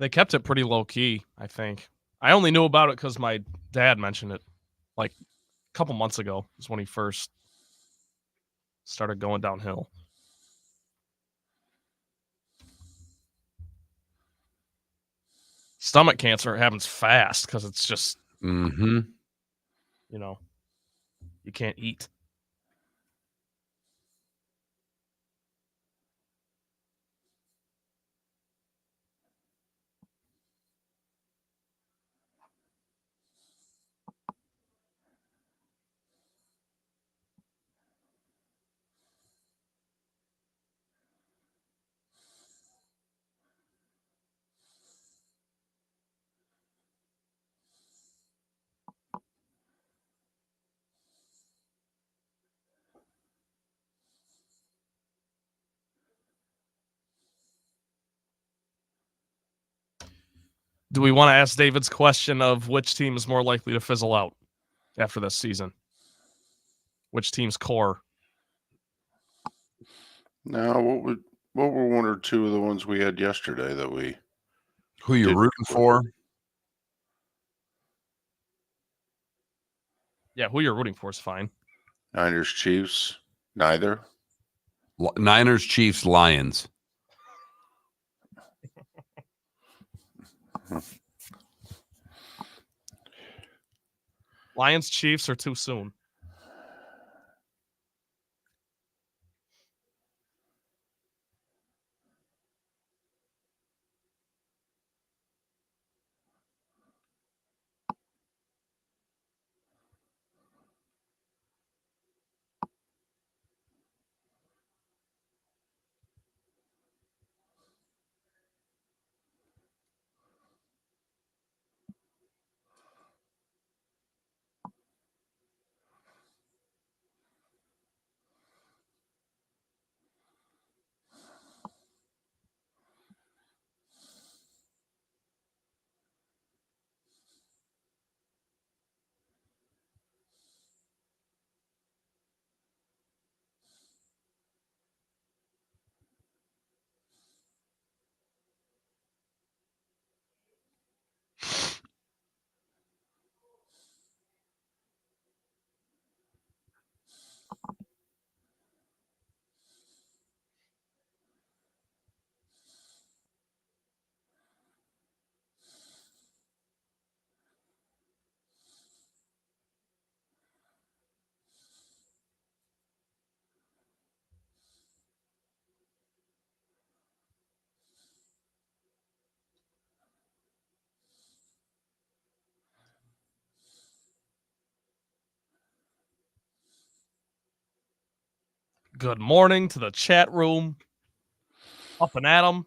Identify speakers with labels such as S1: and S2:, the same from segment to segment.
S1: They kept it pretty low key, I think. I only knew about it because my dad mentioned it like a couple months ago. Is when he first started going downhill. Stomach cancer happens fast because it's just, you can't eat. Do we want to ask David's question of which team is more likely to fizzle out after this season? Which team's core?
S2: No, what were one or two of the ones we had yesterday that we...
S3: Who you're rooting for?
S1: Yeah, who you're rooting for is fine.
S2: Niners, Chiefs, neither.
S3: Niners, Chiefs, Lions.
S1: Lions, Chiefs are too soon. Good morning to the chat room. Up and at 'em.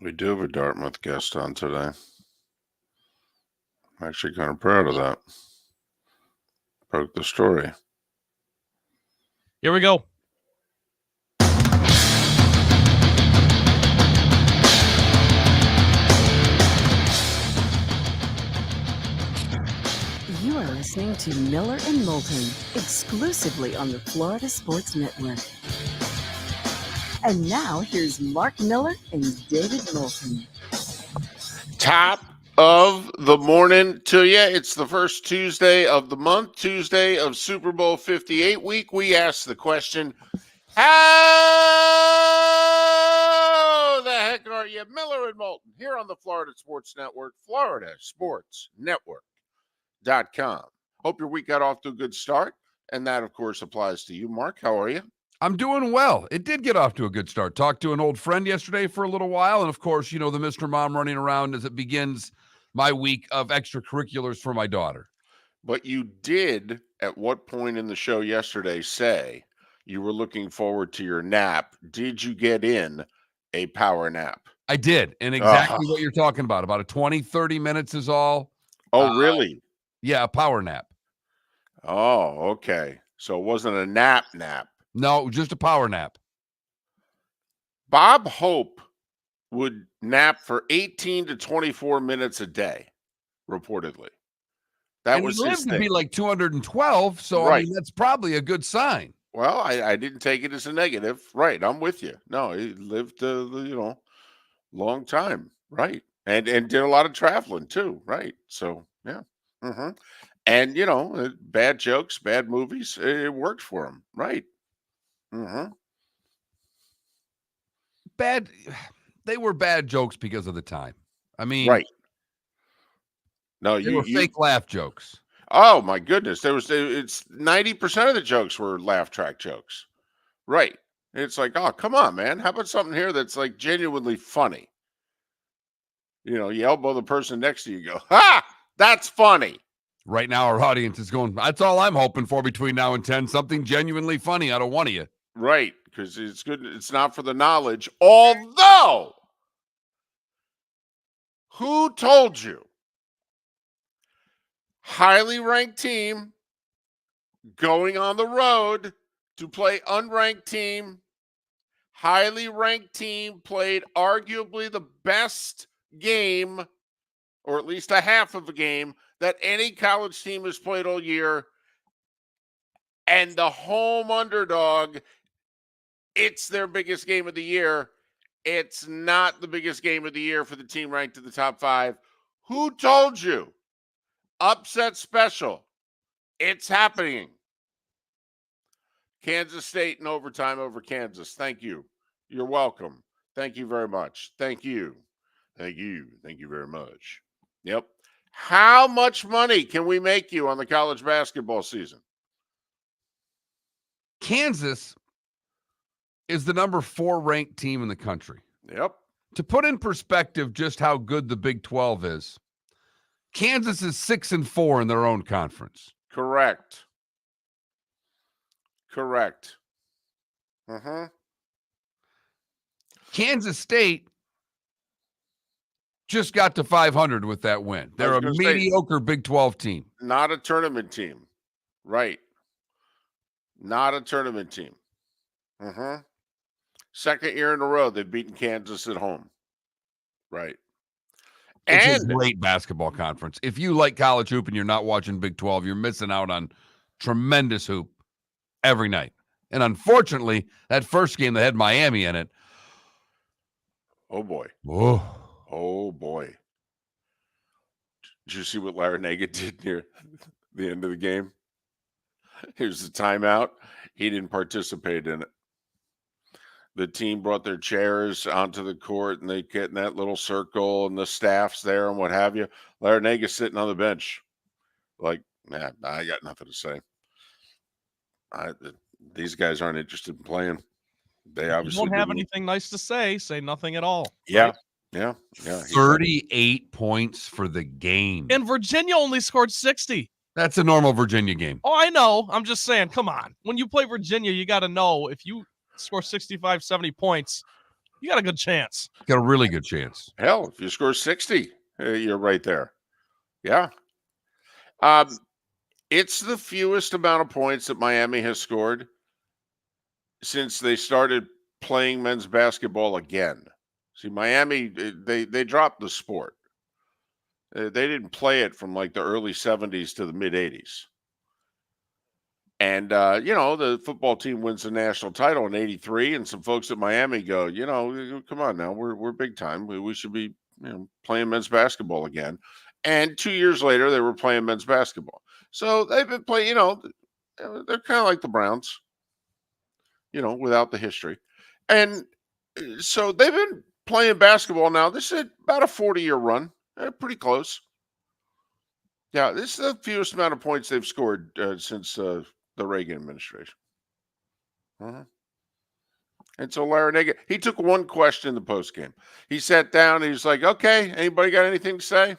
S2: We do have a Dartmouth guest on today. I'm actually kind of proud of that. Broke the story.
S1: Here we go.
S4: You are listening to Miller and Moulton, exclusively on the Florida Sports Network. And now, here's Mark Miller and David Moulton.
S2: Top of the morning to you. It's the first Tuesday of the month, Tuesday of Super Bowl 58 week. We ask the question, how the heck are you? Miller and Moulton here on the Florida Sports Network, floridasportsnetwork.com. Hope your week got off to a good start, and that, of course, applies to you. Mark, how are you?
S3: I'm doing well. It did get off to a good start. Talked to an old friend yesterday for a little while, and of course, you know, the Mr. Mom running around as it begins my week of extracurriculars for my daughter.
S2: But you did, at what point in the show yesterday, say you were looking forward to your nap? Did you get in a power nap?
S3: I did, and exactly what you're talking about. About a 20, 30 minutes is all.
S2: Oh, really?
S3: Yeah, a power nap.
S2: Oh, okay. So it wasn't a nap.
S3: No, just a power nap.
S2: Bob Hope would nap for 18 to 24 minutes a day, reportedly. That
S3: and
S2: was
S3: he
S2: his
S3: lived
S2: thing.
S3: to be like 212, so
S2: Right.
S3: I mean, that's probably a good sign.
S2: Well, I didn't take it as a negative. Right. I'm with you. No, he lived, long time. Right. And did a lot of traveling too. Right. So, yeah. hmm And, bad jokes, bad movies, it worked for him. Right. hmm
S3: Bad. They were bad jokes because of the time. I mean,
S2: Right. No,
S3: they were
S2: you
S3: fake laugh jokes.
S2: oh my goodness. It's 90% of the jokes were laugh track jokes. Right. It's like, oh, come on, man. How about something here that's like genuinely funny? You elbow the person next to you, go, ha, that's funny.
S3: Right now, our audience is going, that's all I'm hoping for between now and 10. Something genuinely funny out of one of you.
S2: Right. Because it's good. It's not for the knowledge. Although, who told you? Highly ranked team going on the road to play unranked team. Highly ranked team played arguably the best game, or at least a half of a game, that any college team has played all year. And the home underdog, it's their biggest game of the year. It's not the biggest game of the year for the team ranked in the top 5. Who told you? Upset special. It's happening. Kansas State in overtime over Kansas. Thank you. You're welcome. Thank you very much. Thank you. Thank you. Thank you very much. Yep. How much money can we make you on the college basketball season?
S3: Kansas is the number 4 ranked team in the country.
S2: Yep.
S3: To put in perspective just how good the Big 12 is, Kansas is 6-4 in their own conference.
S2: Correct.
S3: Kansas State just got to 500 with that win. They're a mediocre Big 12 team.
S2: Not a tournament team. Right. Not a tournament team. Second year in a row, they've beaten Kansas at home. Right.
S3: It's a great basketball conference. If you like college hoop and you're not watching Big 12, you're missing out on tremendous hoop every night. And unfortunately, that first game that had Miami in it.
S2: Oh, boy.
S3: Whoa.
S2: Oh, boy. Did you see what Larinaga did near the end of the game? Here's the timeout. He didn't participate in it. The team brought their chairs onto the court, and they get in that little circle, and the staff's there and what have you. Larinaga's sitting on the bench. Like, man, I got nothing to say. These guys aren't interested in playing. They obviously
S1: don't have anything nice to say. Say nothing at all.
S2: Yeah.
S1: Right?
S2: Yeah.
S3: 38 points for the game.
S1: And Virginia only scored 60.
S3: That's a normal Virginia game.
S1: Oh, I know. I'm just saying, come on. When you play Virginia, you got to know if you score 65, 70 points, you got a good chance.
S3: Got a really good chance.
S2: Hell, if you score 60, you're right there. Yeah. It's the fewest amount of points that Miami has scored since they started playing men's basketball again. See, Miami, they dropped the sport. They didn't play it from like the early 70s to the mid 80s. And, the football team wins the national title in 83. And some folks at Miami go, come on now, we're big time. We should be, playing men's basketball again. And 2 years later, they were playing men's basketball. So they've been playing, they're kind of like the Browns, without the history. And so they've been playing basketball now. This is about a 40-year run. Pretty close. Yeah, this is the fewest amount of points they've scored since the Reagan administration. And so Larinaga, he took one question in the postgame. He sat down. He was like, okay, anybody got anything to say?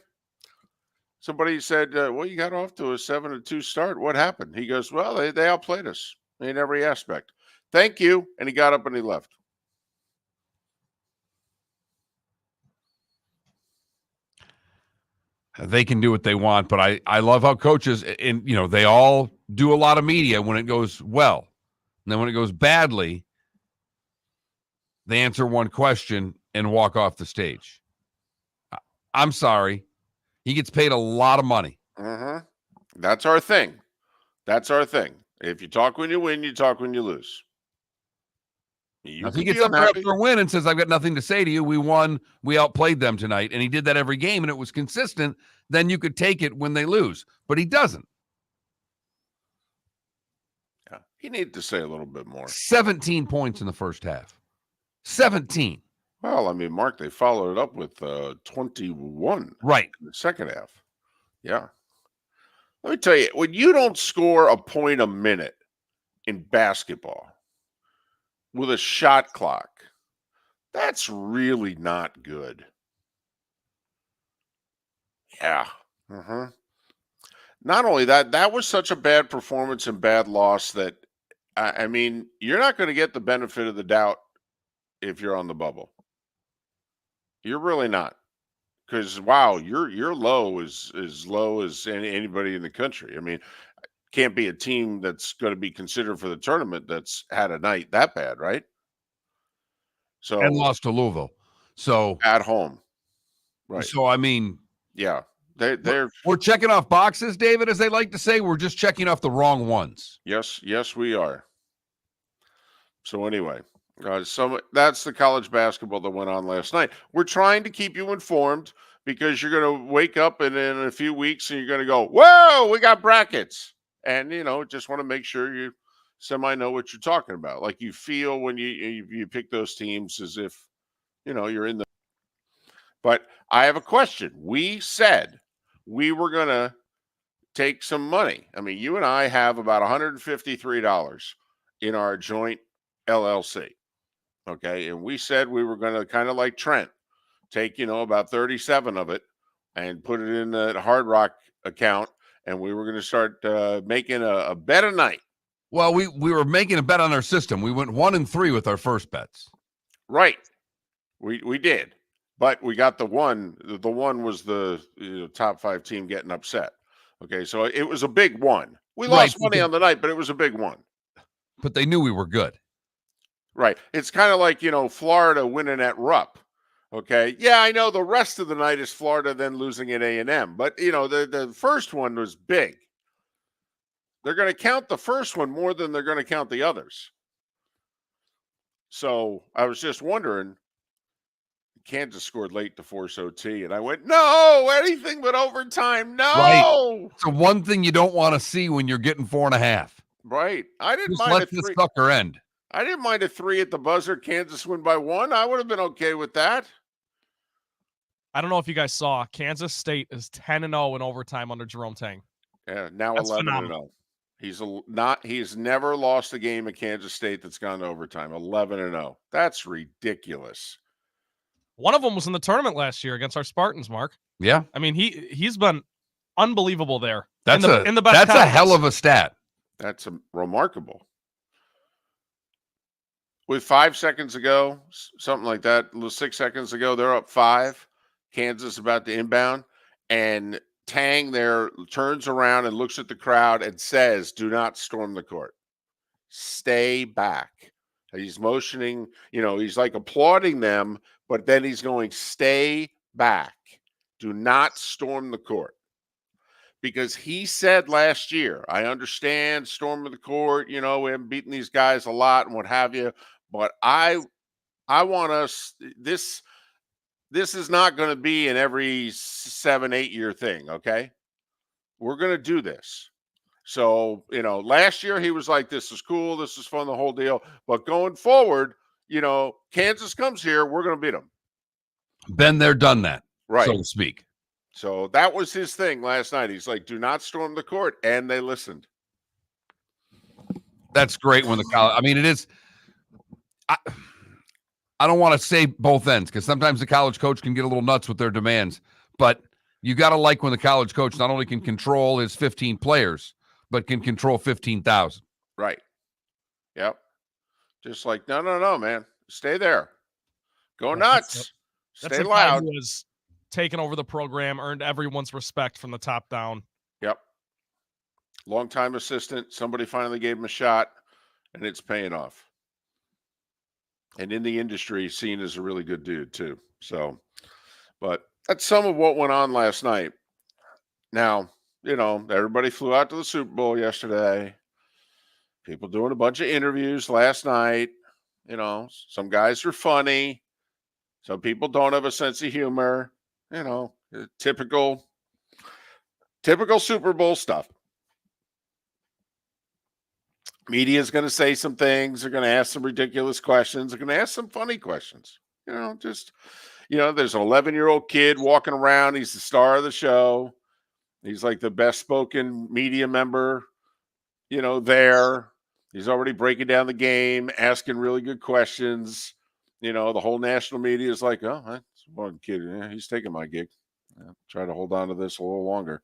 S2: Somebody said, well, you got off to a 7-2 start. What happened? He goes, well, they outplayed us in every aspect. Thank you. And he got up and he left.
S3: They can do what they want, but I love how coaches, and they all do a lot of media when it goes well. And then when it goes badly, they answer one question and walk off the stage. I'm sorry. He gets paid a lot of money.
S2: That's our thing. If you talk when you win, you talk when you lose. You
S3: If he
S2: can
S3: gets
S2: be
S3: up there
S2: unhappy.
S3: after a win and says, I've got nothing to say to you, we won, we outplayed them tonight, and he did that every game and it was consistent, then you could take it when they lose. But he doesn't.
S2: Yeah, he needed to say a little bit more.
S3: 17 points in the first half. 17.
S2: Well, I mean, Mark, they followed it up with 21
S3: Right.
S2: in the second half. Yeah. Let me tell you, when you don't score a point a minute in basketball with a shot clock, that's really not good. Yeah. Not only that, that was such a bad performance and bad loss that, I mean, you're not going to get the benefit of the doubt if you're on the bubble. You're really not. Because wow, your low is as low as anybody in the country. I mean, can't be a team that's going to be considered for the tournament that's had a night that bad, right? So
S3: And lost to Louisville. So
S2: at home, right?
S3: So I mean,
S2: Yeah, they're
S3: we're checking off boxes, David, as they like to say. We're just checking off the wrong ones.
S2: yes, we are. So anyway, that's the college basketball that went on last night. We're trying to keep you informed because you're going to wake up and in a few weeks and you're going to go, whoa, we got brackets. And, just want to make sure you semi know what you're talking about. Like you feel when you pick those teams as if, you're in the. But I have a question. We said we were going to take some money. I mean, you and I have about $153 in our joint LLC. Okay. And we said we were going to kind of like Trent take, about 37 of it and put it in the Hard Rock account. And we were going to start making a bet a night.
S3: Well, we were making a bet on our system. We went 1-3 with our first bets.
S2: Right. We did. But we got the one. The one was the top 5 team getting upset. Okay. So it was a big one. We lost money on the night, but it was a big one.
S3: But they knew we were good.
S2: Right. It's kind of like, Florida winning at Rupp. Okay. Yeah, I know the rest of the night is Florida then losing at A&M. But, the first one was big. They're going to count the first one more than they're going to count the others. So I was just wondering, Kansas scored late to force OT. And I went, no, anything but overtime. No.
S3: Right. So one thing you don't want to see when you're getting 4.5.
S2: Right. I didn't
S3: Just
S2: mind
S3: let this sucker end.
S2: I didn't mind a 3 at the buzzer. Kansas win by 1. I would have been okay with that.
S1: I don't know if you guys saw, Kansas State is 10-0 in overtime under Jerome Tang.
S2: Yeah, now
S1: That's
S2: 11-0. He's never lost a game at Kansas State that's gone to overtime. 11-0. That's ridiculous.
S1: One of them was in the tournament last year against our Spartans, Mark.
S3: Yeah.
S1: I mean, he's been unbelievable there.
S3: That's
S1: in the best
S3: a hell of a stat.
S2: That's remarkable. With 5 seconds ago, something like that, 6 seconds ago, they're up 5. Kansas about to inbound, and Tang there turns around and looks at the crowd and says, do not storm the court. Stay back. He's motioning, he's like applauding them, but then he's going, stay back. Do not storm the court. Because he said last year, I understand storm of the court, we haven't beaten these guys a lot and what have you, but I want us, this is not going to be an every 7-8 year thing, okay? We're going to do this. So, last year he was like, this is cool, this is fun, the whole deal. But going forward, Kansas comes here, we're going to beat them.
S3: Been there, done that,
S2: right?
S3: So to speak.
S2: So that was his thing last night. He's like, do not storm the court. And they listened.
S3: That's great when the college, I mean, it is. I don't want to say both ends because sometimes the college coach can get a little nuts with their demands, but you got to like when the college coach not only can control his 15 players, but can control 15,000.
S2: Right. Yep. Just like, no, man. Stay there. Go nuts. Stay loud.
S1: Who has taken over the program, earned everyone's respect from the top down.
S2: Yep. Longtime assistant. Somebody finally gave him a shot, and it's paying off. And in the industry, seen as a really good dude, too. So, but that's some of what went on last night. Now, everybody flew out to the Super Bowl yesterday. People doing a bunch of interviews last night. You know, some guys are funny. Some people don't have a sense of humor. You know, typical Super Bowl stuff. Media is going to say some things. They're going to ask some ridiculous questions. They're going to ask some funny questions. You know, there's an 11-year-old kid walking around. He's the star of the show. He's like the best spoken media member, there. He's already breaking down the game, asking really good questions. The whole national media is like, oh, that's one kid. Yeah, he's taking my gig. Try to hold on to this a little longer.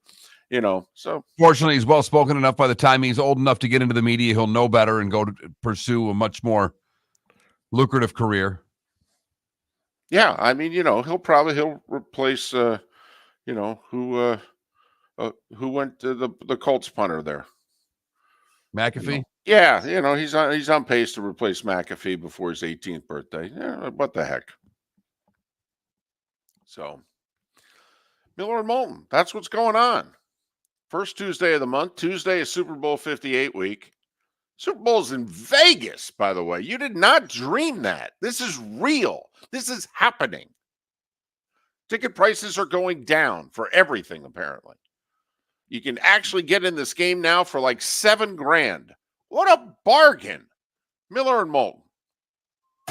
S2: So
S3: fortunately, he's well spoken enough. By the time he's old enough to get into the media, he'll know better and go to pursue a much more lucrative career.
S2: Yeah, I mean, he'll replace who went to the Colts punter there,
S3: McAfee.
S2: Yeah, he's on pace to replace McAfee before his 18th birthday. Yeah, what the heck? So Miller and Moulton, that's what's going on. First Tuesday of the month. Tuesday is Super Bowl 58 week. Super Bowl's in Vegas, by the way. You did not dream that. This is real. This is happening. Ticket prices are going down for everything, apparently. You can actually get in this game now for like $7,000. What a bargain. Miller and Moulton.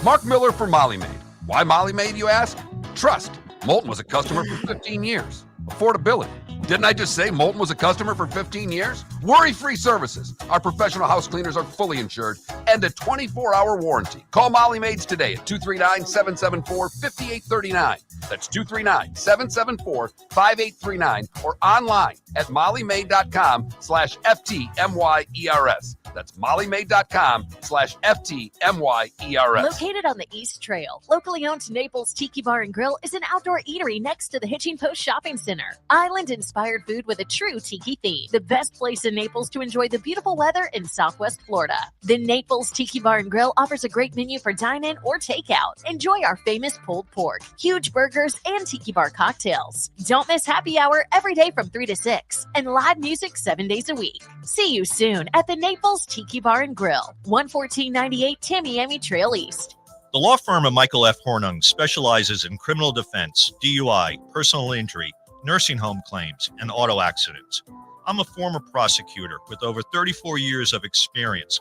S3: Mark Miller for Molly Maid. Why Molly Maid, you ask? Trust. Moulton was a customer for 15 years. Affordability. Didn't I just say Moulton was a customer for 15 years? Worry-free services. Our professional house cleaners are fully insured and a 24-hour warranty. Call Molly Maids today at 239-774-5839. That's 239-774-5839 or online at mollymaid.com/FTMYERS. That's mollymaid.com/FTMYERS.
S5: Located on the East Trail, locally owned Naples Tiki Bar and Grill is an outdoor eatery next to the Hitching Post Shopping Center. Island-inspired food with a true tiki theme. The best place in Naples to enjoy the beautiful weather in Southwest Florida. The Naples Tiki Bar and Grill offers a great menu for dine-in or takeout. Enjoy our famous pulled pork, huge burgers, and tiki bar cocktails. Don't miss happy hour every day from 3 to 6 and live music 7 days a week. See you soon at the Naples Tiki Bar and Grill, 11498 Tamiami Trail East.
S6: The law firm of Michael F. Hornung specializes in criminal defense, DUI, personal injury, nursing home claims, and auto accidents. I'm a former prosecutor with over 34 years of experience.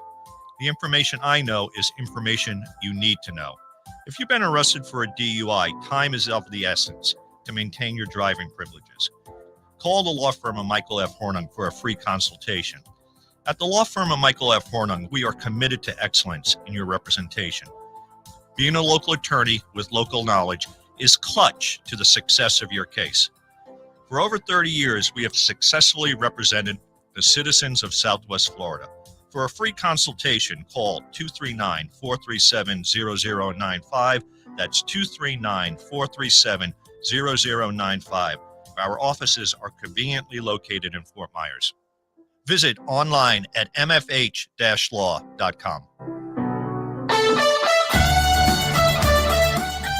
S6: The information I know is information you need to know. If you've been arrested for a DUI, time is of the essence to maintain your driving privileges. Call the law firm of Michael F. Hornung for a free consultation. At the law firm of Michael F. Hornung, we are committed to excellence in your representation. Being a local attorney with local knowledge is clutch to the success of your case. For over 30 years, we have successfully represented the citizens of Southwest Florida. For a free consultation, call 239-437-0095. That's 239-437-0095. Our offices are conveniently located in Fort Myers. Visit online at mfh-law.com.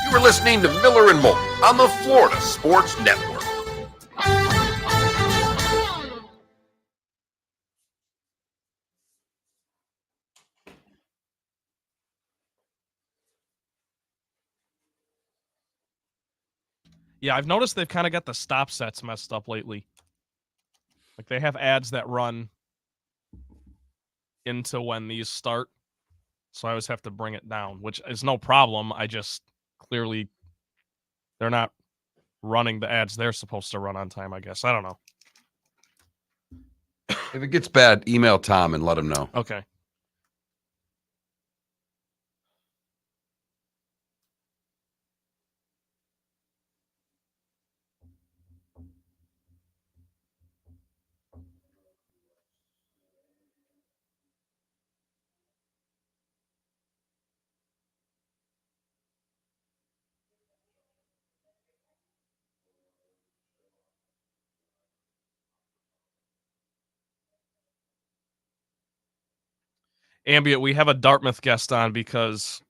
S3: You were listening to Miller and Moulton on the Florida Sports Network.
S1: Yeah, I've noticed they've kind of got the stop sets messed up lately. Like they have ads that run into when these start. So I always have to bring it down, which is no problem. I just clearly they're not running the ads they're supposed to run on time, I guess. I don't know.
S3: If it gets bad, email Tom and let him know.
S1: Okay. Ambient, we have a Dartmouth guest on because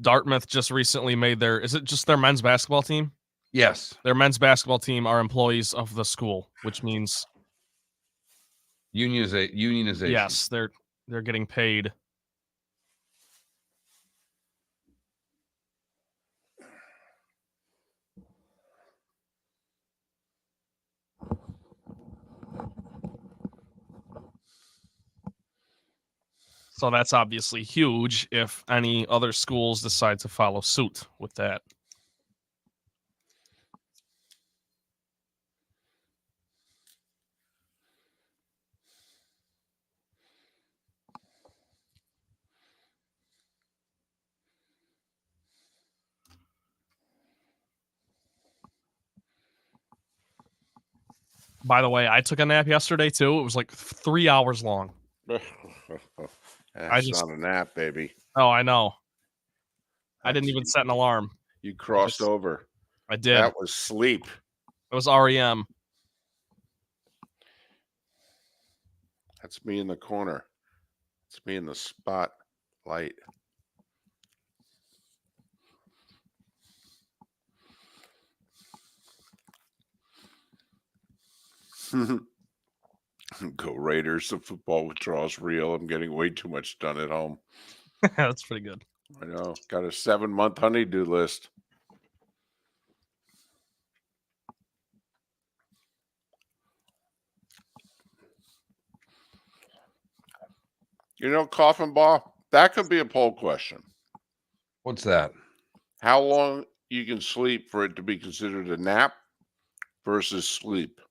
S1: Dartmouth just recently made is it just their men's basketball team?
S3: Yes.
S1: Their men's basketball team are employees of the school, which means
S3: Unionization.
S1: yes, they're getting paid. So that's obviously huge if any other schools decide to follow suit with that. By the way, I took a nap yesterday too. It was like 3 hours long.
S2: That's
S1: just-
S2: not a nap, baby.
S1: Oh, I know. I
S2: That's-
S1: didn't even set an alarm.
S2: You crossed over.
S1: I did.
S2: That was sleep.
S1: It was REM.
S2: That's me in the corner. It's me in the spotlight. Go Raiders. The football withdrawal's real. I'm getting way too much done at home.
S1: That's pretty good.
S2: I know. Got a 7-month honeydew list. You know, coffin ball, that could be a poll question.
S3: What's that?
S2: How long you can sleep for it to be considered a nap versus sleep?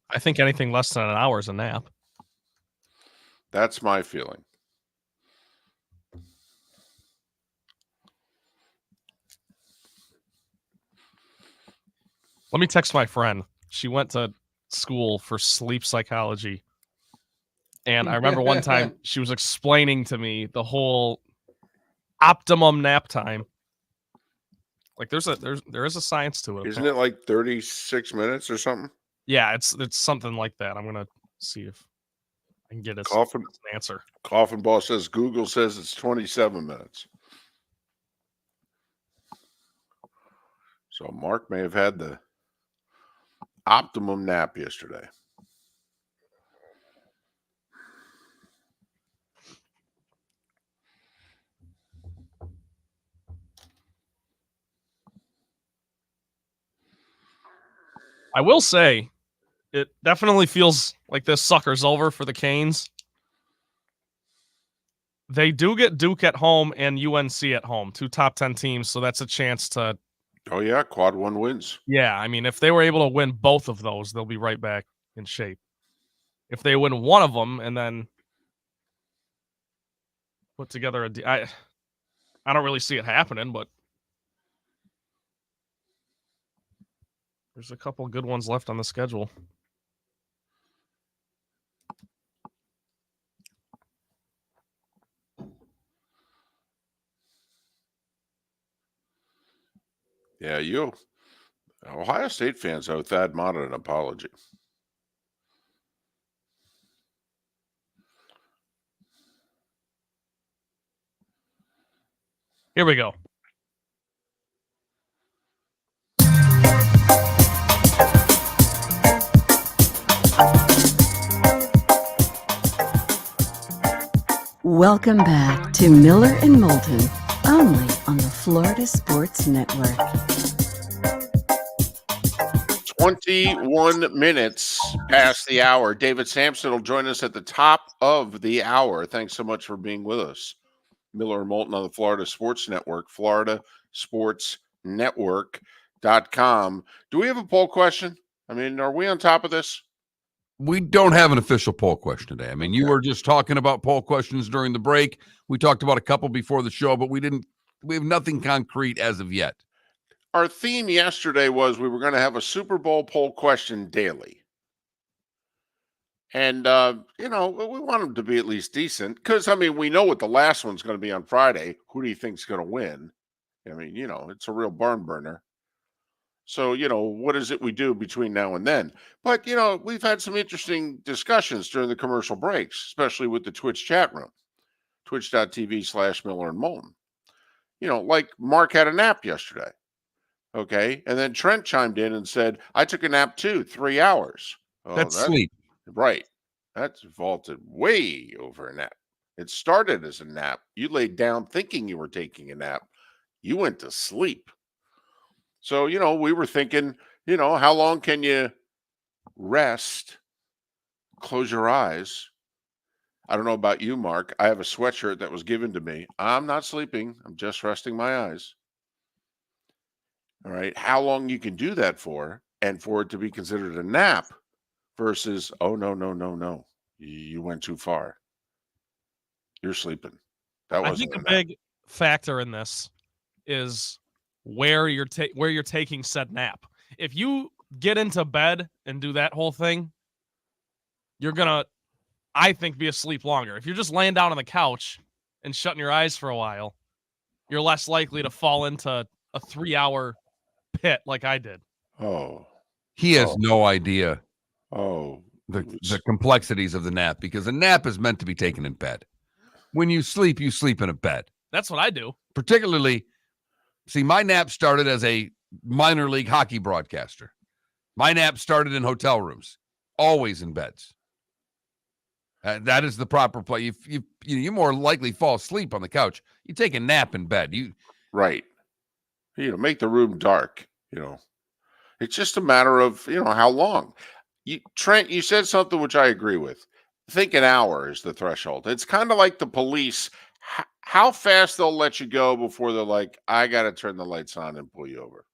S1: I think anything less than an hour is a nap.
S2: That's my feeling.
S1: Let me text my friend. She went to school for sleep psychology. And I remember one time she was explaining to me the whole optimum nap time. Like there is a science to it.
S2: Isn't it like 36 minutes or something?
S1: Yeah, it's something like that. I'm gonna see if I can get an answer.
S2: Coffin ball says Google says it's 27 minutes. So Mark may have had the optimum nap yesterday.
S1: I will say, it definitely feels like this sucker's over for the Canes. They do get Duke at home and UNC at home, 2 top 10 teams, so that's a chance to.
S2: Oh yeah, quad 1 wins.
S1: Yeah, I mean, if they were able to win both of those, they'll be right back in shape. If they win one of them and then put together I don't really see it happening, but there's a couple good ones left on the schedule.
S2: Yeah, you Ohio State fans owe Thad Matta an apology.
S1: Here we go.
S4: Welcome back to Miller and Moulton, only on the Florida Sports Network.
S2: 21 minutes past the hour. David Samson will join us at the top of the hour. Thanks so much for being with us. Miller and Moulton on the Florida Sports Network, floridasportsnetwork.com. Do we have a poll question? I mean, are we on top of this?
S3: We don't have an official poll question today. I mean, you were just talking about poll questions during the break. We talked about a couple before the show, but we have nothing concrete as of yet.
S2: Our theme yesterday was we were going to have a Super Bowl poll question daily. And, we want them to be at least decent because, I mean, we know what the last one's going to be on Friday. Who do you think's going to win? I mean, it's a real barn burner. So, what is it we do between now and then? But, we've had some interesting discussions during the commercial breaks, especially with the Twitch chat room, twitch.tv/Miller and Moulton. Like Mark had a nap yesterday. Okay. And then Trent chimed in and said, I took a nap too, 3 hours. Oh,
S3: That's sleep.
S2: right. That's vaulted way over a nap. It started as a nap. You laid down thinking you were taking a nap. You went to sleep. So, we were thinking, how long can you rest? Close your eyes. I don't know about you, Mark. I have a sweatshirt that was given to me. I'm not sleeping. I'm just resting my eyes. All right. How long you can do that for, and for it to be considered a nap versus, oh, no, no, no, no. You went too far. You're sleeping. That
S1: I
S2: wasn't
S1: think
S2: a
S1: a
S2: nap.
S1: big factor in this is where you're taking said nap. If you get into bed and do that whole thing, you're gonna, I think, be asleep longer. If you're just laying down on the couch and shutting your eyes for a while, you're less likely to fall into a 3-hour pit like I did.
S2: Oh,
S3: He has
S2: Oh.
S3: no idea
S2: oh.
S3: the complexities of the nap, because a nap is meant to be taken in bed. When you sleep in a bed.
S1: That's what I do.
S3: Particularly, see, my nap started as a minor league hockey broadcaster. My nap started in hotel rooms, always in beds. That is the proper play. You more likely fall asleep on the couch. You take a nap in bed.
S2: Right. Make the room dark. It's just a matter of, how long. Trent, you said something which I agree with. I think an hour is the threshold. It's kind of like the police. How fast they'll let you go before they're like, I got to turn the lights on and pull you over.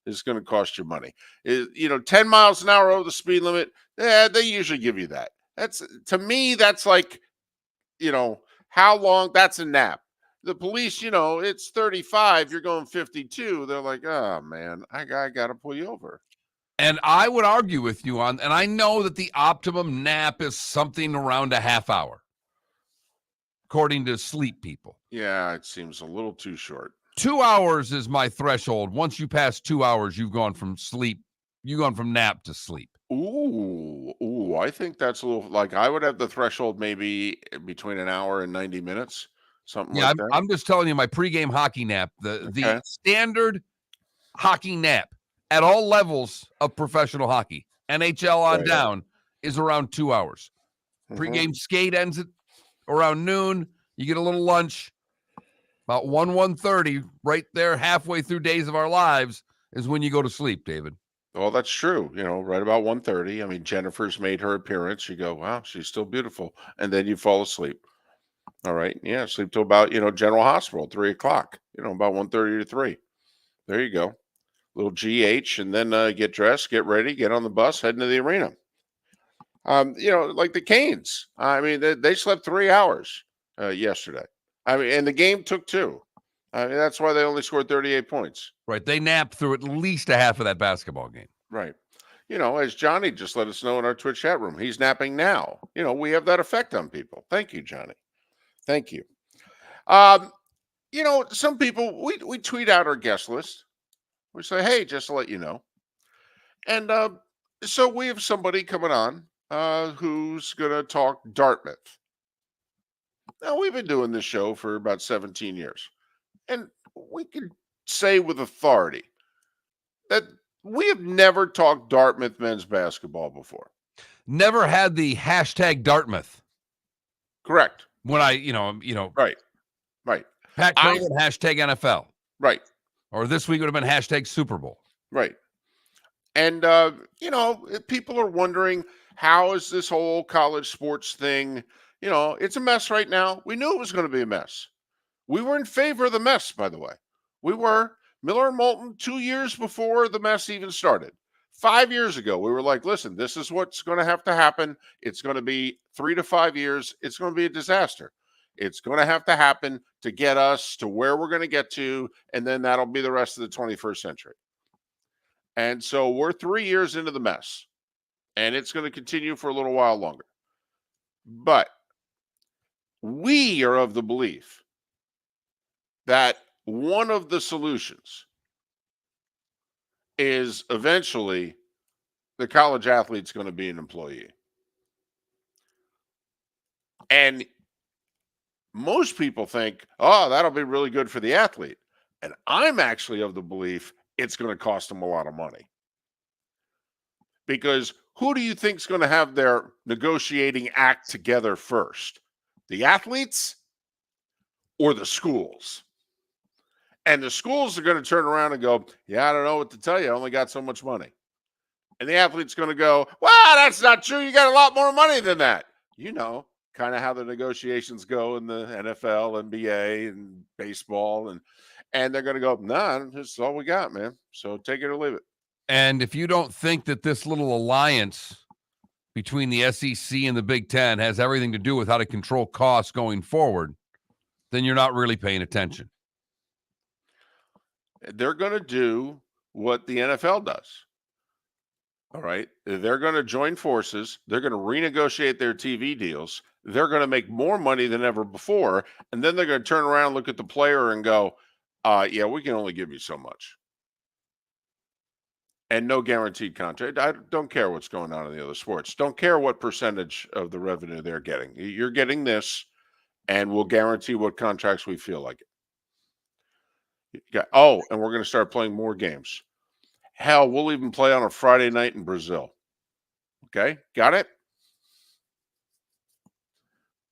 S2: It's going to cost you money. 10 miles an hour over the speed limit. Yeah, they usually give you that. To me, that's like, how long? That's a nap. The police, it's 35. You're going 52. They're like, oh, man, I got to pull you over.
S3: And I would argue with you and I know that the optimum nap is something around a half hour, according to sleep people.
S2: Yeah, it seems a little too short.
S3: 2 hours is my threshold. Once you pass 2 hours, you've gone from nap to sleep.
S2: Ooh, I think that's a little, like, I would have the threshold maybe between an hour and 90 minutes, something
S3: Yeah,
S2: like that.
S3: I'm just telling you my pregame hockey nap.
S2: Okay.
S3: The standard hockey nap at all levels of professional hockey, NHL on
S2: Right.
S3: down, is around 2 hours.
S2: Mhm.
S3: Pregame skate ends at around noon. You get a little lunch. About 1:30, right there, halfway through Days of Our Lives, is when you go to sleep, David.
S2: Well, that's true. Right about 1:30. I mean, Jennifer's made her appearance. You go, wow, she's still beautiful. And then you fall asleep. All right. Yeah. Sleep till about, General Hospital, 3:00, about 1:30 to 3. There you go. Little GH, and then get dressed, get ready, get on the bus, head into the arena. Like the Canes. I mean, they slept 3 hours yesterday. I mean, and the game took 2. I mean, that's why they only scored 38 points.
S3: Right. They napped through at least a half of that basketball game.
S2: Right. As Johnny just let us know in our Twitch chat room, he's napping now. We have that effect on people. Thank you, Johnny. Thank you. Some people, we tweet out our guest list. We say, hey, just to let you know. And so we have somebody coming on who's going to talk Dartmouth. Now, we've been doing this show for about 17 years. And we can say with authority that we have never talked Dartmouth men's basketball before.
S3: Never had the hashtag Dartmouth.
S2: Correct.
S3: When I,
S2: Right.
S3: Pat Curran, hashtag NFL.
S2: Right.
S3: Or this week would have been hashtag Super Bowl.
S2: Right. And, people are wondering, how is this whole college sports thing? It's a mess right now. We knew it was going to be a mess. We were in favor of the mess, by the way. We were. Miller and Moulton 2 years before the mess even started. 5 years ago, we were like, listen, this is what's going to have to happen. It's going to be 3 to 5 years. It's going to be a disaster. It's going to have to happen to get us to where we're going to get to, and then that'll be the rest of the 21st century. And so we're 3 years into the mess, and it's going to continue for a little while longer. But we are of the belief that one of the solutions is eventually the college athlete's going to be an employee. And most people think, oh, that'll be really good for the athlete. And I'm actually of the belief it's going to cost them a lot of money. Because who do you think is going to have their negotiating act together first? The athletes or the schools? And the schools are going to turn around and go, yeah, I don't know what to tell you. I only got so much money. And the athlete's going to go, well, that's not true. You got a lot more money than that. You know, kind of how the negotiations go in the NFL, NBA, and baseball. And they're going to go, nah, this is all we got, man. So take it or leave it.
S3: And if you don't think that this little alliance between the SEC and the Big Ten has everything to do with how to control costs going forward, then you're not really paying attention.
S2: They're going to do what the NFL does. All right. They're going to join forces. They're going to renegotiate their TV deals. They're going to make more money than ever before. And then they're going to turn around, look at the player and go, yeah, we can only give you so much. And no guaranteed contract. I don't care what's going on in the other sports. Don't care what percentage of the revenue they're getting. You're getting this, and we'll guarantee what contracts we feel like it. And we're going to start playing more games. Hell, we'll even play on a Friday night in Brazil. Okay, got it?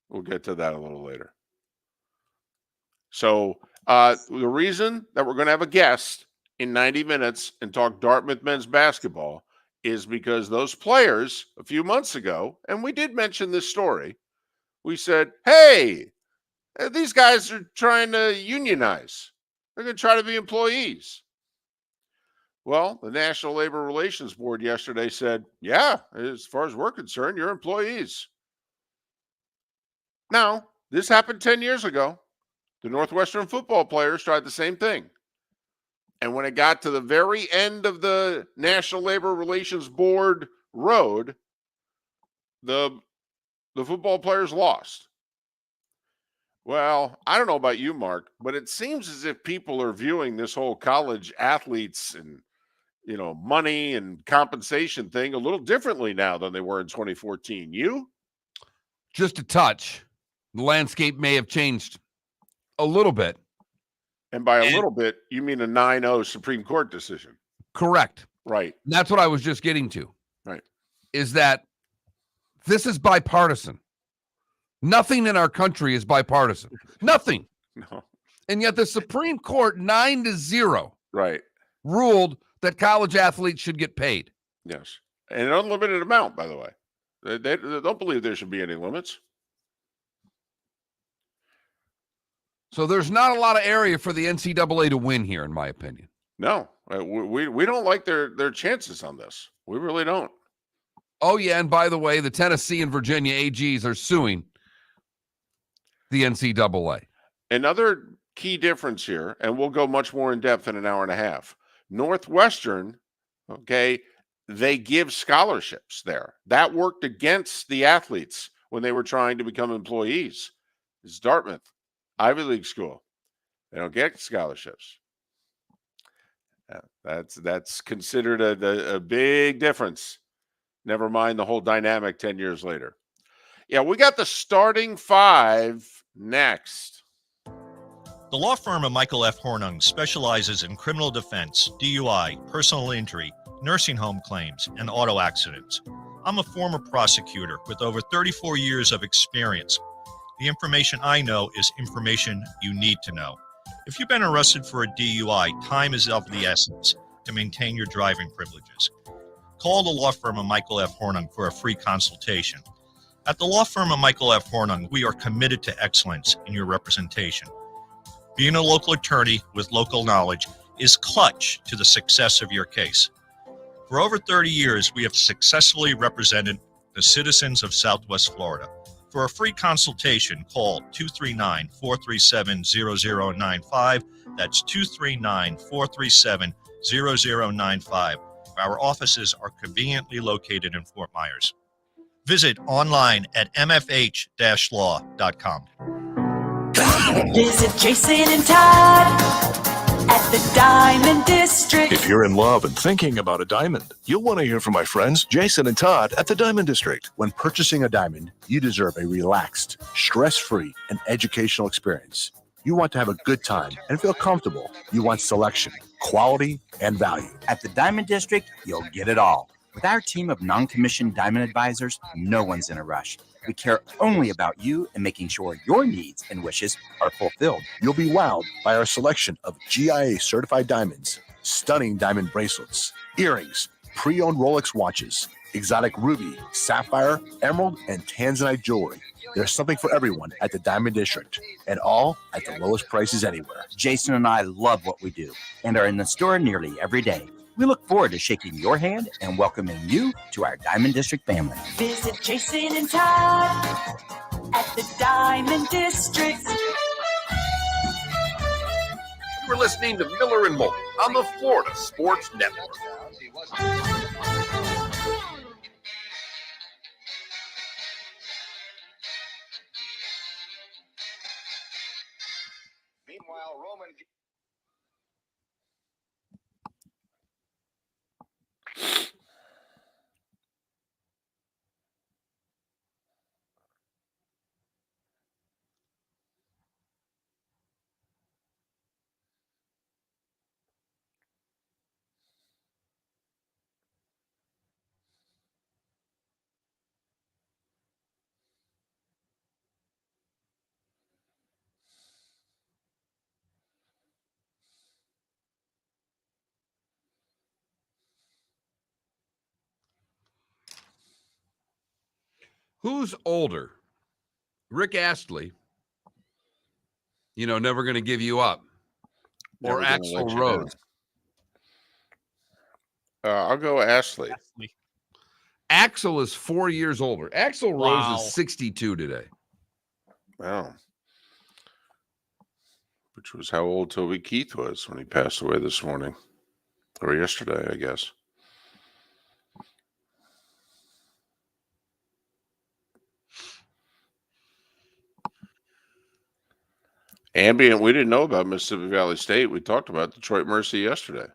S2: We'll get to that a little later. So the reason that we're going to have a guest in 90 minutes and talk Dartmouth men's basketball is because those players a few months ago, and we did mention this story, we said, hey, these guys are trying to unionize. They're going to try to be employees. Well, the National Labor Relations Board yesterday said, yeah, as far as we're concerned, you're employees. Now, this happened 10 years ago. The Northwestern football players tried the same thing. And when it got to the very end of the National Labor Relations Board road, the football players lost. Well, I don't know about you, Mark, but it seems as if people are viewing this whole college athletes and, money and compensation thing a little differently now than they were in 2014. You?
S3: Just a touch. The landscape may have changed a little bit.
S2: And by a little bit, you mean a 9-0 Supreme Court decision.
S3: Correct.
S2: Right.
S3: And that's what I was just getting to.
S2: Right.
S3: Is that this is bipartisan. Nothing in our country is bipartisan. Nothing.
S2: No.
S3: And yet the Supreme Court 9-0
S2: right.
S3: ruled that college athletes should get paid.
S2: Yes. And an unlimited amount, by the way. They don't believe there should be any limits.
S3: So there's not a lot of area for the NCAA to win here, in my opinion.
S2: No, we don't like their chances on this. We really don't.
S3: Oh, yeah, and by the way, the Tennessee and Virginia AGs are suing the NCAA.
S2: Another key difference here, and we'll go much more in depth in an hour and a half. Northwestern, okay, they give scholarships there. That worked against the athletes when they were trying to become employees. It's Dartmouth, Ivy League school. They don't get scholarships. That's considered a big difference. Never mind the whole dynamic 10 years later. Yeah, we got the starting five next.
S6: The law firm of Michael F. Hornung specializes in criminal defense, DUI, personal injury, nursing home claims, and auto accidents. I'm a former prosecutor with over 34 years of experience. The information I know is information you need to know. If you've been arrested for a DUI, time is of the essence to maintain your driving privileges. Call the law firm of Michael F. Hornung for a free consultation. At the law firm of Michael F. Hornung, we are committed to excellence in your representation. Being a local attorney with local knowledge is clutch to the success of your case. For over 30 years, we have successfully represented the citizens of Southwest Florida. For a free consultation, call 239-437-0095. That's 239-437-0095. Our offices are conveniently located in Fort Myers. Visit online at mfh-law.com.
S7: Visit Jason and Todd at the Diamond District.
S8: If you're in love and thinking about a diamond, you'll want to hear from my friends Jason and Todd at the Diamond District.
S9: When purchasing a diamond, you deserve a relaxed, stress-free, and educational experience. You want to have a good time and feel comfortable. You want selection, quality, and value.
S10: At the Diamond District, you'll get it all. With our team of non-commissioned diamond advisors, no one's in a rush. We care only about you and making sure your needs and wishes are fulfilled.
S9: You'll be wowed by our selection of GIA certified diamonds, stunning diamond bracelets, earrings, pre-owned Rolex watches, exotic ruby, sapphire, emerald, and tanzanite jewelry. There's something for everyone at the Diamond District, and all at the lowest prices anywhere.
S10: Jason and I love what we do and are in the store nearly every day. We look forward to shaking your hand and welcoming you to our Diamond District family.
S7: Visit Jason and Todd at the Diamond District.
S3: We're listening to Miller and Moulton on the Florida Sports Network.
S11: Meanwhile, Roman.
S3: Who's older? Rick Astley, never going to give you up, or
S2: Never gonna
S3: Axl
S2: let you
S3: Rose?
S2: I'll go Ashley.
S3: Axl is 4 years older. Axl
S1: Wow.
S3: Rose is 62 today.
S2: Wow. Which was how old Toby Keith was when he passed away this morning. Or yesterday, I guess. Ambient, we didn't know about Mississippi Valley State. We talked about Detroit Mercy yesterday.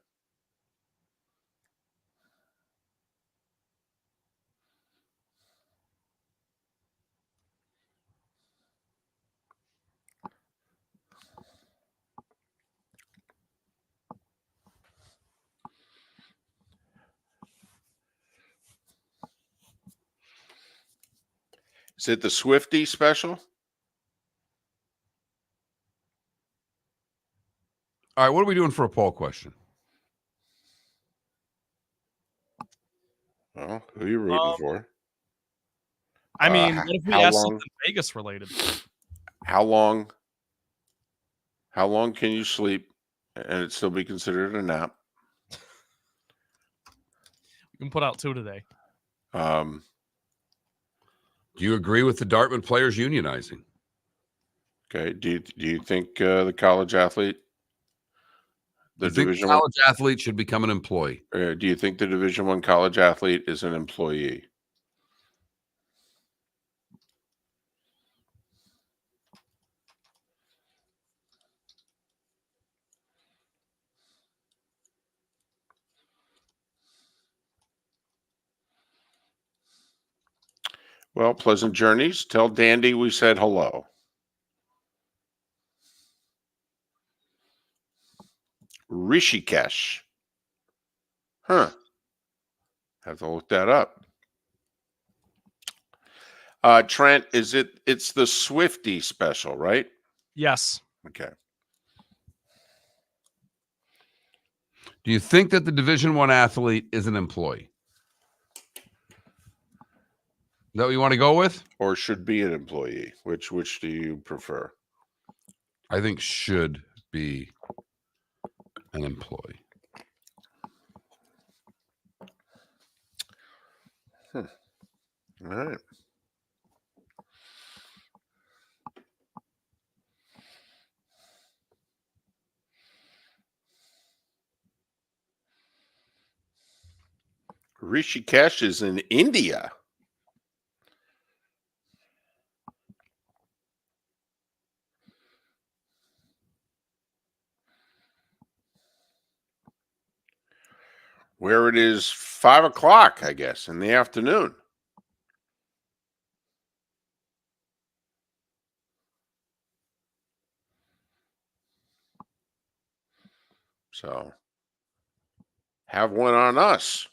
S2: Is it the Swifty special?
S3: All right, what are we doing for a poll question?
S2: Well, who are you rooting for?
S1: I mean, what if we
S2: how
S1: ask
S2: long-
S1: something Vegas related?
S2: How long can you sleep and it still be considered a nap?
S1: We can put out 2 today.
S3: Do you agree with the Dartmouth players unionizing?
S2: Okay. Do you think the college athlete,
S3: Do you think the college athlete should become an employee?
S2: Do you think the Division I college athlete is an employee? Well, pleasant journeys. Tell Dandy we said hello. Rishikesh. Huh. Have to look that up. Trent, it's the Swifty special, right?
S1: Yes.
S2: Okay.
S3: Do you think that the Division I athlete is an employee? Is that what you want to go with?
S2: Or should be an employee? Which do you prefer?
S3: I think should be an employee.
S2: All right. Rishikesh is in India. Where it is 5 o'clock, I guess, in the afternoon. So have one on us.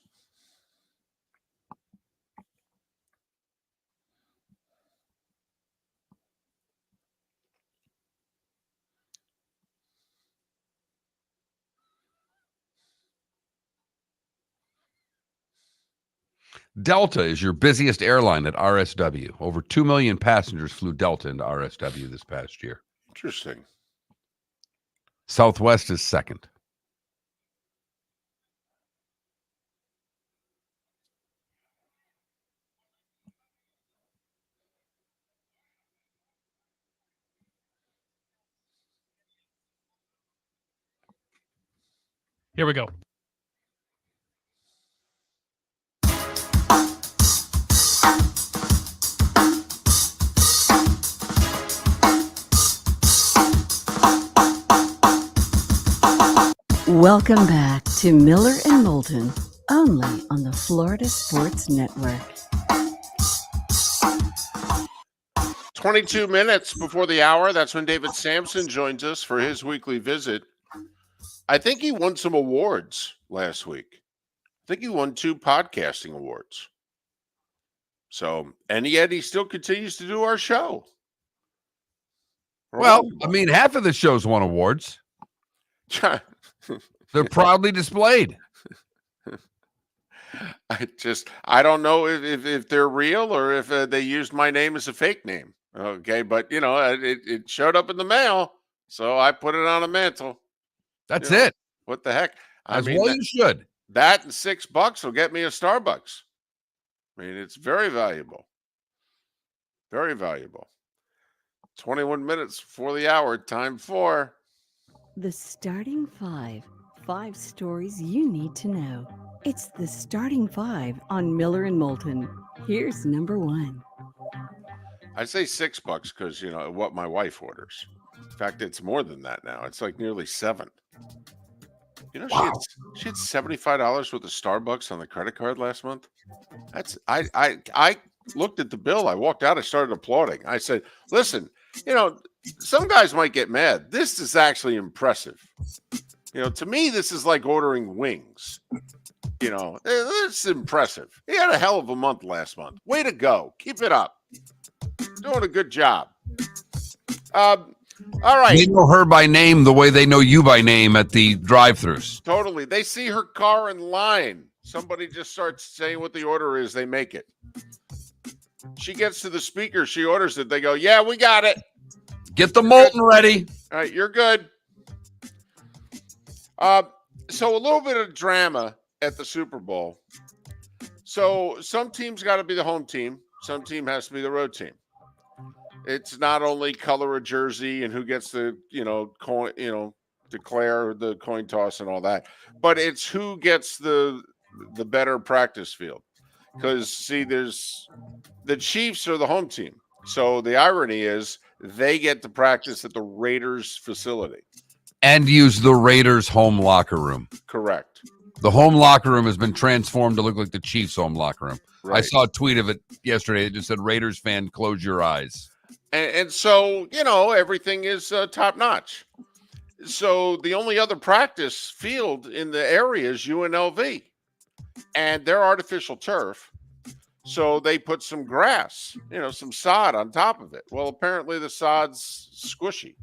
S3: Delta is your busiest airline at RSW. Over 2 million passengers flew Delta into RSW this past year.
S2: Interesting.
S3: Southwest is second.
S1: Here we go.
S4: Welcome back to Miller and Moulton, only on the Florida Sports Network.
S2: 22 minutes before the hour. That's when David Samson joins us for his weekly visit. I think he won some awards last week. I think he won 2 podcasting awards. So, and yet he still continues to do our show.
S3: Well, I mean, half of the shows won awards. They're proudly displayed.
S2: I don't know if they're real or if they used my name as a fake name. Okay, but it showed up in the mail, so I put it on a mantle.
S3: That's it.
S2: What the heck?
S3: You should.
S2: That and $6 will get me a Starbucks. I mean, it's very valuable. Very valuable. 21 minutes before the hour. Time for
S4: The Starting Five. 5 stories you need to know. It's the Starting Five on Miller and Moulton. Here's number 1.
S2: I say $6 because what my wife orders. In fact, it's more than that now. It's like nearly 7.
S3: Wow.
S2: She had $75 worth of Starbucks on the credit card last month. I looked at the bill. I walked out. I started applauding. I said, "Listen, some guys might get mad. This is actually impressive. To me, this is like ordering wings. It's impressive. He had a hell of a month last month. Way to go. Keep it up. Doing a good job." All right.
S3: They know her by name the way they know you by name at the drive-thrus.
S2: Totally. They see her car in line. Somebody just starts saying what the order is. They make it. She gets to the speaker. She orders it. They go, "Yeah, we got it.
S3: Get the Moulton ready."
S2: All right, you're good. So a little bit of drama at the Super Bowl. So some teams got to be the home team. Some team has to be the road team. It's not only color of jersey and who gets the, declare the coin toss and all that, but it's who gets the better practice field. Because see, there's the Chiefs are the home team. So the irony is they get to practice at the Raiders facility.
S3: And use the Raiders' home locker room.
S2: Correct.
S3: The home locker room has been transformed to look like the Chiefs' home locker room.
S2: Right.
S3: I saw a tweet of it yesterday. It just said, "Raiders fan, close your eyes."
S2: And so, everything is top notch. So the only other practice field in the area is UNLV. And they're artificial turf. So they put some grass, some sod on top of it. Well, apparently the sod's squishy.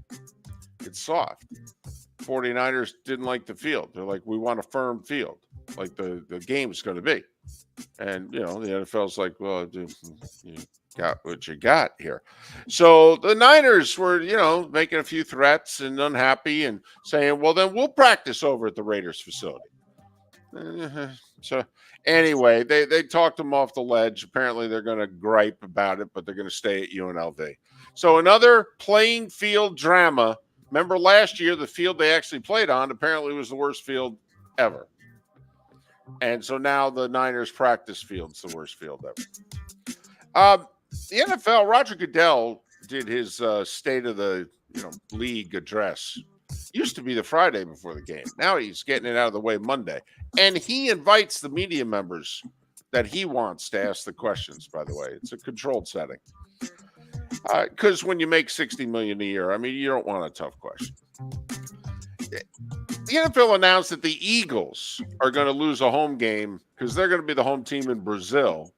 S2: It's soft. 49ers didn't like the field. They're like, "We want a firm field, like the game's going to be." And, the NFL's like, "Well, you got what you got here." So the Niners were, making a few threats and unhappy and saying, "Well, then we'll practice over at the Raiders facility." So anyway, they talked them off the ledge. Apparently they're going to gripe about it, but they're going to stay at UNLV. So another playing field drama. Remember last year, the field they actually played on apparently was the worst field ever. And so now the Niners practice field's the worst field ever. The NFL, Roger Goodell did his state of the league address. Used to be the Friday before the game. Now he's getting it out of the way Monday. And he invites the media members that he wants to ask the questions, by the way. It's a controlled setting. Because when you make $60 million a year, you don't want a tough question. The NFL announced that the Eagles are going to lose a home game because they're going to be the home team in Brazil.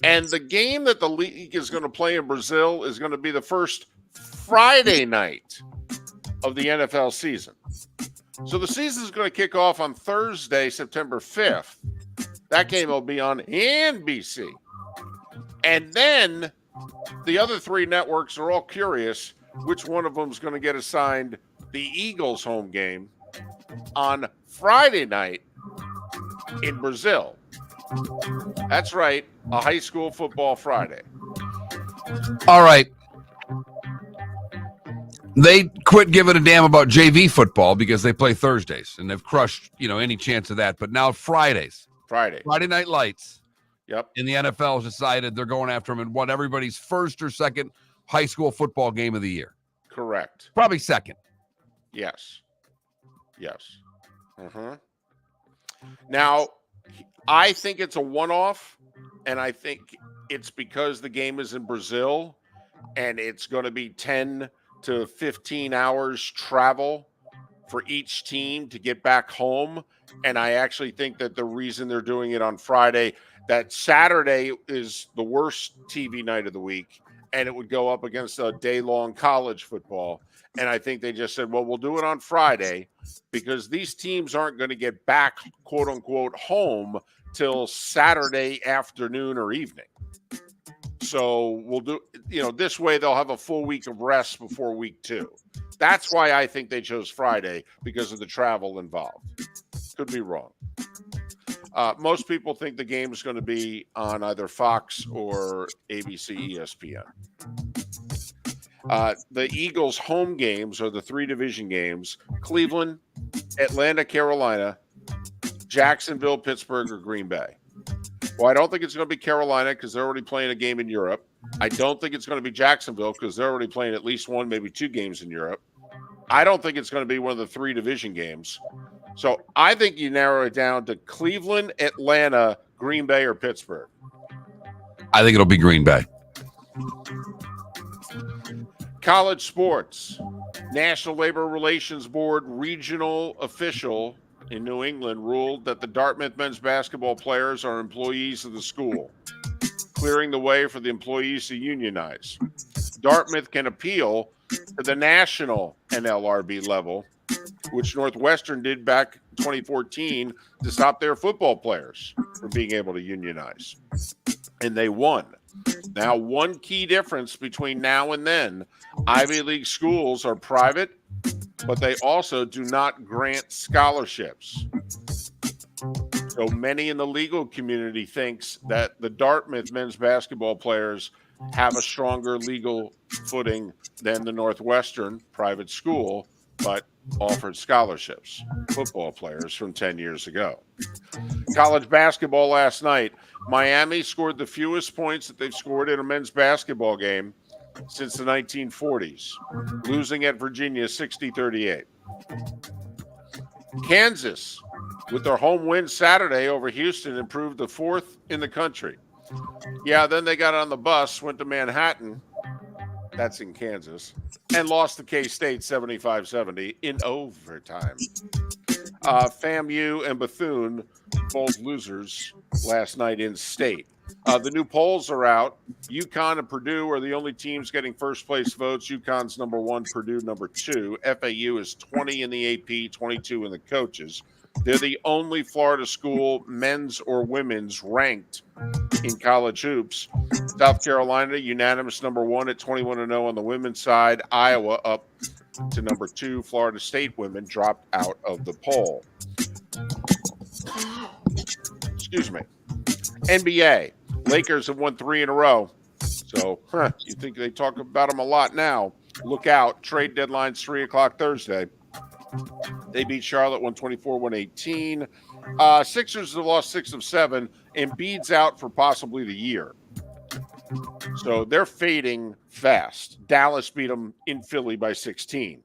S2: And the game that the league is going to play in Brazil is going to be the first Friday night of the NFL season. So the season is going to kick off on Thursday, September 5th. That game will be on NBC. And then the other three networks are all curious which one of them is going to get assigned the Eagles home game on Friday night in Brazil. That's right, a high school football Friday.
S3: All right. They quit giving a damn about JV football because they play Thursdays, and they've crushed, any chance of that. But now Friday Night Lights.
S2: Yep.
S3: And the NFL has decided they're going after them in what everybody's first or second high school football game of the year.
S2: Correct.
S3: Probably second.
S2: Yes. Uh-huh. Now, I think it's a one-off, and I think it's because the game is in Brazil, and it's going to be 10 to 15 hours travel for each team to get back home. And I actually think that the reason they're doing it on Friday, that Saturday is the worst TV night of the week, and it would go up against a day-long college football. And I think they just said, well, we'll do it on Friday because these teams aren't going to get back, quote unquote, home till Saturday afternoon or evening. So we'll do, this way they'll have a full week of rest before week 2. That's why I think they chose Friday, because of the travel involved. Could be wrong. Most people think the game is going to be on either Fox or ABC, ESPN. The Eagles' home games are the 3 division games: Cleveland, Atlanta, Carolina, Jacksonville, Pittsburgh, or Green Bay. Well, I don't think it's going to be Carolina because they're already playing a game in Europe. I don't think it's going to be Jacksonville because they're already playing at least 1, maybe 2 games in Europe. I don't think it's going to be one of the 3 division games. So I think you narrow it down to Cleveland, Atlanta, Green Bay, or Pittsburgh.
S3: I think it'll be Green Bay.
S2: College sports. National Labor Relations Board regional official in New England ruled that the Dartmouth men's basketball players are employees of the school, clearing the way for the employees to unionize. Dartmouth can appeal to the national NLRB level, which Northwestern did back in 2014 to stop their football players from being able to unionize. And they won. Now, one key difference between now and then, Ivy League schools are private, but they also do not grant scholarships. So many in the legal community thinks that the Dartmouth men's basketball players have a stronger legal footing than the Northwestern private school, but offered scholarships, football players from 10 years ago. College basketball last night, Miami scored the fewest points that they've scored in a men's basketball game since the 1940s, losing at Virginia 60-38. Kansas, with their home win Saturday over Houston, improved to 4th in the country. Yeah, then they got on the bus, went to Manhattan, that's in Kansas, and lost to K-State 75-70 in overtime. FAMU and Bethune, both losers last night in state. The new polls are out. UConn and Purdue are the only teams getting first place votes. UConn's number 1, Purdue number 2. FAU is 20 in the AP, 22 in the coaches. They're the only Florida school, men's or women's, ranked in college hoops. South Carolina, unanimous number 1 at 21-0 on the women's side. Iowa up to number 2. Florida State women dropped out of the poll. Excuse me. NBA. Lakers have won 3 in a row. So, you think they talk about them a lot now. Look out. Trade deadline's 3 o'clock Thursday. They beat Charlotte 124-118. Sixers have lost 6 of 7. Embiid's out for possibly the year. So they're fading fast. Dallas beat them in Philly by 16.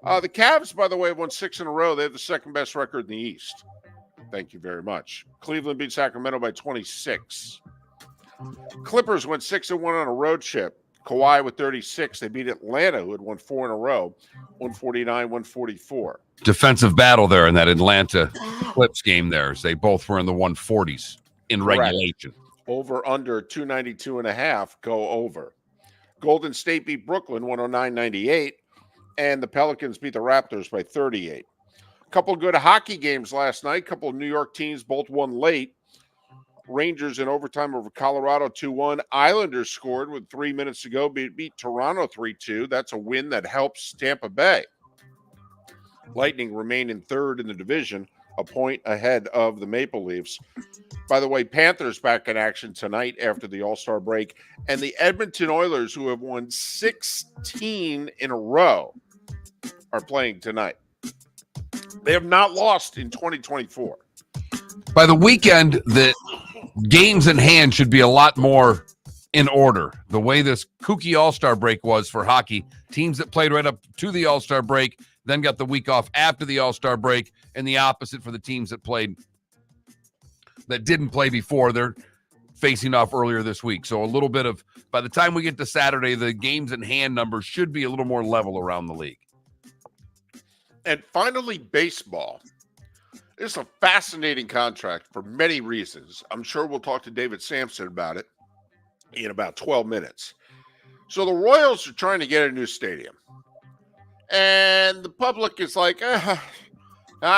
S2: The Cavs, by the way, have won 6 in a row. They have the second best record in the East. Thank you very much. Cleveland beat Sacramento by 26. Clippers went 6-1 on a road trip. Kawhi with 36. They beat Atlanta, who had won 4 in a row, 149-144.
S3: Defensive battle there in that Atlanta Clips game there. They both were in the 140s in regulation.
S2: Over under 292.5, go over. Golden State beat Brooklyn 109-98, and the Pelicans beat the Raptors by 38. A couple good hockey games last night. A couple of New York teams both won late. Rangers in overtime over Colorado 2-1. Islanders scored with 3 minutes to go, beat Toronto 3-2. That's a win that helps Tampa Bay. Lightning remain in third in the division, a point ahead of the Maple Leafs. By the way, Panthers back in action tonight after the All-Star break. And the Edmonton Oilers, who have won 16 in a row, are playing tonight. They have not lost in 2024.
S3: By the weekend, the games in hand should be a lot more in order. The way this kooky All-Star break was for hockey, teams that played right up to the All-Star break, then got the week off after the All-Star break, and the opposite for the teams that didn't play before. They're facing off earlier this week. So a little bit of, by the time we get to Saturday, the games in hand numbers should be a little more level around the league.
S2: And finally, baseball. This is a fascinating contract for many reasons. I'm sure we'll talk to David Samson about it in about 12 minutes. So the Royals are trying to get a new stadium. And the public is like, I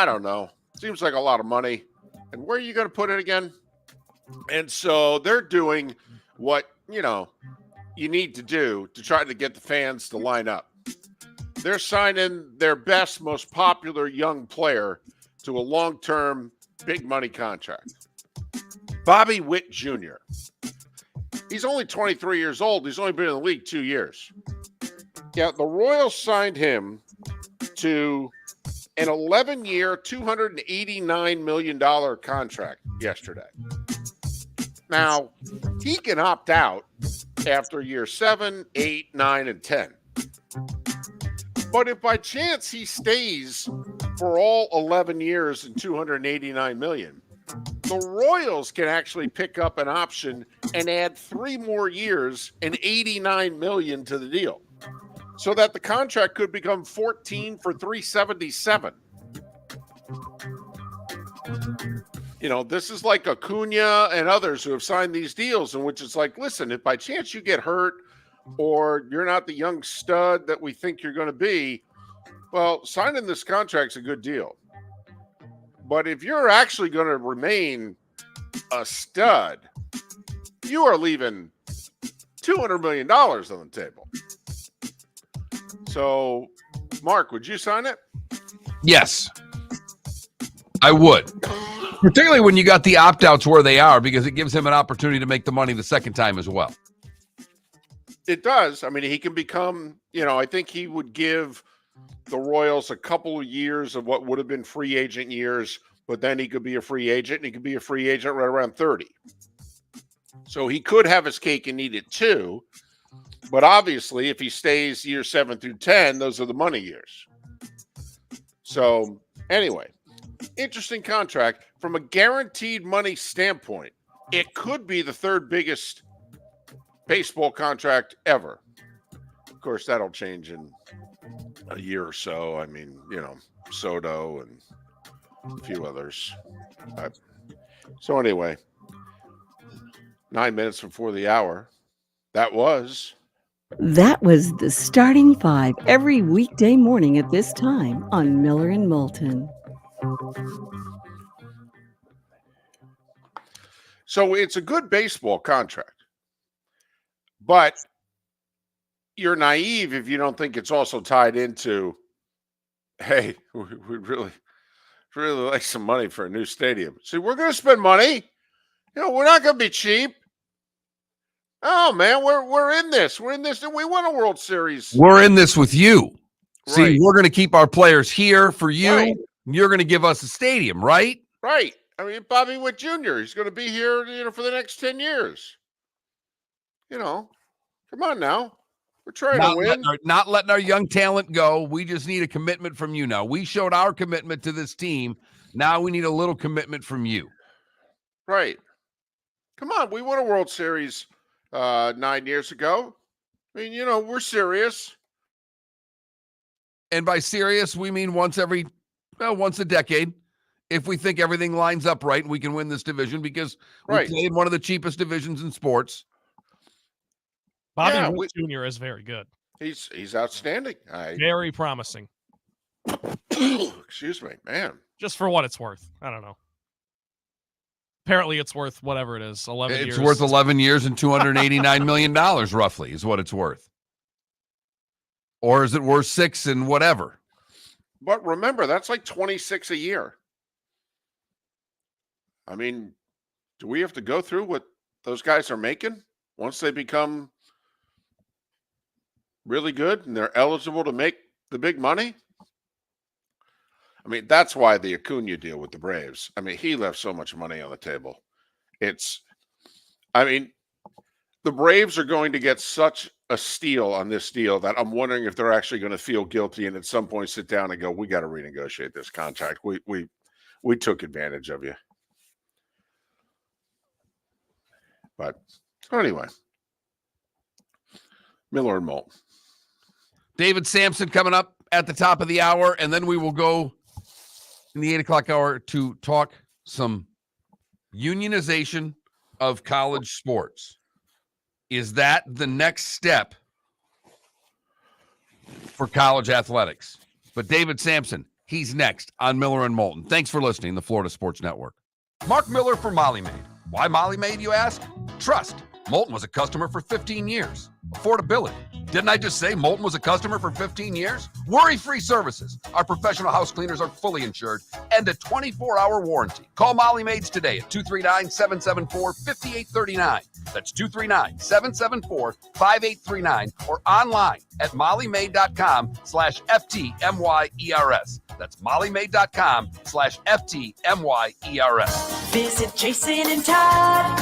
S2: don't know. Seems like a lot of money. And where are you going to put it again? And so they're doing what, you need to do to try to get the fans to line up. They're signing their best, most popular young player to a long-term, big money contract. Bobby Witt Jr. He's only 23 years old. He's only been in the league 2 years. Yeah, the Royals signed him to an 11-year, $289 million contract yesterday. Now, he can opt out after year 7, 8, 9, and 10. But if by chance he stays for all 11 years and $289 million, the Royals can actually pick up an option and add 3 more years and $89 million to the deal, so that the contract could become 14 for $377. This is like Acuna and others who have signed these deals in which it's like, listen, if by chance you get hurt or you're not the young stud that we think you're going to be, well, signing this contract's a good deal. But if you're actually going to remain a stud, you are leaving $200 million on the table. So, Mark, would you sign it?
S3: Yes, I would. Particularly when you got the opt-outs where they are, because it gives him an opportunity to make the money the second time as well.
S2: It does. I mean, he can become, I think he would give the Royals a couple of years of what would have been free agent years, but then he could be a free agent, and he could be a free agent right around 30. So he could have his cake and eat it too. But obviously, if he stays years 7 through 10, those are the money years. So anyway, interesting contract. From a guaranteed money standpoint, it could be the third biggest baseball contract ever. Of course, that'll change in a year or so. I mean, Soto and a few others. So anyway, 9 minutes before the hour, that was
S4: the Starting Five every weekday morning at this time on Miller and Moulton.
S2: So it's a good baseball contract, but you're naive if you don't think it's also tied into, hey, we'd really like some money for a new stadium. See, we're going to spend money. We're not going to be cheap. Oh man, we're in this. We're in this, and we won a World Series.
S3: We're in this with you.
S2: Right.
S3: See, we're going to keep our players here for you.
S2: Right.
S3: You're going to give us a stadium, right?
S2: Right. I mean, Bobby Witt Jr., he's going to be here, for the next 10 years. Come on now. We're trying to win.
S3: Not letting our young talent go. We just need a commitment from you now. We showed our commitment to this team. Now we need a little commitment from you.
S2: Right. Come on. We won a World Series 9 years ago. I mean, we're serious.
S3: And by serious, we mean once a decade. If we think everything lines up right and we can win this division, because we play in one of the cheapest divisions in sports.
S1: Bobby Witt Jr. is very good.
S2: He's outstanding.
S1: Very promising.
S2: Excuse me, man.
S1: Just for what it's worth. I don't know. apparently it's worth whatever it is, 11 years.
S3: It's worth 11 years and $289 million, roughly, is what it's worth. Or is it worth 6 and whatever?
S2: But remember, that's like 26 a year. I mean, do we have to go through what those guys are making once they become really good and they're eligible to make the big money? I mean, that's why the Acuna deal with the Braves. I mean, he left so much money on the table. The Braves are going to get such a steal on this deal that I'm wondering if they're actually going to feel guilty and at some point sit down and go, we got to renegotiate this contract. We took advantage of you. But anyway, Miller and Moulton.
S3: David Samson coming up at the top of the hour, and then we will go in the 8 o'clock hour to talk some unionization of college sports. Is that the next step for college athletics? But David Samson, he's next on Miller and Moulton. Thanks for listening, the Florida Sports Network. Mark Miller for Molly Maid. Why Molly Maid, you ask? Trust. Moulton was a customer for 15 years. Affordability. Didn't I just say Moulton was a customer for 15 years? Worry-free services. Our professional house cleaners are fully insured and a 24-hour warranty. Call Molly Maids today at 239-774-5839. That's 239-774-5839 or online at mollymaid.com/FTMYERS. That's mollymaid.com/FTMYERS.
S7: Visit Jason and Todd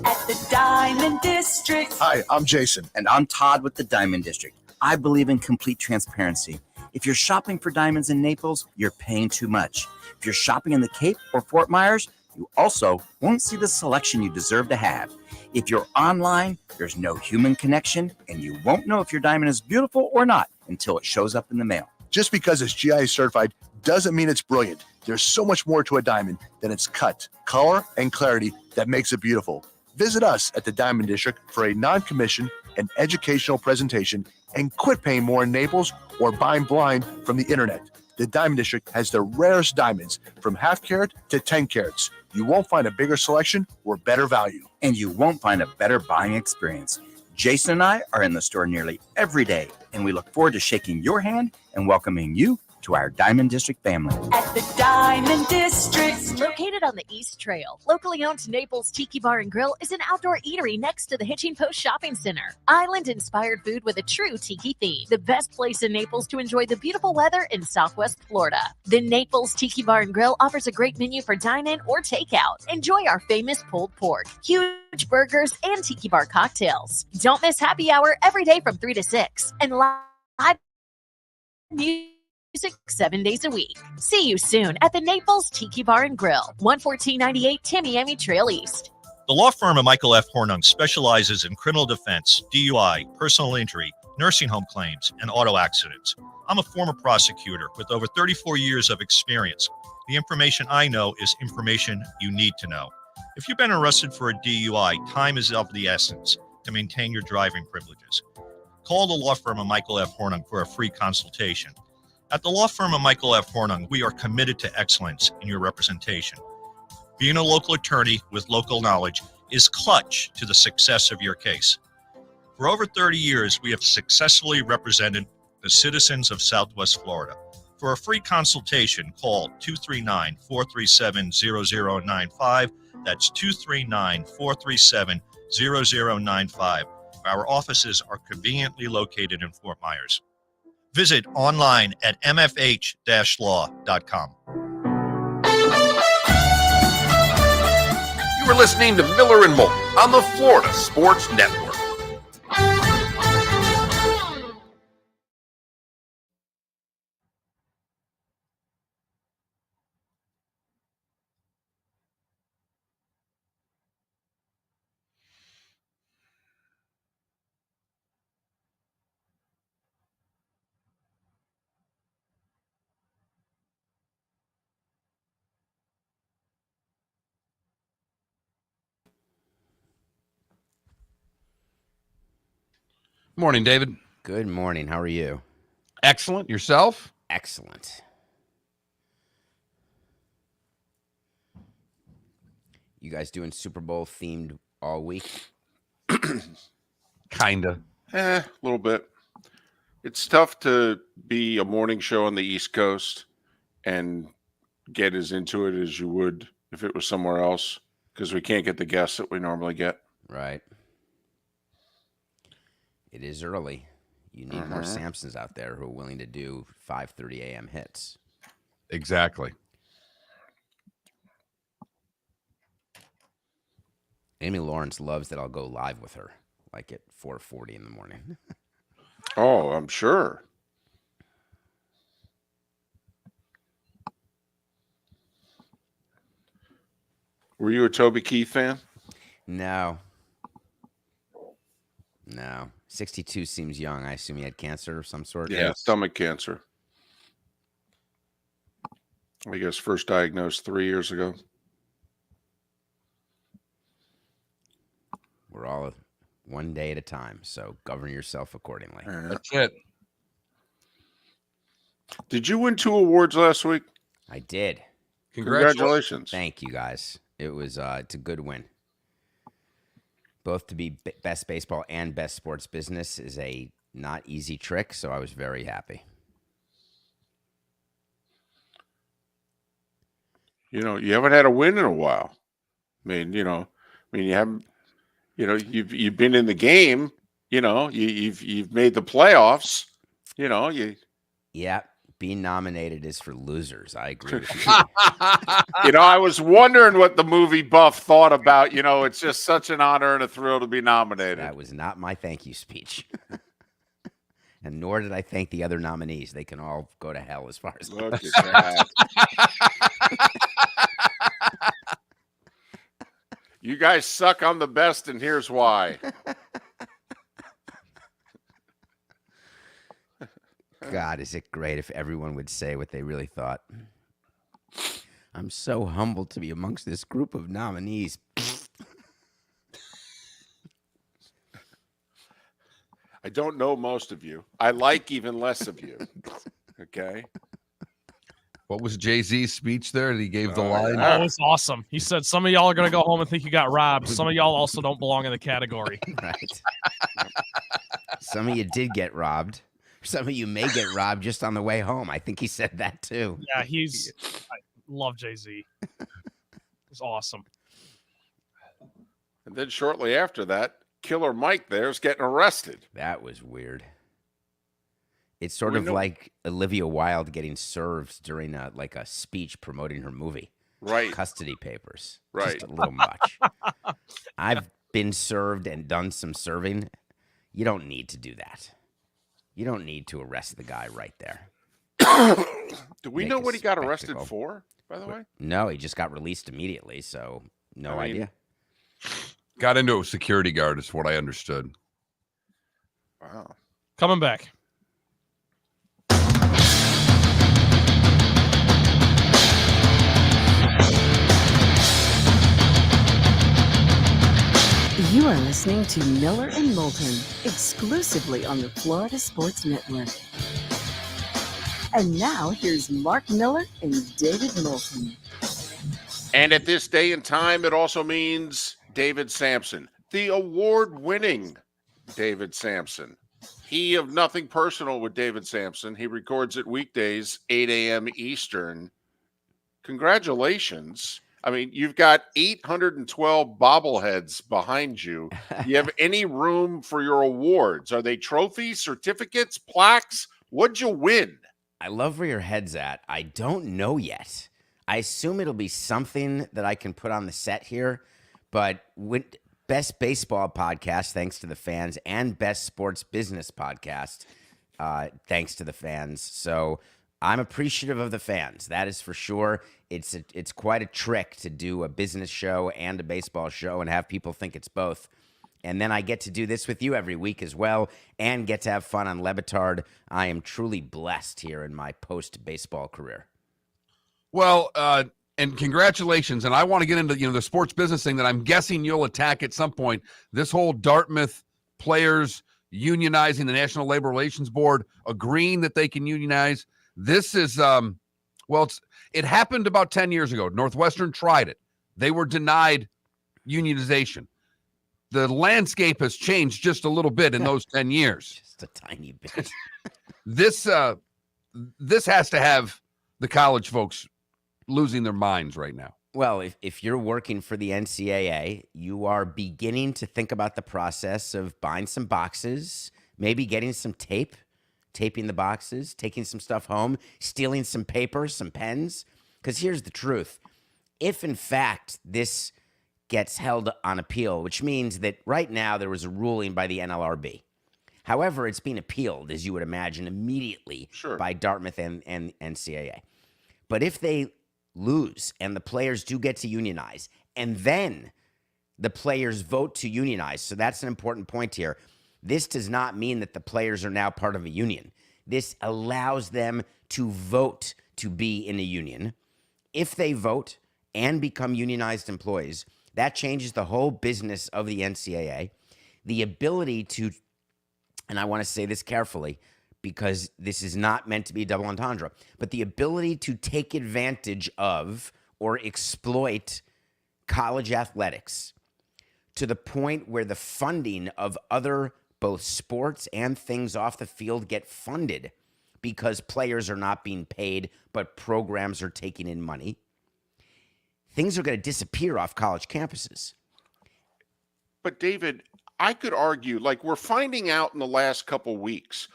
S7: at the Diamond District.
S9: Hi, I'm Jason.
S10: And I'm Todd with the Diamond District. I believe in complete transparency. If you're shopping for diamonds in Naples, you're paying too much. If you're shopping in the Cape or Fort Myers, you also won't see the selection you deserve to have. If you're online, there's no human connection, and you won't know if your diamond is beautiful or not until it shows up in the mail.
S9: Just because it's GIA certified doesn't mean it's brilliant. There's so much more to a diamond than its cut, color, and clarity that makes it beautiful. Visit us at the Diamond District for a non-commissioned and educational presentation and quit paying more in Naples or buying blind from the internet. The Diamond District has the rarest diamonds from half carat to 10 carats. You won't find a bigger selection or better value.
S10: And you won't find a better buying experience. Jason and I are in the store nearly every day, and we look forward to shaking your hand and welcoming you to our Diamond District family.
S7: At the Diamond District.
S5: Located on the East Trail, locally owned Naples Tiki Bar and Grill is an outdoor eatery next to the Hitching Post Shopping Center. Island-inspired food with a true tiki theme. The best place in Naples to enjoy the beautiful weather in Southwest Florida. The Naples Tiki Bar and Grill offers a great menu for dine-in or takeout. Enjoy our famous pulled pork, huge burgers, and tiki bar cocktails. Don't miss happy hour every day from 3 to 6. And live music 7 days a week. See you soon at the Naples Tiki Bar and Grill, 11498 Tamiami Trail East.
S6: The law firm of Michael F. Hornung specializes in criminal defense, DUI, personal injury, nursing home claims, and auto accidents. I'm a former prosecutor with over 34 years of experience. The information I know is information you need to know. If you've been arrested for a DUI, time is of the essence to maintain your driving privileges. Call the law firm of Michael F. Hornung for a free consultation. At the law firm of Michael F. Hornung, we are committed to excellence in your representation. Being a local attorney with local knowledge is clutch to the success of your case. For over 30 years, we have successfully represented the citizens of Southwest Florida. For a free consultation, call 239-437-0095. That's 239-437-0095. Our offices are conveniently located in Fort Myers. Visit online at mfh-law.com.
S3: You are listening to Miller and Moulton on the Florida Sports Network. Morning, David.
S11: Good morning. How are you?
S3: Excellent. Yourself?
S11: Excellent. You guys doing Super Bowl themed all week?
S3: Kinda.
S2: A little bit. It's tough to be a morning show on the East Coast and get as into it as you would if it was somewhere else, because we can't get the guests that we normally get.
S11: Right. It is early. You need more Samsons out there who are willing to do 5:30 a.m. hits.
S3: Exactly.
S11: Amy Lawrence loves that I'll go live with her, like at 4:40 in the morning.
S2: Oh, I'm sure. Were you a Toby Keith fan?
S11: No. 62 seems young. I assume he had cancer of some sort.
S2: Yeah, stomach cancer. I guess first diagnosed 3 years ago.
S11: We're all one day at a time, so govern yourself accordingly.
S3: That's it.
S2: Did you win 2 awards last week?
S11: I did.
S2: Congratulations.
S11: Thank you, guys. It was it's a good win. Both to be best baseball and best sports business is a not easy trick, so I was very happy.
S2: You know, you haven't had a win in a while. You haven't. You know, you've been in the game. You know, you've made the playoffs. You know,
S11: Yeah, being nominated is for losers. I agree with you.
S2: You know, I was wondering what the movie buff thought about. You know, it's just such an honor and a thrill to be nominated.
S11: That was not my thank you speech. And nor did I thank the other nominees. They can all go to hell as far as
S2: Look at that. You guys suck on the best, and here's why.
S11: God, is it great if everyone would say what they really thought. I'm so humbled to be amongst this group of nominees.
S2: I don't know most of you. I like even less of you. Okay.
S3: What was Jay-Z's speech there that he gave the line?
S1: Oh, it was awesome. He said, some of y'all are going to go home and think you got robbed. Some of y'all also don't belong in the category.
S11: Right. Some of you did get robbed. Some of you may get robbed just on the way home. I think he said that too.
S1: Yeah, I love Jay-Z. It's awesome.
S2: And then shortly after that, Killer Mike there's getting arrested.
S11: That was weird. It's sort of like Olivia Wilde getting served during a speech promoting her movie.
S2: Right.
S11: Custody papers.
S2: Right.
S11: Just a little much. I've been served and done some serving. You don't need to do that. You don't need to arrest the guy right there.
S2: Do we know what he got arrested for, by the way?
S11: No, he just got released immediately, so no idea.
S3: Got into a security guard is what I understood.
S2: Wow.
S1: Coming back.
S4: You are listening to Miller and Moulton, exclusively on the Florida Sports Network. And now here's Mark Miller and David Moulton.
S2: And at this day and time, it also means David Samson, the award-winning David Samson. He of Nothing Personal with David Samson. He records it weekdays, 8 a.m. Eastern. Congratulations. I mean, you've got 812 bobbleheads behind you. Do you have any room for your awards? Are they trophies, certificates, plaques? What'd you win?
S11: I love where your head's at. I don't know yet. I assume it'll be something that I can put on the set here, but with Best Baseball Podcast, thanks to the fans, and Best Sports Business Podcast, thanks to the fans. So I'm appreciative of the fans. That is for sure. It's quite a trick to do a business show and a baseball show and have people think it's both. And then I get to do this with you every week as well and get to have fun on Le Batard. I am truly blessed here in my post-baseball career.
S3: Well, and congratulations. And I want to get into the sports business thing that I'm guessing you'll attack at some point. This whole Dartmouth players unionizing the National Labor Relations Board, agreeing that they can unionize. This is, it happened about 10 years ago. Northwestern tried it. They were denied unionization. The landscape has changed just a little bit in those 10 years.
S11: Just a tiny bit.
S3: This has to have the college folks losing their minds right now.
S11: Well, if you're working for the NCAA, you are beginning to think about the process of buying some boxes, maybe getting some tape, taping the boxes, taking some stuff home, stealing some paper, some pens. Because here's the truth. If, in fact, this gets held on appeal, which means that right now there was a ruling by the NLRB. However, it's being appealed, as you would imagine, immediately by Dartmouth and NCAA. But if they lose and the players do get to unionize, and then the players vote to unionize, so that's an important point here. This does not mean that the players are now part of a union. This allows them to vote to be in a union. If they vote and become unionized employees, that changes the whole business of the NCAA. The ability to, and I want to say this carefully because this is not meant to be a double entendre, but the ability to take advantage of or exploit college athletics to the point where the funding of other both sports and things off the field get funded because players are not being paid, but programs are taking in money. Things are going to disappear off college campuses.
S2: But David, I could argue, like we're finding out in the last couple weeks,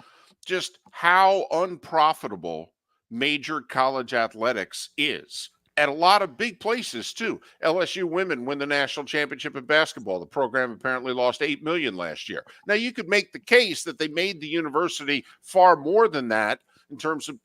S2: just how unprofitable major college athletics is at a lot of big places too. LSU women win the national championship in basketball. The program apparently lost $8 million last year. Now you could make the case that they made the university far more than that in terms of,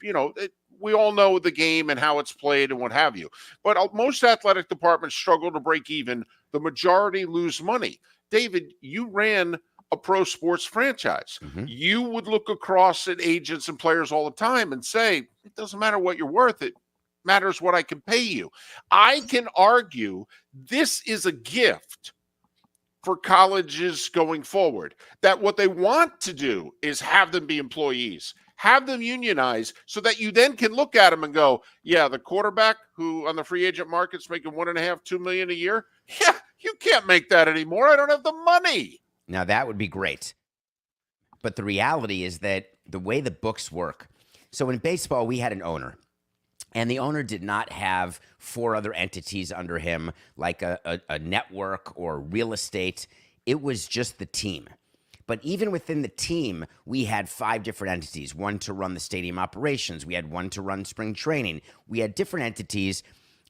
S2: we all know the game and how it's played and what have you. But most athletic departments struggle to break even. The majority lose money. David, you ran a pro sports franchise. Mm-hmm. You would look across at agents and players all the time and say, it doesn't matter what you're worth. It matters what I can pay you. I can argue this is a gift for colleges going forward, that what they want to do is have them be employees, have them unionize so that you then can look at them and go, yeah, the quarterback who on the free agent market's making $1.5–2 million a year. Yeah, you can't make that anymore. I don't have the money.
S11: Now that would be great. But the reality is that the way the books work. So in baseball, we had an owner. And the owner did not have 4 other entities under him, like a network or real estate. It was just the team. But even within the team, we had 5 different entities, one to run the stadium operations. We had one to run spring training. We had different entities.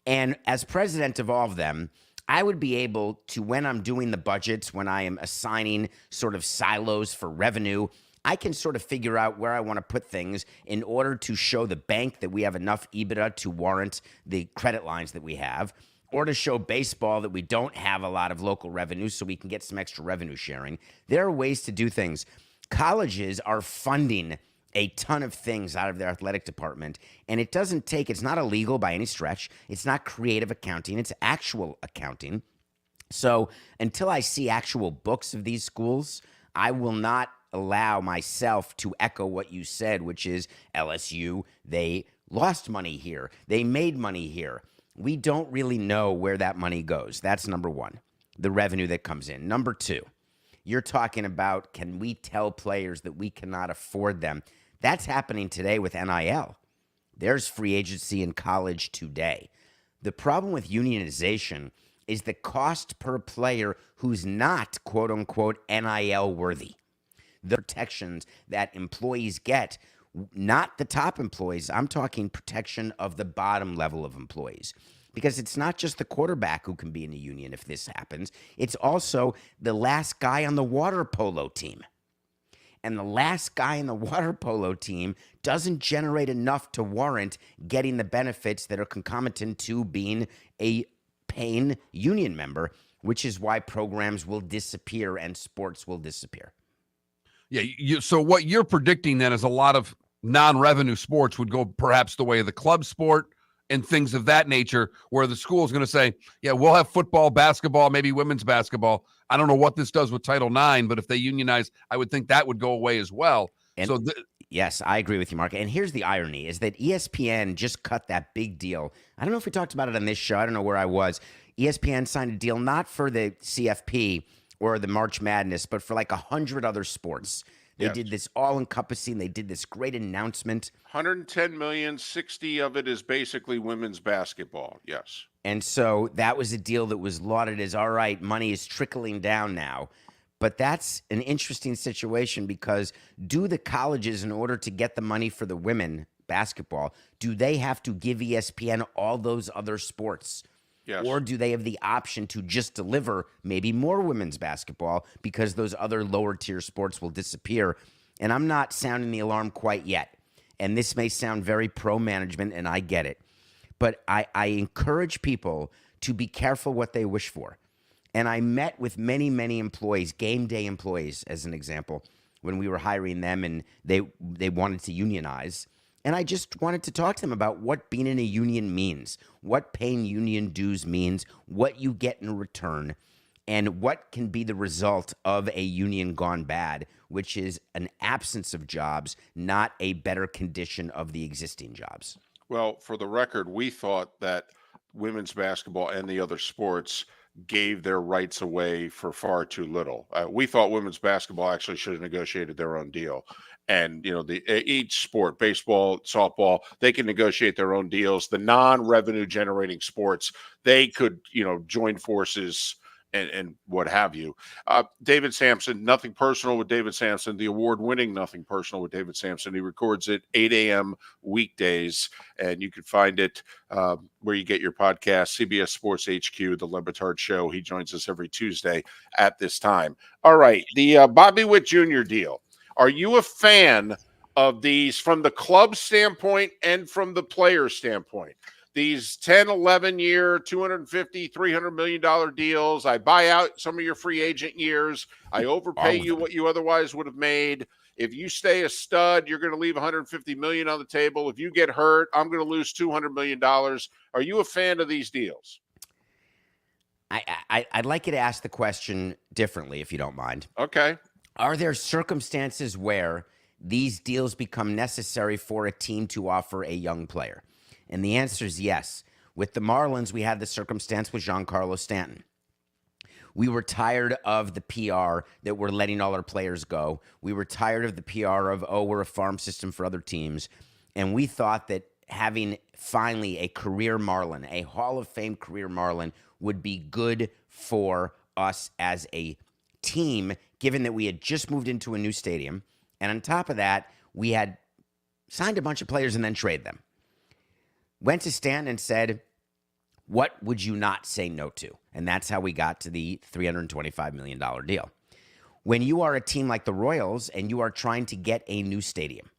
S11: And as president of all of them, I would be able to, when I'm doing the budgets, when I am assigning sort of silos for revenue, I can sort of figure out where I want to put things in order to show the bank that we have enough EBITDA to warrant the credit lines that we have, or to show baseball that we don't have a lot of local revenue so we can get some extra revenue sharing. There are ways to do things. Colleges are funding a ton of things out of their athletic department, and it's not illegal by any stretch. It's not creative accounting. It's actual accounting. So until I see actual books of these schools, I will not allow myself to echo what you said, which is LSU, they lost money here. They made money here. We don't really know where that money goes. That's number one, the revenue that comes in. Number 2, you're talking about, can we tell players that we cannot afford them? That's happening today with NIL. There's free agency in college today. The problem with unionization is the cost per player who's not, quote unquote, NIL worthy. The protections that employees get, not the top employees. I'm talking protection of the bottom level of employees. Because it's not just the quarterback who can be in a union if this happens. It's also the last guy on the water polo team. And the last guy in the water polo team doesn't generate enough to warrant getting the benefits that are concomitant to being a paying union member, which is why programs will disappear and sports will disappear.
S3: Yeah. So what you're predicting then is a lot of non-revenue sports would go perhaps the way of the club sport and things of that nature, where the school is going to say, yeah, we'll have football, basketball, maybe women's basketball. I don't know what this does with Title IX, but if they unionize, I would think that would go away as well.
S11: And
S3: so
S11: yes, I agree with you, Mark. And here's the irony is that ESPN just cut that big deal. I don't know if we talked about it on this show. I don't know where I was. ESPN signed a deal not for the CFP or the March Madness, but for like 100 other sports. They did this all-encompassing. They did this great announcement.
S2: 110 million, 60 of it is basically women's basketball. Yes.
S11: And so that was a deal that was lauded as, all right, money is trickling down now. But that's an interesting situation because do the colleges, in order to get the money for the women basketball, do they have to give ESPN all those other sports?
S2: Yes.
S11: Or do they have the option to just deliver maybe more women's basketball because those other lower tier sports will disappear? And I'm not sounding the alarm quite yet. And this may sound very pro-management, and I get it. But I encourage people to be careful what they wish for. And I met with many, many employees, game day employees, as an example, when we were hiring them and they wanted to unionize. And I just wanted to talk to them about what being in a union means, what paying union dues means, what you get in return, and what can be the result of a union gone bad, which is an absence of jobs, not a better condition of the existing jobs.
S2: Well, for the record, we thought that women's basketball and the other sports gave their rights away for far too little. We thought women's basketball actually should have negotiated their own deal. And, each sport, baseball, softball, they can negotiate their own deals. The non-revenue generating sports, they could, join forces and what have you. David Samson, Nothing Personal with David Samson, the award-winning Nothing Personal with David Samson. He records at 8 a.m. weekdays, and you can find it where you get your podcast, CBS Sports HQ, The Lebitard Show. He joins us every Tuesday at this time. All right, the Bobby Witt Jr. deal. Are you a fan of these from the club standpoint and from the player standpoint? These 10, 11-year, $250, $300 million deals. I buy out some of your free agent years. I overpay you what you otherwise would have made. If you stay a stud, you're going to leave $150 million on the table. If you get hurt, I'm going to lose $200 million. Are you a fan of these deals?
S11: I'd like you to ask the question differently, if you don't mind.
S2: Okay.
S11: Are there circumstances where these deals become necessary for a team to offer a young player? And the answer is yes. With the Marlins, we had the circumstance with Giancarlo Stanton. We were tired of the PR that we're letting all our players go. We were tired of the PR of, we're a farm system for other teams. And we thought that having finally a career Marlin, a Hall of Fame career Marlin, would be good for us as a team, given that we had just moved into a new stadium. And on top of that, we had signed a bunch of players and then traded them. Went to Stanton and said, what would you not say no to? And that's how we got to the $325 million deal. When you are a team like the Royals and you are trying to get a new stadium,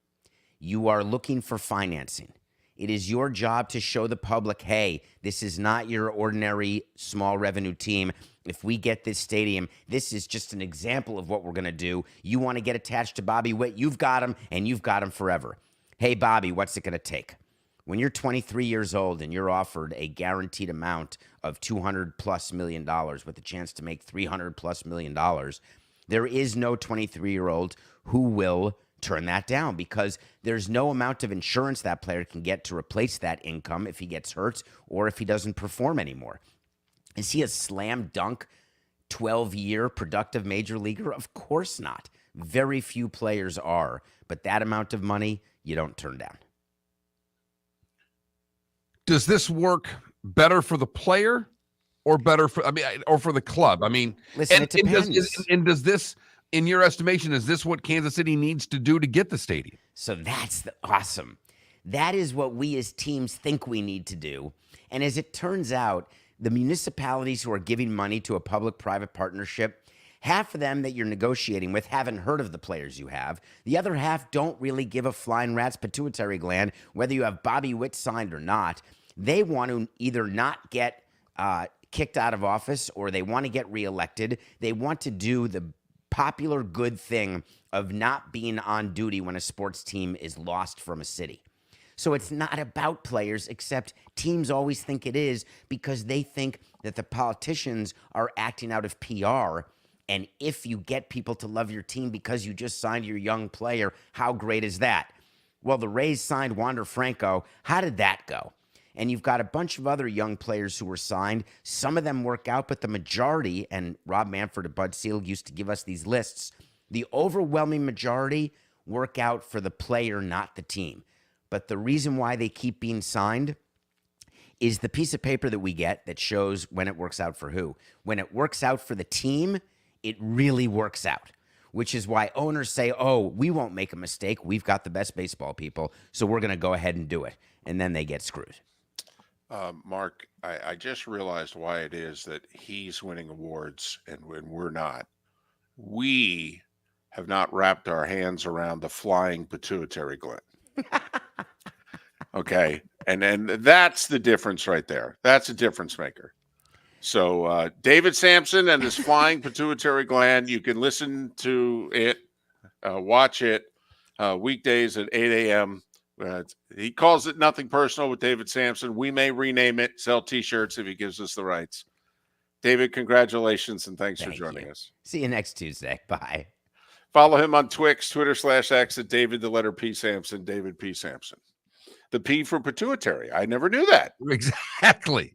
S11: you are looking for financing. It is your job to show the public, hey, this is not your ordinary small revenue team. If we get this stadium, this is just an example of what we're going to do. You want to get attached to Bobby Witt, you've got him, and you've got him forever. Hey, Bobby, what's it going to take? When you're 23 years old and you're offered a guaranteed amount of $200+ million with a chance to make $300+ million, there is no 23-year-old who will turn that down because there's no amount of insurance that player can get to replace that income if he gets hurt or if he doesn't perform anymore. Is he a slam dunk 12-year productive major leaguer? Of course not. Very few players are, but that amount of money you don't turn down.
S3: Does this work better for the player or better for, or for the club?
S11: Listen, it depends.
S3: Does this, in your estimation, is this what Kansas City needs to do to get the stadium?
S11: So that's awesome. That is what we as teams think we need to do. And as it turns out, the municipalities who are giving money to a public-private partnership, half of them that you're negotiating with haven't heard of the players you have. The other half don't really give a flying rat's pituitary gland whether you have Bobby Witt signed or not. They want to either not get kicked out of office or they want to get reelected. They want to do the popular good thing of not being on duty when a sports team is lost from a city. So it's not about players, except teams always think it is because they think that the politicians are acting out of PR. And if you get people to love your team because you just signed your young player, how great is that? Well, the Rays signed Wander Franco. How did that go? And you've got a bunch of other young players who were signed. Some of them work out, but the majority, and Rob Manfred and Bud Selig used to give us these lists, the overwhelming majority work out for the player, not the team. But the reason why they keep being signed is the piece of paper that we get that shows when it works out for who. When it works out for the team, it really works out, which is why owners say, oh, we won't make a mistake. We've got the best baseball people, so we're going to go ahead and do it. And then they get screwed.
S2: Mark, I just realized why it is that he's winning awards and when we're not. We have not wrapped our hands around the flying pituitary gland. Okay. And that's the difference right there. That's a difference maker. So David Samson and his flying pituitary gland, you can listen to it, watch it weekdays at 8 a.m. He calls it Nothing Personal with David Samson. We may rename it, sell T-shirts if he gives us the rights. David, congratulations, and thanks for joining us.
S11: See you next Tuesday. Bye.
S2: Follow him on Twix, Twitter/X at David, the letter P. Samson, David P. Samson. The P for pituitary. I never knew that.
S3: Exactly.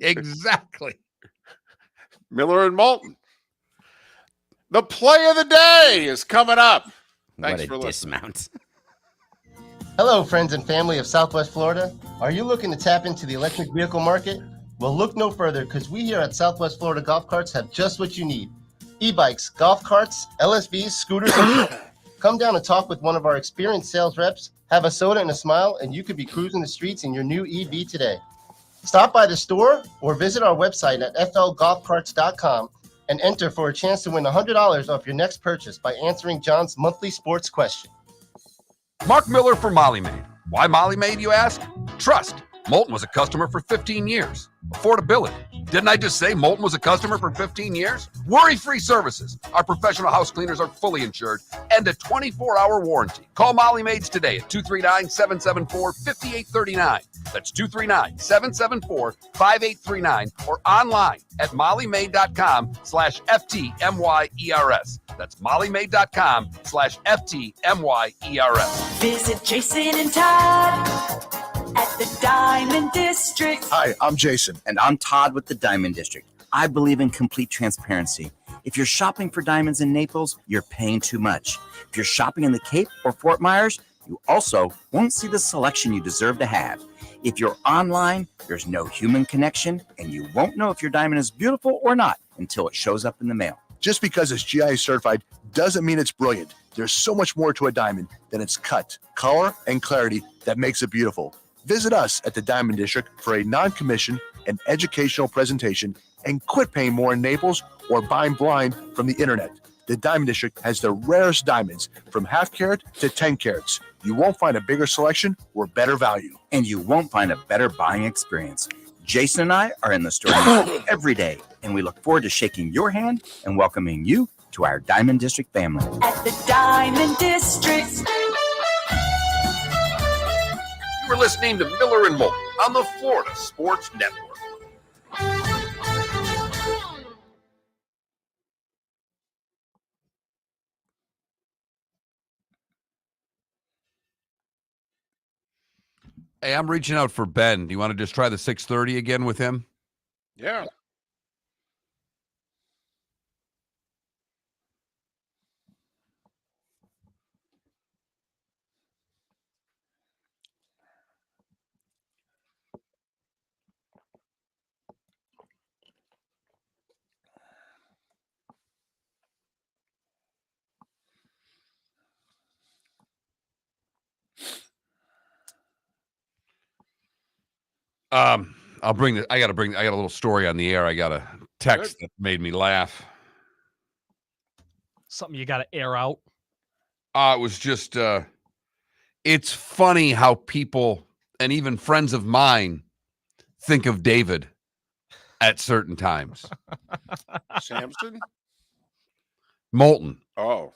S2: Miller and Moulton. The play of the day is coming up. Thanks for listening.
S11: Dismount.
S12: Hello, friends and family of Southwest Florida. Are you looking to tap into the electric vehicle market? Well, look no further, because we here at Southwest Florida Golf Carts have just what you need. E-bikes, golf carts, LSVs, scooters, and more. Come down and talk with one of our experienced sales reps, have a soda and a smile, and you could be cruising the streets in your new EV today. Stop by the store or visit our website at flgolfcarts.com and enter for a chance to win $100 off your next purchase by answering John's monthly sports question.
S3: Mark Miller for Molly Maid. Why Molly Maid, you ask? Trust. Moulton was a customer for 15 years. Affordability. Didn't I just say Moulton was a customer for 15 years? Worry-free services. Our professional house cleaners are fully insured and a 24-hour warranty. Call Molly Maids today at 239-774-5839. That's 239-774-5839 or online at mollymaid.com/FTMYERS. That's mollymaid.com/FTMYERS.
S7: Visit Jason and Todd at the Diamond District.
S9: Hi, I'm Jason.
S10: And I'm Todd with the Diamond District. I believe in complete transparency. If you're shopping for diamonds in Naples, you're paying too much. If you're shopping in the Cape or Fort Myers, you also won't see the selection you deserve to have. If you're online, there's no human connection, and you won't know if your diamond is beautiful or not until it shows up in the mail.
S9: Just because it's GIA certified doesn't mean it's brilliant. There's so much more to a diamond than its cut, color, and clarity that makes it beautiful. Visit us at the Diamond District for a non-commission and educational presentation and quit paying more in Naples or buying blind from the internet. The Diamond District has the rarest diamonds from half carat to 10 carats. You won't find a bigger selection or better value.
S10: And you won't find a better buying experience. Jason and I are in the store every day, and we look forward to shaking your hand and welcoming you to our Diamond District family.
S7: At the Diamond District.
S3: You are listening to Miller and Moulton on the Florida Sports Network. Hey, I'm reaching out for Ben. Do you want to just try the 6:30 again with him?
S2: Yeah.
S3: I'll bring I got a little story on the air. I got a text that made me laugh.
S1: Something you got to air out.
S3: It was just, it's funny how people and even friends of mine think of David at certain times.
S2: Samson?
S3: Moulton.
S2: Oh.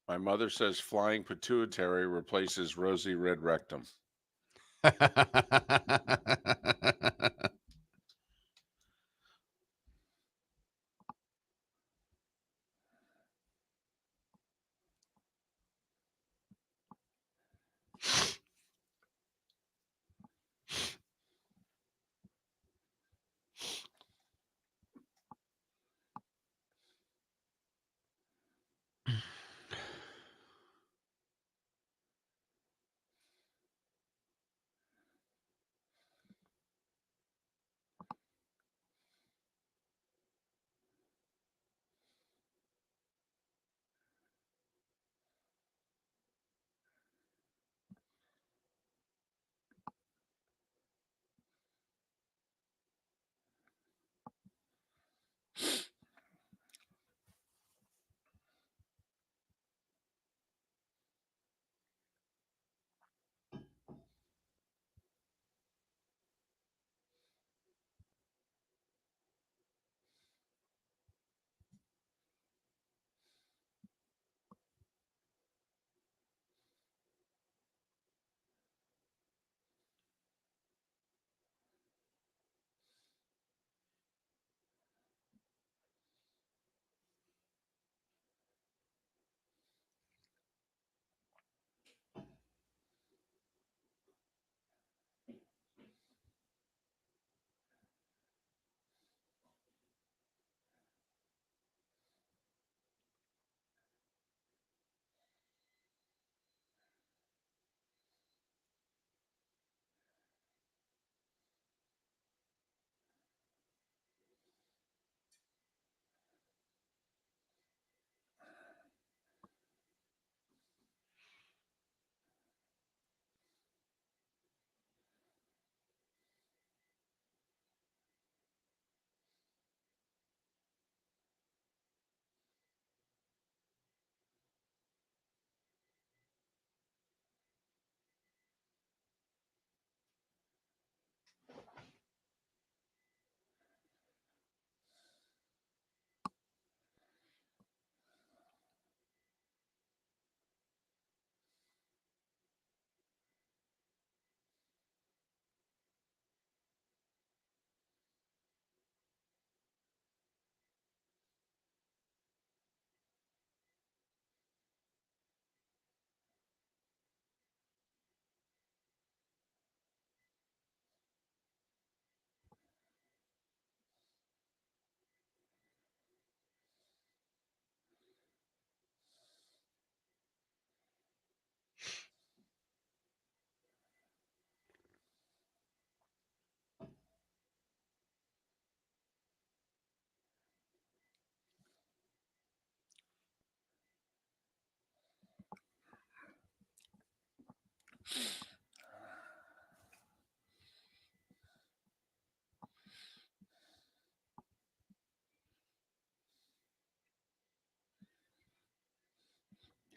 S2: My mother says flying pituitary replaces rosy red rectum.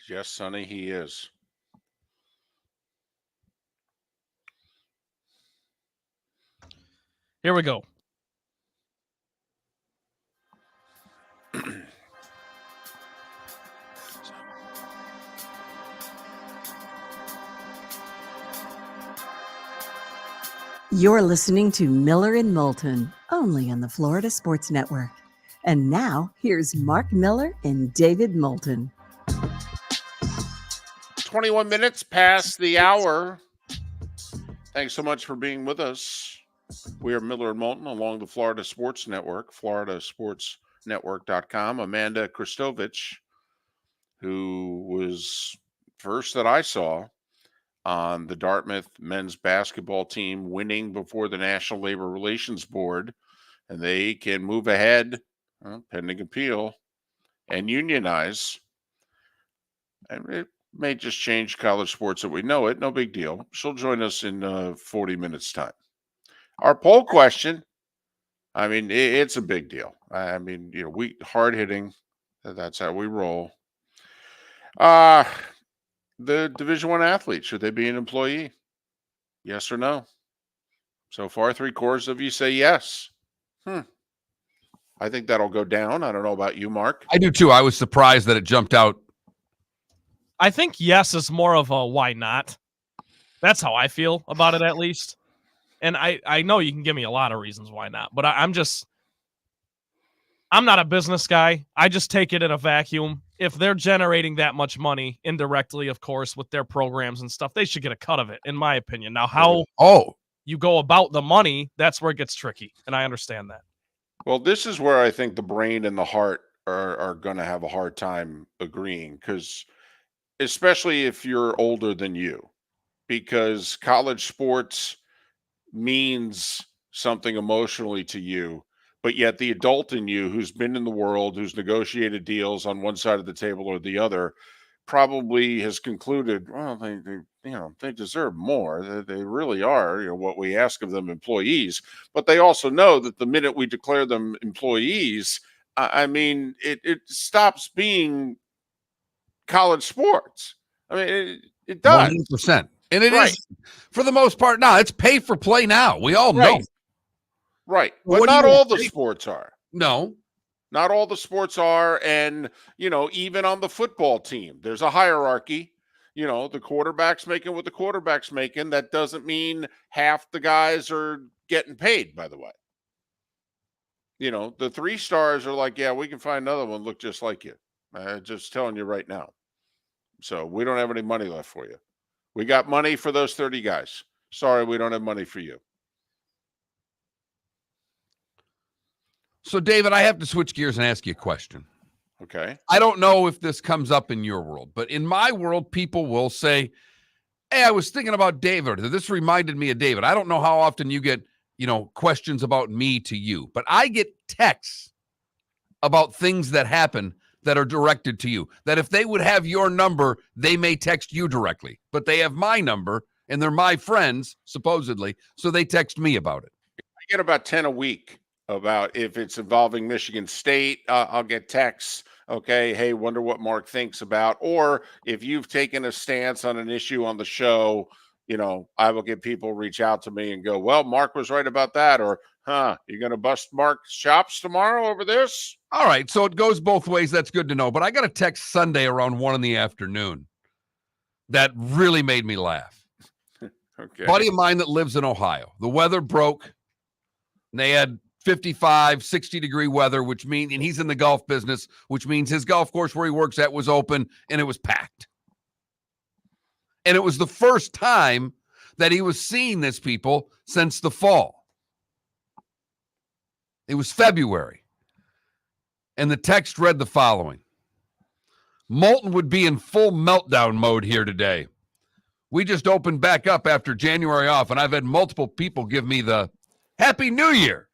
S2: Yes, Sonny, he is.
S1: Here we go.
S4: You're listening to Miller and Moulton, only on the Florida Sports Network. And now, here's Mark Miller and David Moulton.
S2: 21 minutes past the hour. Thanks so much for being with us. We are Miller and Moulton along the Florida Sports Network, floridasportsnetwork.com. Amanda Kristovich, who was first that I saw on the Dartmouth men's basketball team, winning before the National Labor Relations Board, and they can move ahead, pending appeal, and unionize. And it may just change college sports that we know it. No big deal. She'll join us in 40 minutes' time. Our poll question, I mean, it's a big deal. I mean, we hard hitting. That's how we roll. The Division I athlete, should they be an employee? Yes or no? So far, 3/4 of you say yes. I think that'll go down. I don't know about you, Mark.
S3: I do too. I was surprised that it jumped out.
S1: I think yes is more of a why not. That's how I feel about it, at least. And I know you can give me a lot of reasons why not, but I'm not a business guy. I just take it in a vacuum. If they're generating that much money indirectly, of course, with their programs and stuff, they should get a cut of it, in my opinion. Now, how you go about the money, that's where it gets tricky, and I understand that.
S2: Well, this is where I think the brain and the heart are going to have a hard time agreeing, because especially if you're older than you, because college sports means something emotionally to you, but yet the adult in you who's been in the world, who's negotiated deals on one side of the table or the other, probably has concluded, well, they deserve more. They really are, what we ask of them, employees. But they also know that the minute we declare them employees, I mean, it stops being college sports. I mean, it does.
S3: 100%. And it is, for the most part, now it's pay for play now. We all know.
S2: Right.
S3: Well,
S2: But not all the sports are.
S3: No.
S2: Not all the sports are. And, even on the football team, there's a hierarchy. The quarterback's making what the quarterback's making. That doesn't mean half the guys are getting paid, by the way. The 3 stars are like, yeah, we can find another one look just like you. Just telling you right now. So we don't have any money left for you. We got money for those 30 guys. Sorry, we don't have money for you.
S3: So, David, I have to switch gears and ask you a question.
S2: Okay.
S3: I don't know if this comes up in your world, but in my world, people will say, hey, I was thinking about David. This reminded me of David. I don't know how often you get, questions about me to you, but I get texts about things that happen that are directed to you, that if they would have your number, they may text you directly, but they have my number and they're my friends, supposedly, so they text me about it.
S2: I get about 10 a week about if it's involving Michigan State. I'll get texts. Okay, hey, wonder what Mark thinks about. Or if you've taken a stance on an issue on the show, I will get people reach out to me and go, well, Mark was right about that. Or, you going to bust Mark's chops tomorrow over this?
S3: All right, so it goes both ways. That's good to know. But I got a text Sunday around 1 PM that really made me laugh.
S2: Okay.
S3: Buddy of mine that lives in Ohio. The weather broke. And they had 55, 60-degree weather, which means, and he's in the golf business, which means his golf course where he works at was open and it was packed. And it was the first time that he was seeing this, people, since the fall. It was February. And the text read the following. Moulton would be in full meltdown mode here today. We just opened back up after January off, and I've had multiple people give me the Happy New Year.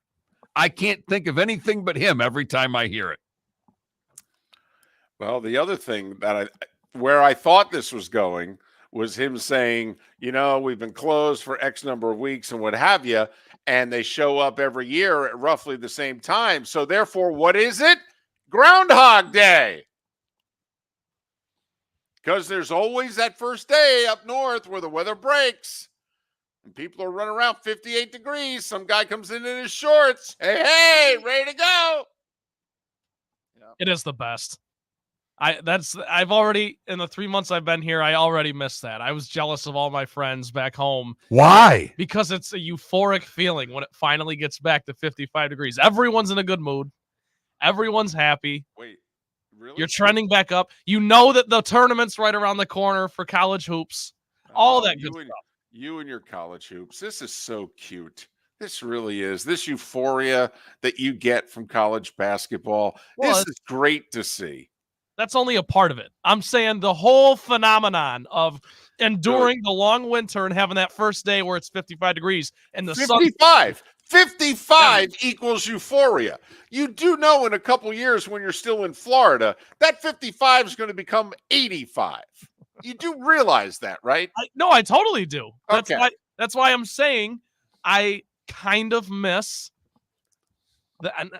S3: I can't think of anything but him every time I hear it.
S2: Well, the other thing that where I thought this was going was him saying, we've been closed for X number of weeks and what have you, and they show up every year at roughly the same time. So therefore, what is it? Groundhog Day. because there's always that first day up north where the weather breaks and people are running around 58 degrees. Some guy comes in his shorts. Hey, ready to go.
S1: It is the best. I've already, in the 3 months I've been here, I already missed that. I was jealous of all my friends back home.
S3: Why?
S1: Because it's a euphoric feeling when it finally gets back to 55 degrees. Everyone's in a good mood. Everyone's happy.
S2: Wait, really?
S1: You're trending back up. You know that the tournament's right around the corner for college hoops. All that good stuff.
S2: You and your college hoops. This is so cute. This really is. This euphoria that you get from college basketball.
S1: Well,
S2: this is great to see.
S1: That's only a part of it. I'm saying the whole phenomenon of enduring the long winter and having that first day where it's 55 degrees and the
S2: 55. 55 equals euphoria. You do know in a couple years when you're still in Florida, that 55 is going to become 85. You do realize that, right?
S1: No, I totally do.
S2: Okay.
S1: That's why I'm saying I kind of miss and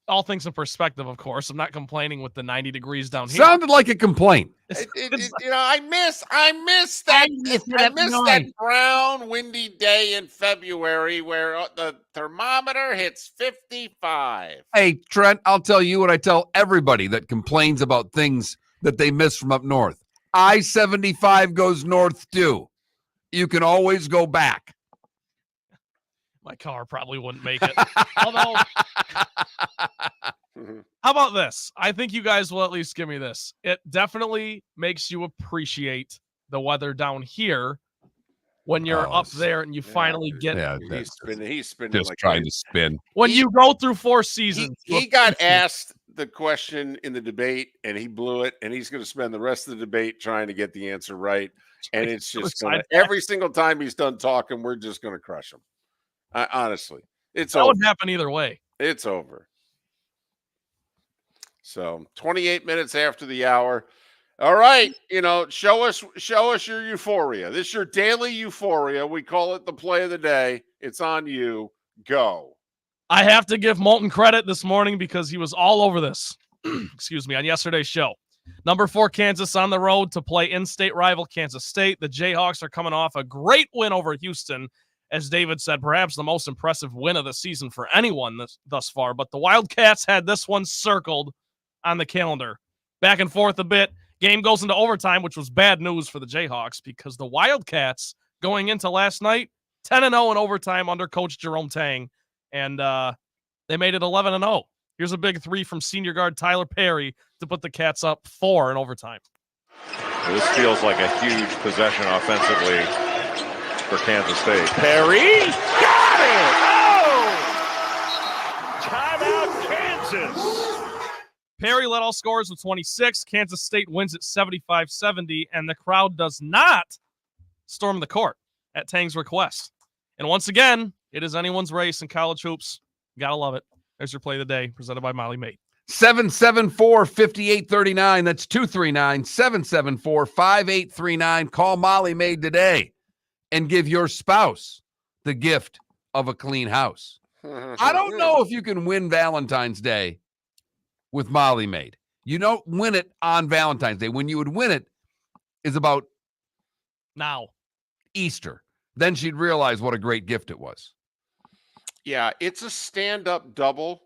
S1: all things in perspective, of course. I'm not complaining with the 90 degrees down here.
S3: Sounded like a complaint.
S2: I miss that. I miss that brown, windy day in February where the thermometer hits 55.
S3: Hey, Trent, I'll tell you what I tell everybody that complains about things that they miss from up north. I-75 goes north too. You can always go back.
S1: My car probably wouldn't make it. Although, how about this? I think you guys will at least give me this. It definitely makes you appreciate the weather down here when you're up there and you finally get it.
S2: He's spinning
S3: just
S2: like
S3: trying to spin.
S1: When you go through 4 seasons.
S2: He got asked the question in the debate and he blew it, and he's going to spend the rest of the debate trying to get the answer right. And it's just every single time he's done talking, we're just going to crush him. Honestly, it's over.
S1: That would happen either way.
S2: It's over. So 28 minutes after the hour. All right. Show us your euphoria. This is your daily euphoria. We call it the play of the day. It's on you. Go.
S1: I have to give Moulton credit this morning because he was all over this. Excuse me, on yesterday's show. Number 4, Kansas on the road to play in-state rival Kansas State. The Jayhawks are coming off a great win over Houston. As David said, perhaps the most impressive win of the season for anyone thus far. But the Wildcats had this one circled on the calendar. Back and forth a bit. Game goes into overtime, which was bad news for the Jayhawks because the Wildcats, going into last night, 10-0 in overtime under Coach Jerome Tang. And they made it 11-0. Here's a big 3 from senior guard Tyler Perry to put the Cats up 4 in overtime.
S13: This feels like a huge possession offensively for Kansas State. Perry got it! Oh! Timeout, Kansas!
S1: Perry led all scorers with 26. Kansas State wins at 75-70, and the crowd does not storm the court at Tang's request. And once again, it is anyone's race in college hoops. You gotta love it. There's your play of the day, presented by Molly Mate.
S3: 774-5839. That's 239-774-5839. Call Molly Maid today and give your spouse the gift of a clean house. I don't know if you can win Valentine's Day with Molly Maid. You don't win it on Valentine's Day. When you would win it is about
S1: now
S3: Easter. Then she'd realize what a great gift it was.
S2: Yeah, it's a stand-up double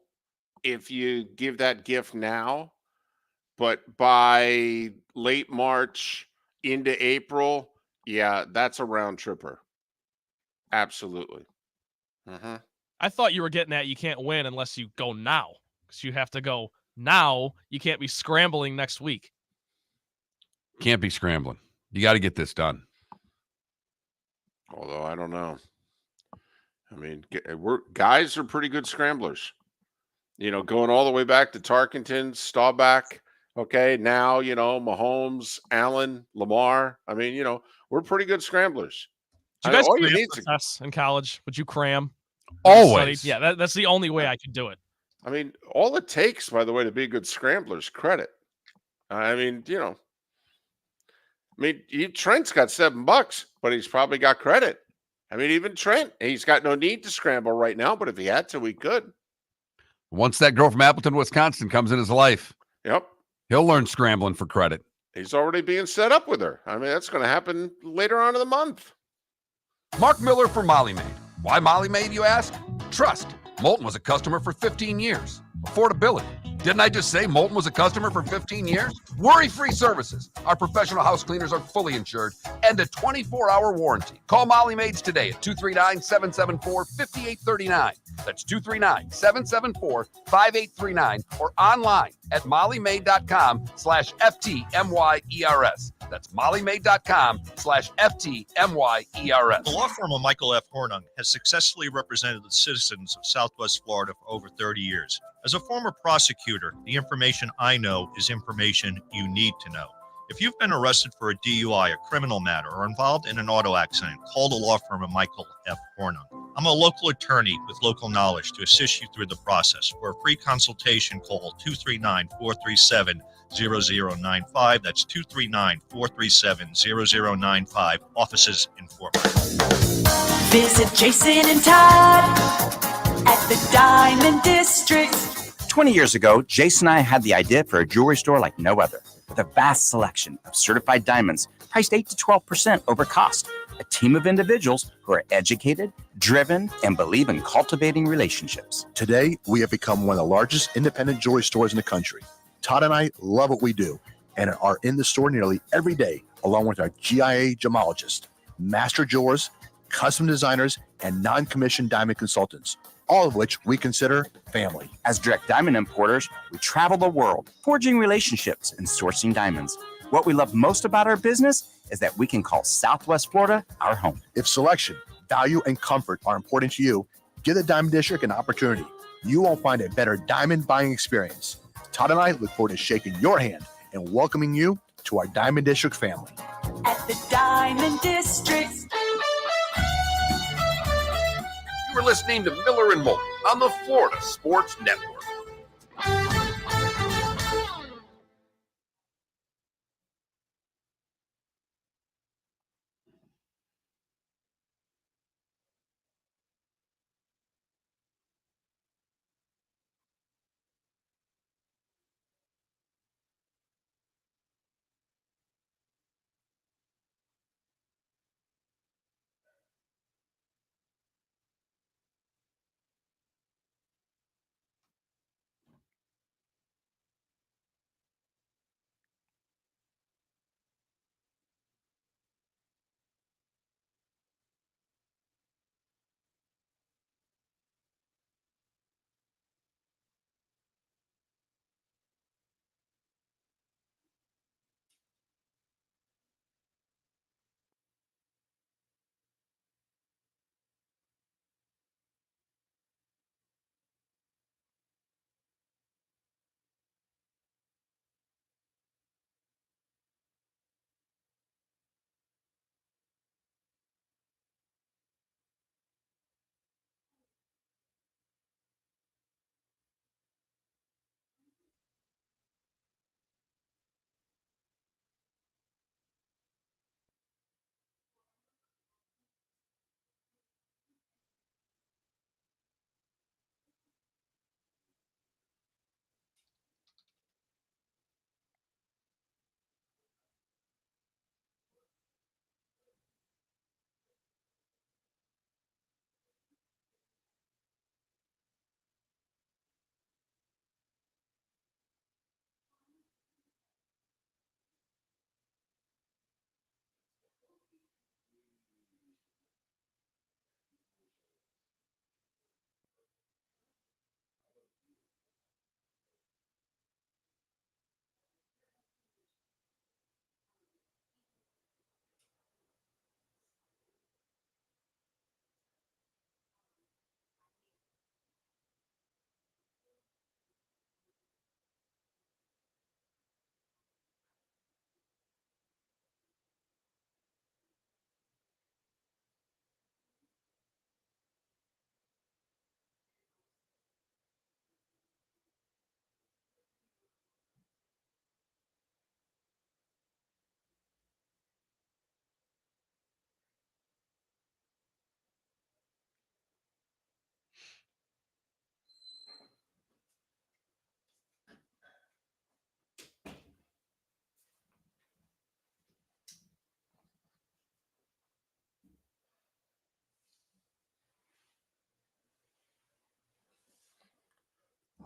S2: if you give that gift now. But by late March into April, yeah, that's a round tripper. Absolutely.
S1: I thought you were getting at you can't win unless you go now. Because you have to go now. You can't be scrambling next week.
S3: Can't be scrambling. You got to get this done.
S2: Although I don't know. I mean, guys are pretty good scramblers. Going all the way back to Tarkenton, Staubach. Okay, now, Mahomes, Allen, Lamar. I mean, we're pretty good scramblers.
S1: Did you guys cram for tests in college? Would you cram?
S3: Always.
S1: Yeah, that's the only way I could do it.
S2: I mean, all it takes, by the way, to be a good scrambler is credit. I mean, Trent's got $7, but he's probably got credit. I mean, even Trent, he's got no need to scramble right now, but if he had to, he could.
S3: Once that girl from Appleton, Wisconsin comes in his life,
S2: yep,
S3: he'll learn scrambling for credit.
S2: He's already being set up with her. I mean, that's going to happen later on in the month.
S3: Mark Miller for Molly Maid. Why Molly Maid, you ask? Trust. Moulton was a customer for 15 years. Affordability. Didn't I just say Moulton was a customer for 15 years? Worry-free services. Our professional house cleaners are fully insured and a 24-hour warranty. Call Molly Maids today at 239-774-5839. That's 239-774-5839 or online at mollymaid.com/FTMYERS. That's mollymaid.com/FTMYERS.
S6: The law firm of Michael F. Hornung has successfully represented the citizens of Southwest Florida for over 30 years. As a former prosecutor, the information I know is information you need to know. If you've been arrested for a DUI, a criminal matter, or involved in an auto accident, call the law firm of Michael F. Hornung. I'm a local attorney with local knowledge to assist you through the process. For a free consultation, call 239-437-0095. That's 239-437-0095. Offices in Fort Worth.
S7: Visit Jason and Todd at the Diamond District.
S10: 20 years ago, Jason and I had the idea for a jewelry store like no other, with a vast selection of certified diamonds priced 8 to 12% over cost. A team of individuals who are educated, driven, and believe in cultivating relationships.
S9: Today, we have become one of the largest independent jewelry stores in the country. Todd and I love what we do and are in the store nearly every day, along with our GIA gemologists, master jewelers, custom designers, and non-commissioned diamond consultants, all of which we consider family.
S10: As direct diamond importers, we travel the world, forging relationships and sourcing diamonds. What we love most about our business is that we can call Southwest Florida our home.
S9: If selection, value, and comfort are important to you, give the Diamond District an opportunity. You won't find a better diamond buying experience. Todd and I look forward to shaking your hand and welcoming you to our Diamond District family.
S7: At the Diamond District.
S3: You were listening to Miller and Moulton on the Florida Sports Network.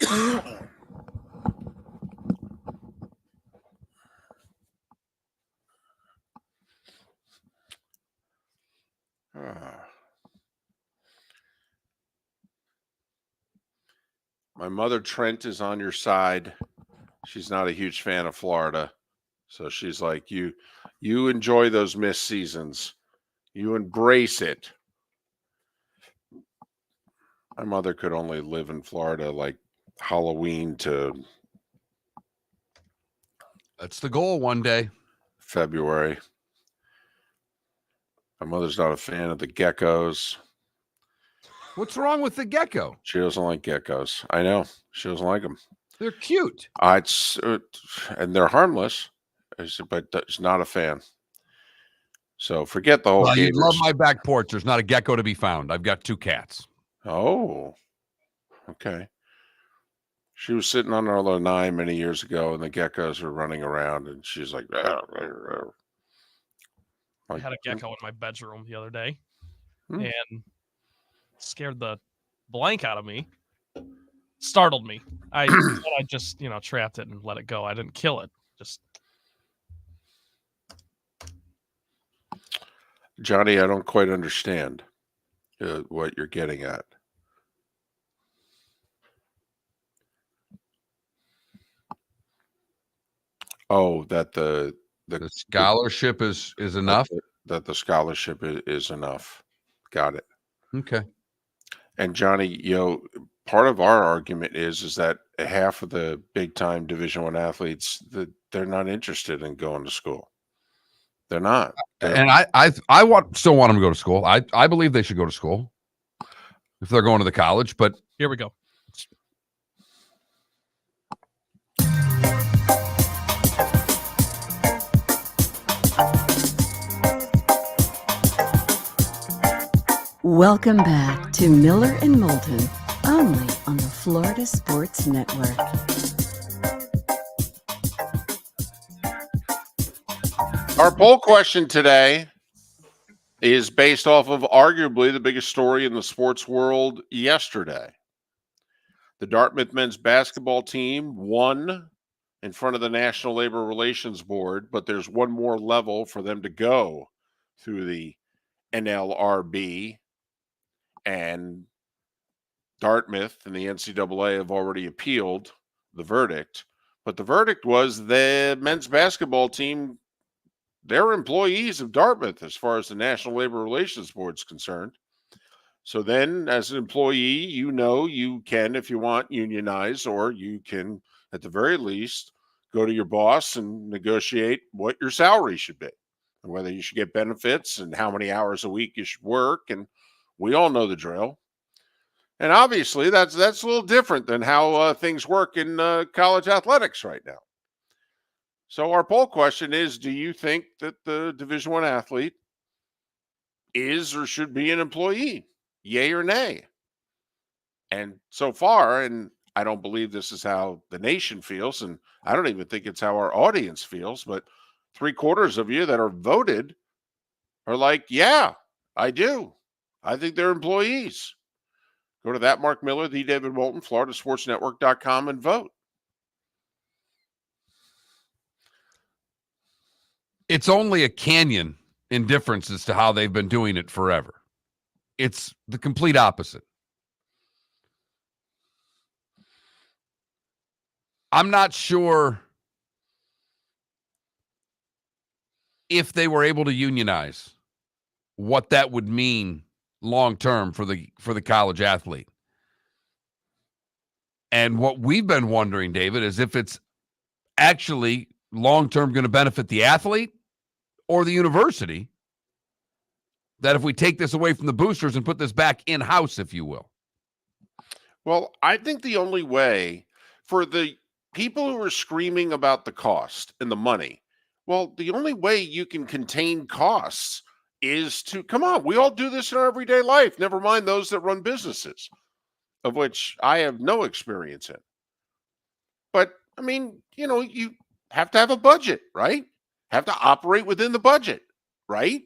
S2: My mother, Trent, is on your side. She's not a huge fan of Florida. So she's like, you enjoy those missed seasons. You embrace it. My mother could only live in Florida like Halloween to
S3: That's the goal one day.
S2: February. My mother's not a fan of the geckos.
S3: What's wrong with the gecko?
S2: She doesn't like geckos. I know. She doesn't like them.
S3: They're cute.
S2: And they're harmless, but she's not a fan. So forget the whole
S3: Well, you'd
S2: gators.
S3: love my back porch. There's not a gecko to be found. I've got 2 cats.
S2: Oh, okay. She was sitting on our lanai many years ago, and the geckos were running around, and she's like,
S1: I had a gecko in my bedroom the other day and scared the blank out of me. Startled me. I just, trapped it and let it go. I didn't kill it. Just
S2: Johnny, I don't quite understand what you're getting at. Oh, that the
S3: scholarship is enough?
S2: That the scholarship is enough. Got it.
S3: Okay.
S2: And Johnny, part of our argument is that half of the big time Division I athletes, they're not interested in going to school. They're not.
S3: And I still want them to go to school. I believe they should go to school if they're going to the college, but
S1: here we go.
S4: Welcome back to Miller and Moulton, only on the Florida Sports Network.
S2: Our poll question today is based off of arguably the biggest story in the sports world yesterday. The Dartmouth men's basketball team won in front of the National Labor Relations Board, but there's one more level for them to go through the NLRB. And Dartmouth and the NCAA have already appealed the verdict. But the verdict was the men's basketball team, they're employees of Dartmouth as far as the National Labor Relations Board is concerned. So then as an employee, you can, if you want, unionize, or you can, at the very least, go to your boss and negotiate what your salary should be, and whether you should get benefits and how many hours a week you should work. And we all know the drill. And obviously, that's a little different than how things work in college athletics right now. So our poll question is, do you think that the Division I athlete is or should be an employee? Yay or nay? And so far, and I don't believe this is how the nation feels, and I don't even think it's how our audience feels, but 3/4 of you that are voted are like, yeah, I do. I think they're employees. Go to that Mark Miller, the David Moulton, FloridaSportsNetwork.com and vote.
S3: it's only a canyon in difference as to how they've been doing it forever. It's the complete opposite. I'm not sure if they were able to unionize what that would mean long term for the college athlete. And what we've been wondering, David, is if it's actually long term going to benefit the athlete or the university, that if we take this away from the boosters and put this back in-house, if you will.
S2: Well, I think the only way for the people who are screaming about the cost and the money, well, the only way you can contain costs is to, come on, we all do this in our everyday life, never mind those that run businesses, of which I have no experience in. But, I mean, you have to have a budget, right? Have to operate within the budget, right?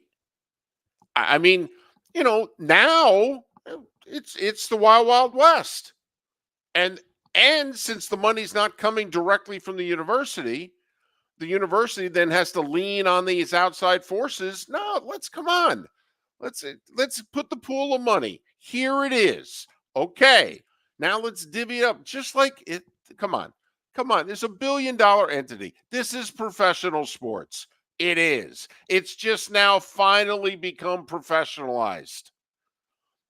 S2: I mean, now it's the wild, wild west. And And since the money's not coming directly from the university then has to lean on these outside forces. No, come on. Let's put the pool of money. Here it is. Okay. Now let's divvy it up just like it. Come on. There's $1 billion entity. This is professional sports. It is. It's just now finally become professionalized.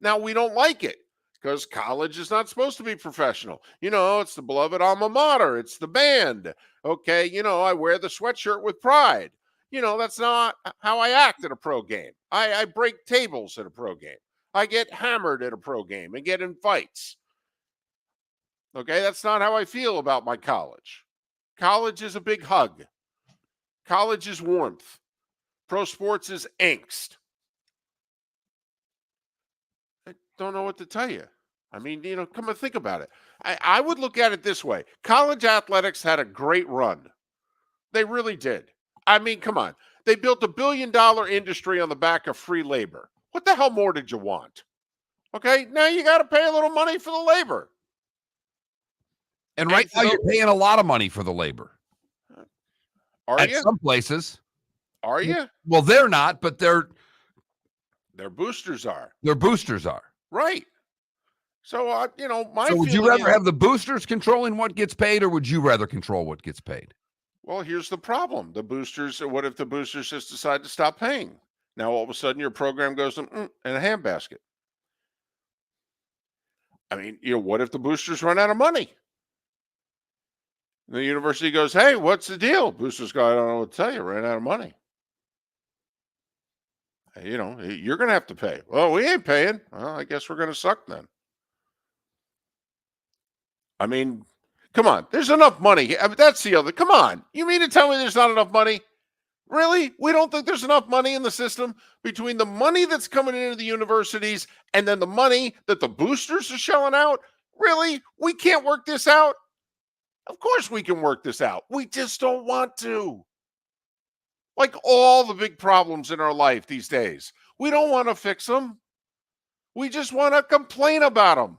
S2: Now we don't like it because college is not supposed to be professional. It's the beloved alma mater. It's the band. Okay. I wear the sweatshirt with pride. That's not how I act at a pro game. I break tables at a pro game. I get hammered at a pro game and get in fights. Okay, that's not how I feel about my college. College is a big hug. College is warmth. Pro sports is angst. I don't know what to tell you. I mean, come and think about it. I would look at it this way. College athletics had a great run. They really did. I mean, come on. They built $1 billion industry on the back of free labor. What the hell more did you want? Okay, now you got to pay a little money for the labor.
S3: And right now you're paying a lot of money for the labor.
S2: Are you?
S3: At some places.
S2: Are you?
S3: Well, they're not, but their
S2: boosters are.
S3: Their boosters are.
S2: Right. So,
S3: So would you rather have the boosters controlling what gets paid, or would you rather control what gets paid?
S2: Well, here's the problem. What if the boosters just decide to stop paying? Now, all of a sudden, your program goes in a handbasket. I mean, what if the boosters run out of money? The university goes, hey, what's the deal? Boosters go, I don't know what to tell you. Ran out of money. You're going to have to pay. Well, we ain't paying. Well, I guess we're going to suck then. I mean, come on. There's enough money. I mean, that's the other. Come on. You mean to tell me there's not enough money? Really? We don't think there's enough money in the system between the money that's coming into the universities and then the money that the boosters are shelling out? Really? We can't work this out? Of course we can work this out. We just don't want to. Like all the big problems in our life these days. We don't want to fix them. We just want to complain about them.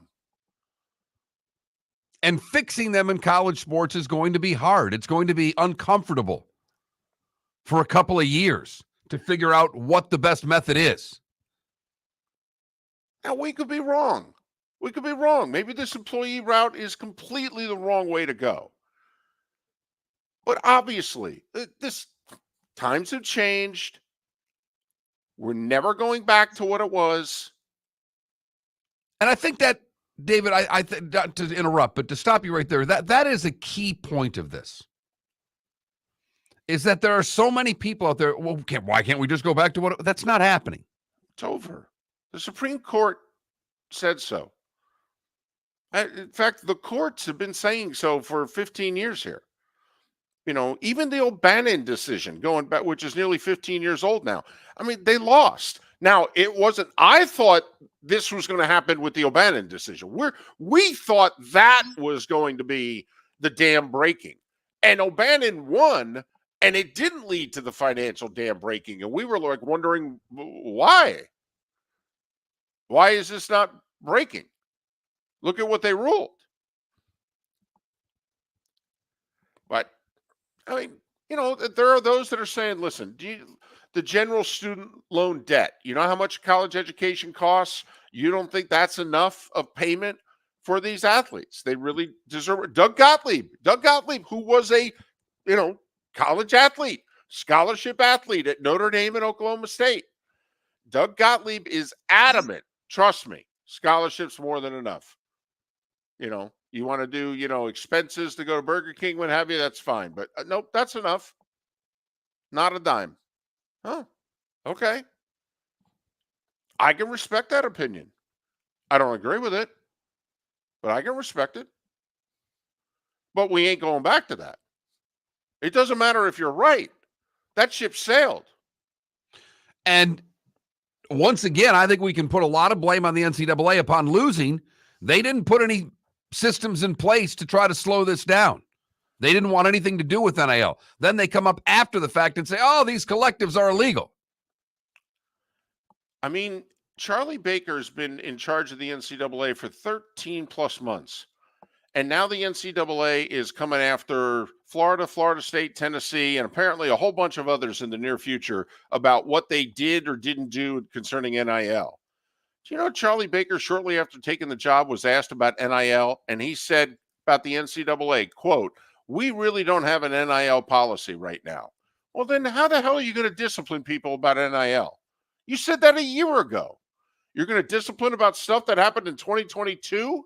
S3: And fixing them in college sports is going to be hard. It's going to be uncomfortable for a couple of years to figure out what the best method is.
S2: Now, we could be wrong. We could be wrong. Maybe this employee route is completely the wrong way to go. But obviously, times have changed. We're never going back to what it was.
S3: And I think that, David, not to interrupt, but to stop you right there, that is a key point of this. Is that there are so many people out there, well, why can't we just go back to what? That's not happening.
S2: It's over. The Supreme Court said so. In fact, the courts have been saying so for 15 years here. Even the O'Bannon decision going back, which is nearly 15 years old now. I mean, they lost. Now, it wasn't, I thought this was going to happen with the O'Bannon decision. We thought that was going to be the dam breaking. And O'Bannon won, and it didn't lead to the financial dam breaking. And we were like wondering why. Why is this not breaking? Look at what they ruled. But, I mean, there are those that are saying, listen, the general student loan debt, you know how much college education costs? You don't think that's enough of payment for these athletes? They really deserve it. Doug Gottlieb, who was a, college athlete, scholarship athlete at Notre Dame and Oklahoma State. Doug Gottlieb is adamant. Trust me, scholarships more than enough. You want to do, expenses to go to Burger King, what have you, that's fine. But nope, that's enough. Not a dime. Oh, okay. I can respect that opinion. I don't agree with it, but I can respect it. But we ain't going back to that. It doesn't matter if you're right. That ship sailed.
S3: And once again, I think we can put a lot of blame on the NCAA upon losing. They didn't put any systems in place to try to slow this down. They didn't want anything to do with NIL. Then they come up after the fact and say, oh, these collectives are illegal.
S2: I mean, Charlie Baker's been in charge of the NCAA for 13 plus months. And now the NCAA is coming after Florida, Florida State, Tennessee, and apparently a whole bunch of others in the near future about what they did or didn't do concerning NIL. Do you know Charlie Baker, shortly after taking the job, was asked about NIL, and he said about the NCAA, quote, "We really don't have an NIL policy right now." Well, then how the hell are you going to discipline people about NIL? You said that a year ago. You're going to discipline about stuff that happened in 2022?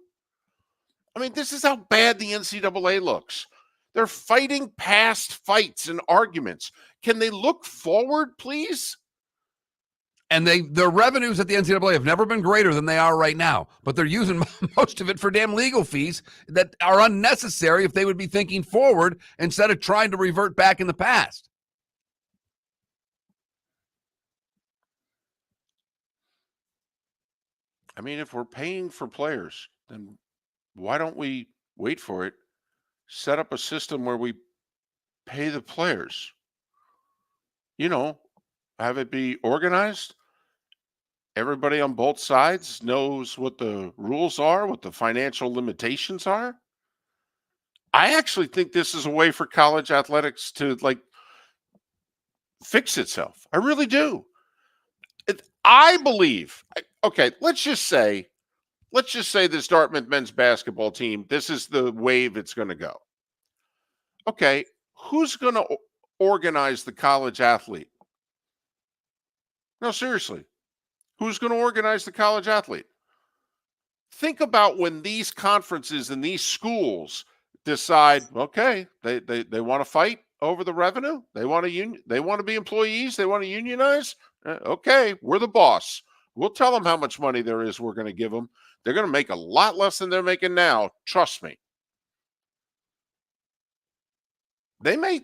S2: I mean, this is how bad the NCAA looks. They're fighting past fights and arguments. Can they look forward, please?
S3: And their revenues at the NCAA have never been greater than they are right now. But they're using most of it for damn legal fees that are unnecessary if they would be thinking forward instead of trying to revert back in the past.
S2: I mean, if we're paying for players, then why don't we wait for it, set up a system where we pay the players? You know, have it be organized. Everybody on both sides knows what the rules are, what the financial limitations are. I actually think this is a way for college athletics to fix itself. I really do. I believe, okay, let's just say this Dartmouth men's basketball team, this is the wave it's going to go. Okay, who's going to organize the college athlete? No, seriously. Who's going to organize the college athlete? Think about when these conferences and these schools decide, okay, they want to fight over the revenue. They want to be employees. They want to unionize. Okay, we're the boss. We'll tell them how much money there is we're going to give them. They're going to make a lot less than they're making now. Trust me. They may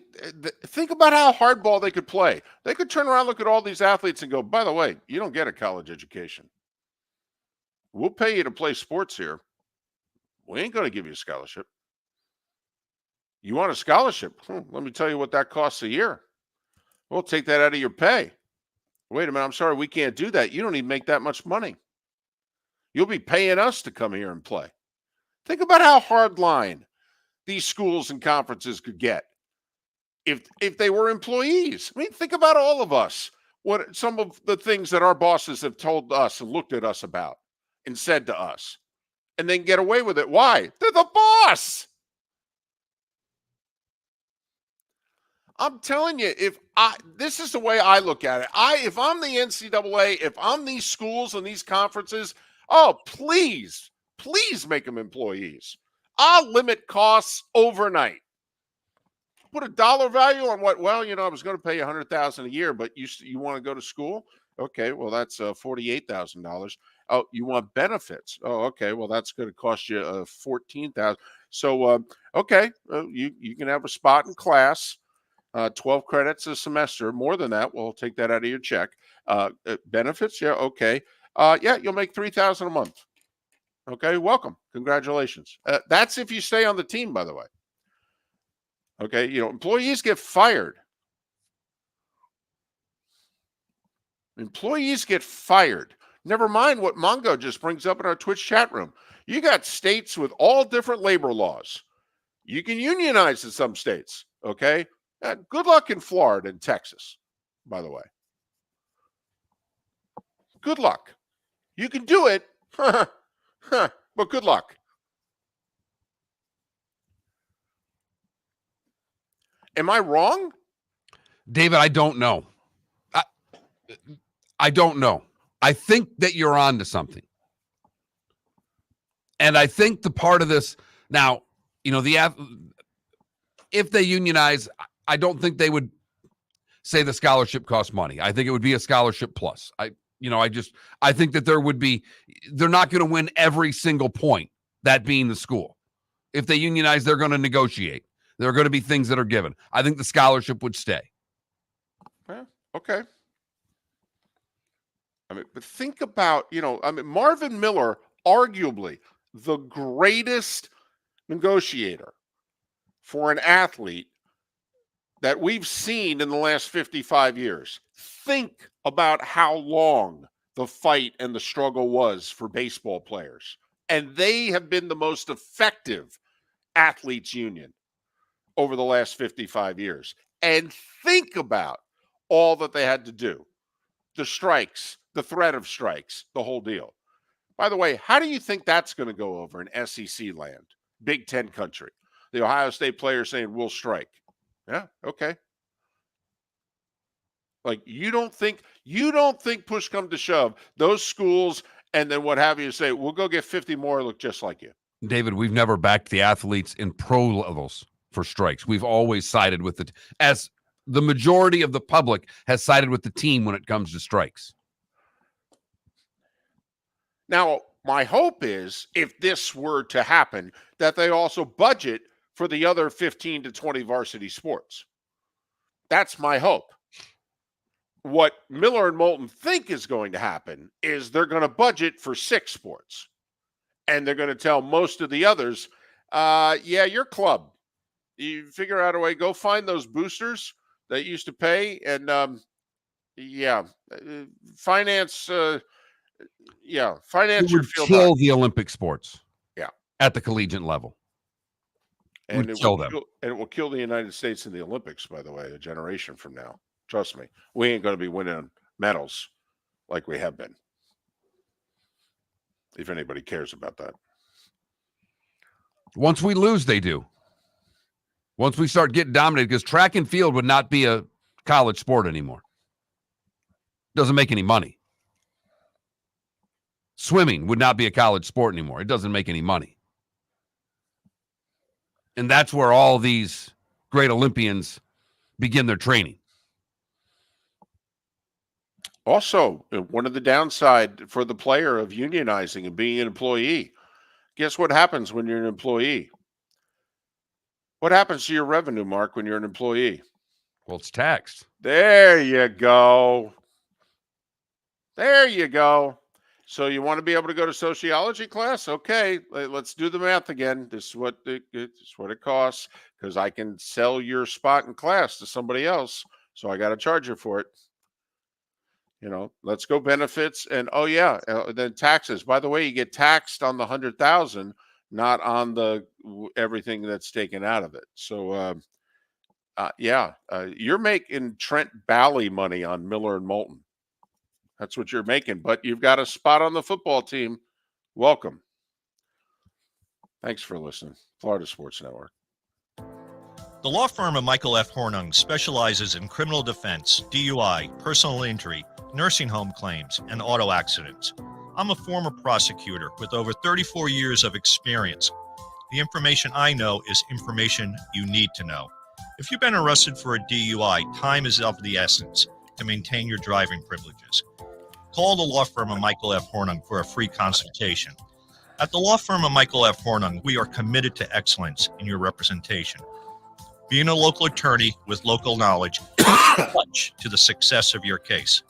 S2: think about how hardball they could play. They could turn around, look at all these athletes and go, by the way, you don't get a college education. We'll pay you to play sports here. We ain't going to give you a scholarship. You want a scholarship? Let me tell you what that costs a year. We'll take that out of your pay. Wait a minute. I'm sorry. We can't do that. You don't even make that much money. You'll be paying us to come here and play. Think about how hard line these schools and conferences could get if they were employees. I mean, think about all of us. What some of the things that our bosses have told us and looked at us about and said to us, and then get away with it. Why? They're the boss. I'm telling you, this is the way I look at it. If I'm the NCAA, if I'm these schools and these conferences, please make them employees. I'll limit costs overnight. Put a dollar value on what? Well, I was going to pay you $100,000 a year, but you want to go to school? Okay, well that's $48,000. Oh, you want benefits? Oh, okay, well that's going to cost you $14,000. So okay, you can have a spot in class. 12 credits a semester. More than that, we'll take that out of your check. Benefits, yeah, okay. Yeah, you'll make $3,000 a month. Okay, welcome. Congratulations. That's if you stay on the team, by the way. Okay, employees get fired. Employees get fired. Never mind what Mongo just brings up in our Twitch chat room. You got states with all different labor laws. You can unionize in some states, okay? Good luck in Florida and Texas, by the way. Good luck. You can do it, but good luck. Am I wrong?
S3: David, I don't know. I don't know. I think that you're on to something. And I think the part of this now, if they unionize, I don't think they would say the scholarship costs money. I think it would be a scholarship plus. I think that they're not going to win every single point, that being the school. If they unionize, they're going to negotiate. There are going to be things that are given. I think the scholarship would stay.
S2: Yeah, okay. But think about, Marvin Miller, arguably the greatest negotiator for an athlete that we've seen in the last 55 years. Think about how long the fight and the struggle was for baseball players. And they have been the most effective athletes union over the last 55 years. And think about all that they had to do. The strikes, the threat of strikes, the whole deal. By the way, how do you think that's going to go over in SEC land, Big Ten country? The Ohio State players saying, we'll strike. Yeah, okay. Like, you don't think push come to shove, those schools and then what have you say, we'll go get 50 more look just like you.
S3: David, we've never backed the athletes in pro levels for strikes. We've always sided with it, as the majority of the public has sided with the team when it comes to strikes.
S2: Now, my hope is if this were to happen, that they also budget for the other 15 to 20 varsity sports. That's my hope. What Miller and Moulton think is going to happen is they're going to budget for 6 sports. And they're going to tell most of the others, yeah, your club. You figure out a way, go find those boosters that used to pay and, finance
S3: It
S2: your
S3: would
S2: field
S3: kill
S2: hockey.
S3: the Olympic sports.
S2: Yeah.
S3: At the collegiate level.
S2: And
S3: Would kill them.
S2: And it will kill the United States in the Olympics, by the way, a generation from now. Trust me. We ain't going to be winning medals like we have been. If anybody cares about that.
S3: Once we lose, they do. Once we start getting dominated, because track and field would not be a college sport anymore. Doesn't make any money. Swimming would not be a college sport anymore. It doesn't make any money. And that's where all these great Olympians begin their training.
S2: Also, one of the downside for the player of unionizing and being an employee, guess what happens when you're an employee? What happens to your revenue, Mark, when you're an employee?
S3: Well, it's taxed.
S2: There you go. There you go. So you want to be able to go to sociology class? Okay, let's do the math again. This is what it costs, because I can sell your spot in class to somebody else, so I got to charge you for it. You know, let's go benefits and then taxes. By the way, you get taxed on the 100,000, not on the everything that's taken out of it. So, you're making Trent Bally money on Miller and Moulton. That's what you're making, but you've got a spot on the football team. Welcome. Thanks for listening. Florida Sports Network.
S6: The law firm of Michael F. Hornung specializes in criminal defense, DUI, personal injury, nursing home claims, and auto accidents. I'm a former prosecutor with over 34 years of experience. The information I know is information you need to know. If you've been arrested for a DUI, time is of the essence to maintain your driving privileges. Call the law firm of Michael F. Hornung for a free consultation. At the law firm of Michael F. Hornung, we are committed to excellence in your representation. Being a local attorney with local knowledge is clutch to the success of your case.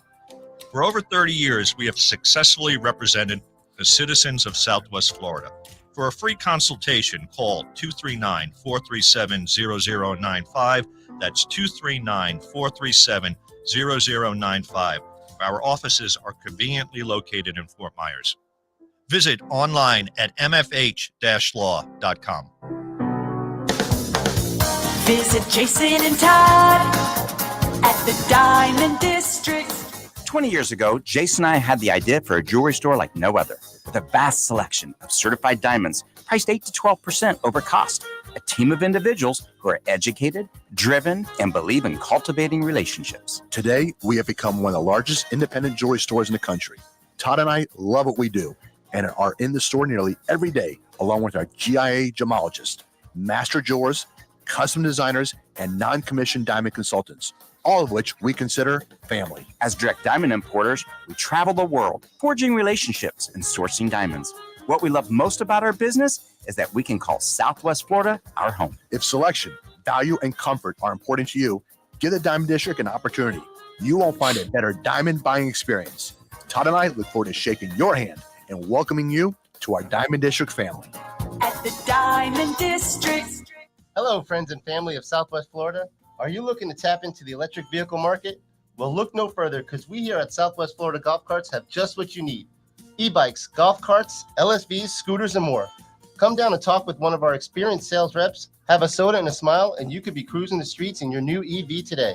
S6: For over 30 years, we have successfully represented the citizens of Southwest Florida. For a free consultation, call 239-437-0095. That's 239-437-0095. Our offices are conveniently located in Fort Myers. Visit online at mfh-law.com.
S7: Visit Jason and Todd at the Diamond District.
S10: 20 years ago, Jason and I had the idea for a jewelry store like no other, with a vast selection of certified diamonds priced 8 to 12% over cost. A team of individuals who are educated, driven, and believe in cultivating relationships.
S9: Today, we have become one of the largest independent jewelry stores in the country. Todd and I love what we do and are in the store nearly every day, along with our GIA gemologists, master jewelers, custom designers, and non-commissioned diamond consultants, all of which we consider family.
S10: As direct diamond importers, we travel the world, forging relationships and sourcing diamonds. What we love most about our business is that we can call Southwest Florida our home.
S9: If selection, value, and comfort are important to you, give the Diamond District an opportunity. You won't find a better diamond buying experience. Todd and I look forward to shaking your hand and welcoming you to our Diamond District family.
S7: At the Diamond District.
S12: Hello, friends and family of Southwest Florida. Are you looking to tap into the electric vehicle market? Well, look no further, because we here at Southwest Florida Golf Carts have just what you need. E-bikes, golf carts, LSVs, scooters, and more. Come down and talk with one of our experienced sales reps, have a soda and a smile, and you could be cruising the streets in your new EV today.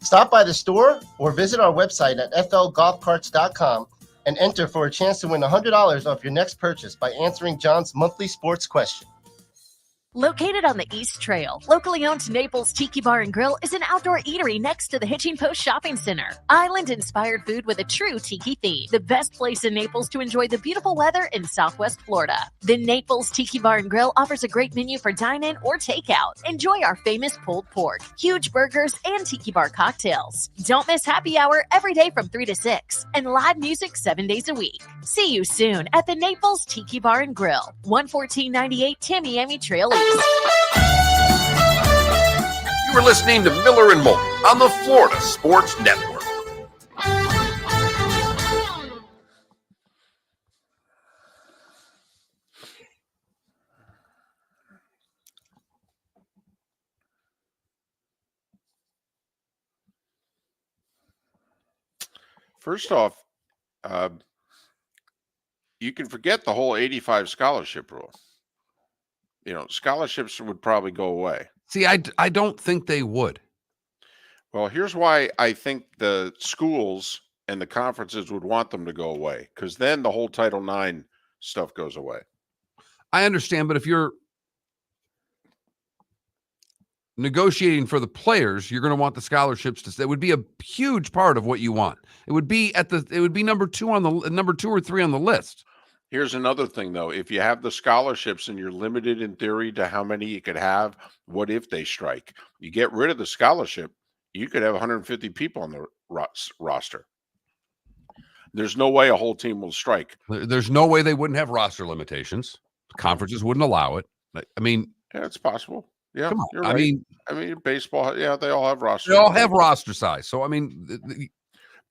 S12: Stop by the store or visit our website at flgolfcarts.com and enter for a chance to win $100 off your next purchase by answering John's monthly sports question.
S5: Located on the East Trail, locally owned Naples Tiki Bar and Grill is an outdoor eatery next to the Hitching Post Shopping Center. Island-inspired food with a true tiki theme. The best place in Naples to enjoy the beautiful weather in Southwest Florida. The Naples Tiki Bar and Grill offers a great menu for dine-in or takeout. Enjoy our famous pulled pork, huge burgers, and tiki bar cocktails. Don't miss happy hour every day from 3 to 6 and live music 7 days a week. See you soon at the Naples Tiki Bar and Grill, 11498 Tamiami Trail East.
S3: You were listening to Miller and Moulton on the Florida Sports Network.
S2: First off, you can forget the whole 85 scholarship rule. Scholarships would probably go away.
S3: See, I don't think they would.
S2: Well, here's why I think the schools and the conferences would want them to go away, because then the whole Title IX stuff goes away.
S3: I understand, but if you're negotiating for the players, you're going to want the scholarships to stay. It would be a huge part of what you want. It would be number 2 or 3 on the list.
S2: Here's another thing, though. If you have the scholarships and you're limited in theory to how many you could have, what if they strike? You get rid of the scholarship, you could have 150 people on the roster. There's no way a whole team will strike.
S3: There's no way they wouldn't have roster limitations. Conferences wouldn't allow it. I mean,
S2: yeah, it's possible. Yeah,
S3: come on.
S2: You're right. I mean, baseball. Yeah, they all have roster.
S3: They all have roster size. So I mean,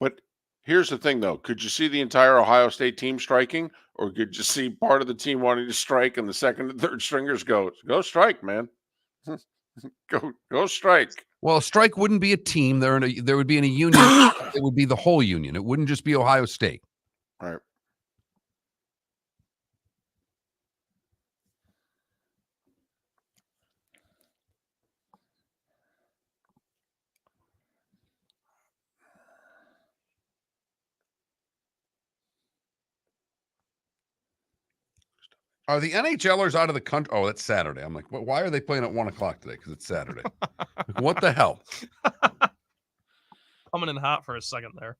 S2: but here's the thing, though. Could you see the entire Ohio State team striking, or could you see part of the team wanting to strike and the second and third stringers go strike, man? go strike.
S3: Well, a strike wouldn't be a team. There would be in a union. It would be the whole union. It wouldn't just be Ohio State.
S2: All right.
S3: Are the NHLers out of the country? Oh, that's Saturday. I'm like, why are they playing at 1:00 today? Because it's Saturday. Like, what the hell?
S1: Coming in hot for a second there.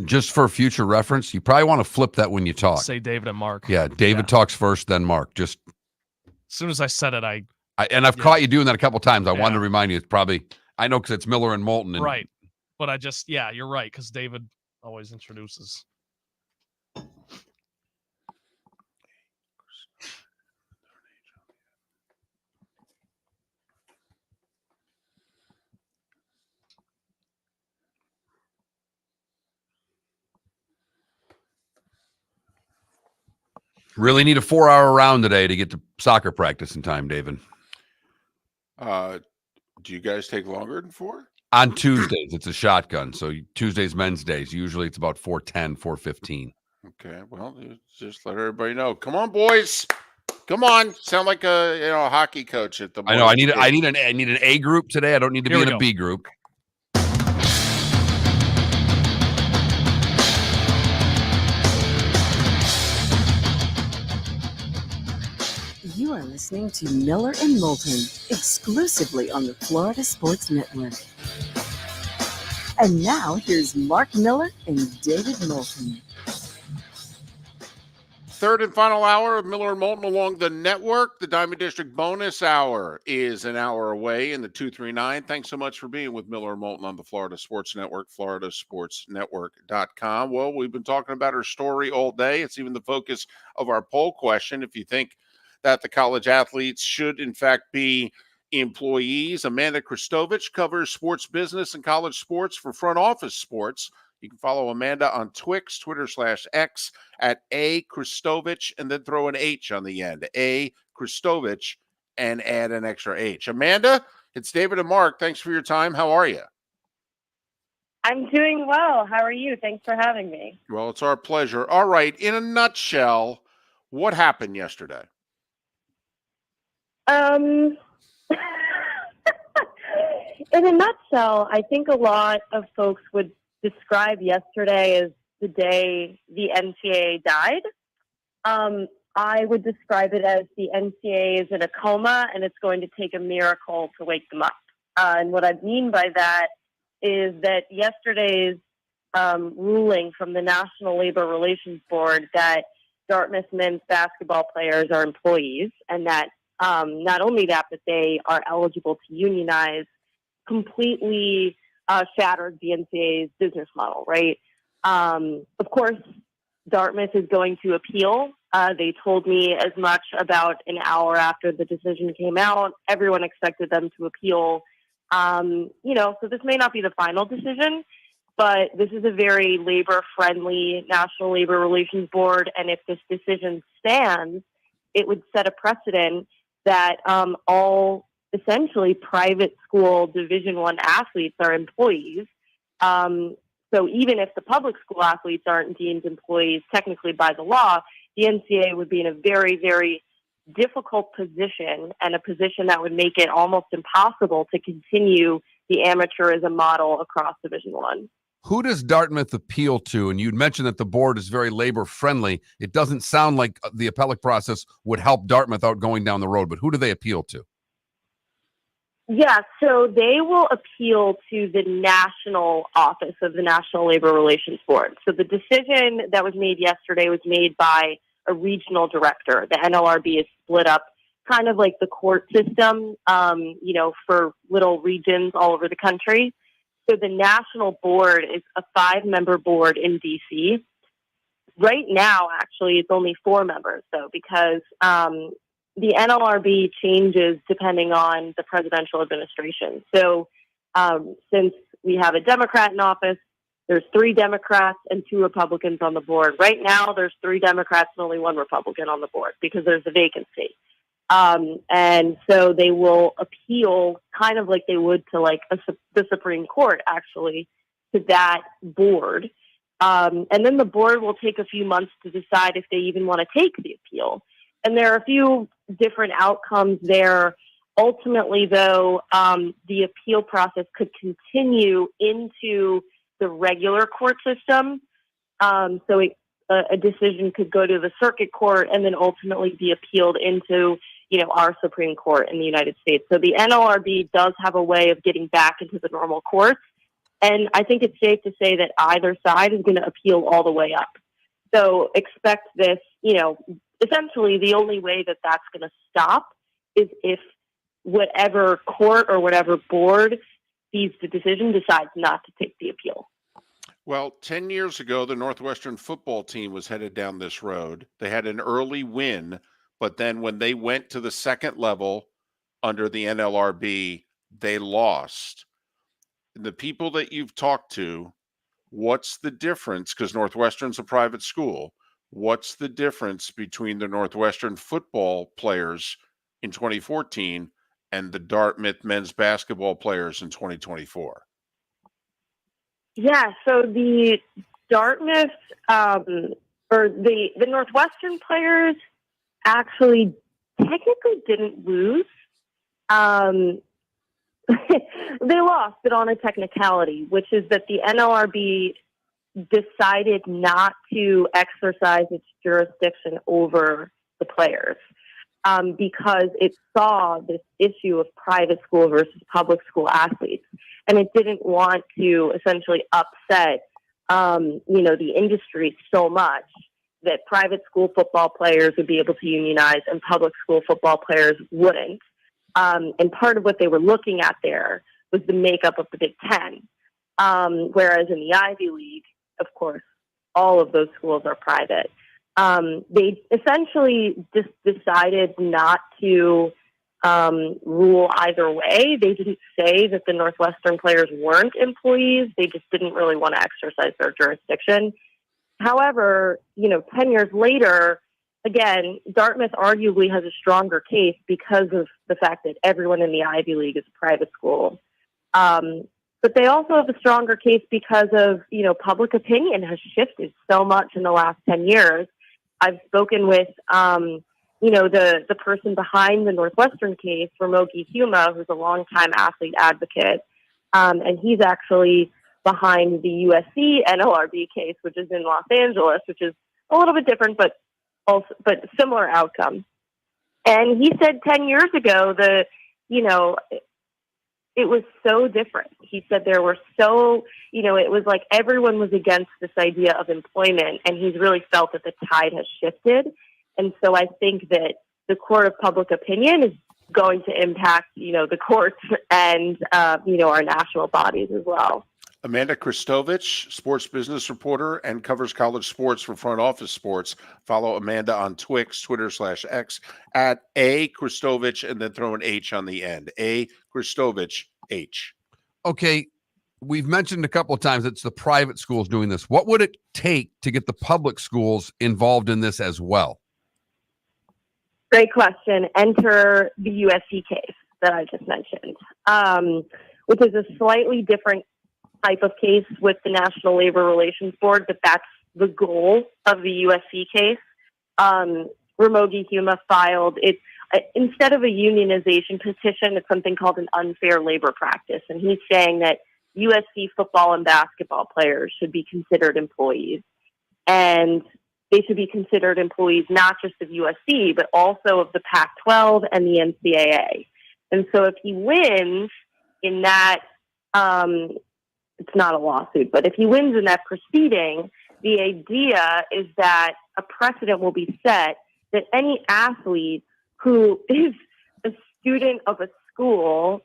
S3: Just for future reference, you probably want to flip that when you talk.
S1: Say David and Mark.
S3: Yeah, David talks first, then Mark. Just
S1: as soon as I said it,
S3: I've caught you doing that a couple times. I wanted to remind you. It's probably, I know, because it's Miller and Moulton. And,
S1: right. But you're right, because David always introduces.
S3: Really need a 4-hour round today to get to soccer practice in time, David.
S2: Do you guys take longer than 4?
S3: On Tuesdays, it's a shotgun. So Tuesdays, men's days. Usually it's about 4:10, 4:15.
S2: Okay. Well, just let everybody know. Come on, boys. Come on. Sound like a hockey coach at the.
S3: I know. I need an A group today. I don't need to be in a B group.
S4: listening to Miller and Moulton, exclusively on the Florida Sports Network. And now, here's Mark Miller and David Moulton.
S2: Third and final hour of Miller and Moulton along the network. The Diamond District bonus hour is an hour away in the 239. Thanks so much for being with Miller and Moulton on the Florida Sports Network, floridasportsnetwork.com. Well, we've been talking about her story all day. It's even the focus of our poll question. If you think that the college athletes should, in fact, be employees, Amanda Kristovich covers sports business and college sports for Front Office Sports. You can follow Amanda on Twix, Twitter/X at A Kristovich, and then throw an H on the end. A Kristovich, and add an extra H. Amanda, it's David and Mark. Thanks for your time. How are you?
S14: I'm doing well. How are you? Thanks for having me.
S2: Well, it's our pleasure. All right. In a nutshell, what happened yesterday?
S14: In a nutshell, I think a lot of folks would describe yesterday as the day the NCAA died. I would describe it as the NCAA is in a coma and it's going to take a miracle to wake them up. And what I mean by that is that yesterday's ruling from the National Labor Relations Board that Dartmouth men's basketball players are employees, and that not only that, but they are eligible to unionize, completely shattered the NCAA's business model, right? Of course, Dartmouth is going to appeal. They told me as much about an hour after the decision came out. Everyone expected them to appeal. So this may not be the final decision, but this is a very labor-friendly National Labor Relations Board, and if this decision stands, it would set a precedent that all essentially private school Division I athletes are employees. So even if the public school athletes aren't deemed employees technically by the law, the NCAA would be in a very, very difficult position, and a position that would make it almost impossible to continue the amateurism model across Division I.
S3: Who does Dartmouth appeal to? And you'd mentioned that the board is very labor friendly. It doesn't sound like the appellate process would help Dartmouth out going down the road, but who do they appeal to?
S14: Yeah, so they will appeal to the national office of the National Labor Relations Board. So the decision that was made yesterday was made by a regional director. The NLRB is split up kind of like the court system, for little regions all over the country. So the national board is a 5-member board in D.C. Right now, actually, it's only 4 members, though, because the NLRB changes depending on the presidential administration. So since we have a Democrat in office, there's 3 Democrats and 2 Republicans on the board. Right now, there's 3 Democrats and only 1 Republican on the board because there's a vacancy. And so they will appeal kind of like they would to the Supreme Court, actually, to that board. And then the board will take a few months to decide if they even want to take the appeal. And there are a few different outcomes there. Ultimately, though, the appeal process could continue into the regular court system. So a decision could go to the circuit court and then ultimately be appealed into, our Supreme Court in the United States. So the NLRB does have a way of getting back into the normal courts. And I think it's safe to say that either side is going to appeal all the way up. So expect this, essentially the only way that that's going to stop is if whatever court or whatever board sees the decision decides not to take the appeal.
S2: Well, 10 years ago, the Northwestern football team was headed down this road. They had an early win, but then when they went to the second level under the NLRB, they lost. The people that you've talked to, what's the difference? Because Northwestern's a private school. What's the difference between the Northwestern football players in 2014 and the Dartmouth men's basketball players in 2024?
S14: Yeah, so the Dartmouth or the Northwestern players actually technically didn't lose. They lost, but on a technicality, which is that the NLRB decided not to exercise its jurisdiction over the players. because it saw this issue of private school versus public school athletes. And it didn't want to essentially upset, the industry so much that private school football players would be able to unionize and public school football players wouldn't. And part of what they were looking at there was the makeup of the Big Ten. Whereas in the Ivy League, of course, all of those schools are private. They essentially just decided not to rule either way. They didn't say that the Northwestern players weren't employees. They just didn't really want to exercise their jurisdiction. However, 10 years later, again, Dartmouth arguably has a stronger case because of the fact that everyone in the Ivy League is a private school. But they also have a stronger case because of, public opinion has shifted so much in the last 10 years. I've spoken with, the person behind the Northwestern case, Ramogi Huma, who's a longtime athlete advocate. And he's actually behind the USC NLRB case, which is in Los Angeles, which is a little bit different, but similar outcome. And he said 10 years ago that, it was so different. He said there were it was like everyone was against this idea of employment, and he's really felt that the tide has shifted. And so I think that the court of public opinion is going to impact, the courts and, our national bodies as well.
S2: Amanda Kristovich, sports business reporter and covers college sports for Front Office Sports. Follow Amanda on Twix, Twitter/X at A Kristovich, and then throw an H on the end. A Kristovich H.
S3: Okay, we've mentioned a couple of times it's the private schools doing this. What would it take to get the public schools involved in this as well?
S14: Great question. Enter the USC case that I just mentioned, which is a slightly different type of case with the National Labor Relations Board, but that's the goal of the USC case. Ramogi Huma filed it instead of a unionization petition. It's something called an unfair labor practice, and he's saying that USC football and basketball players should be considered employees, and they should be considered employees not just of USC but also of the Pac-12 and the NCAA. And so, if he wins in that, it's not a lawsuit, but if he wins in that proceeding, the idea is that a precedent will be set that any athlete who is a student of a school,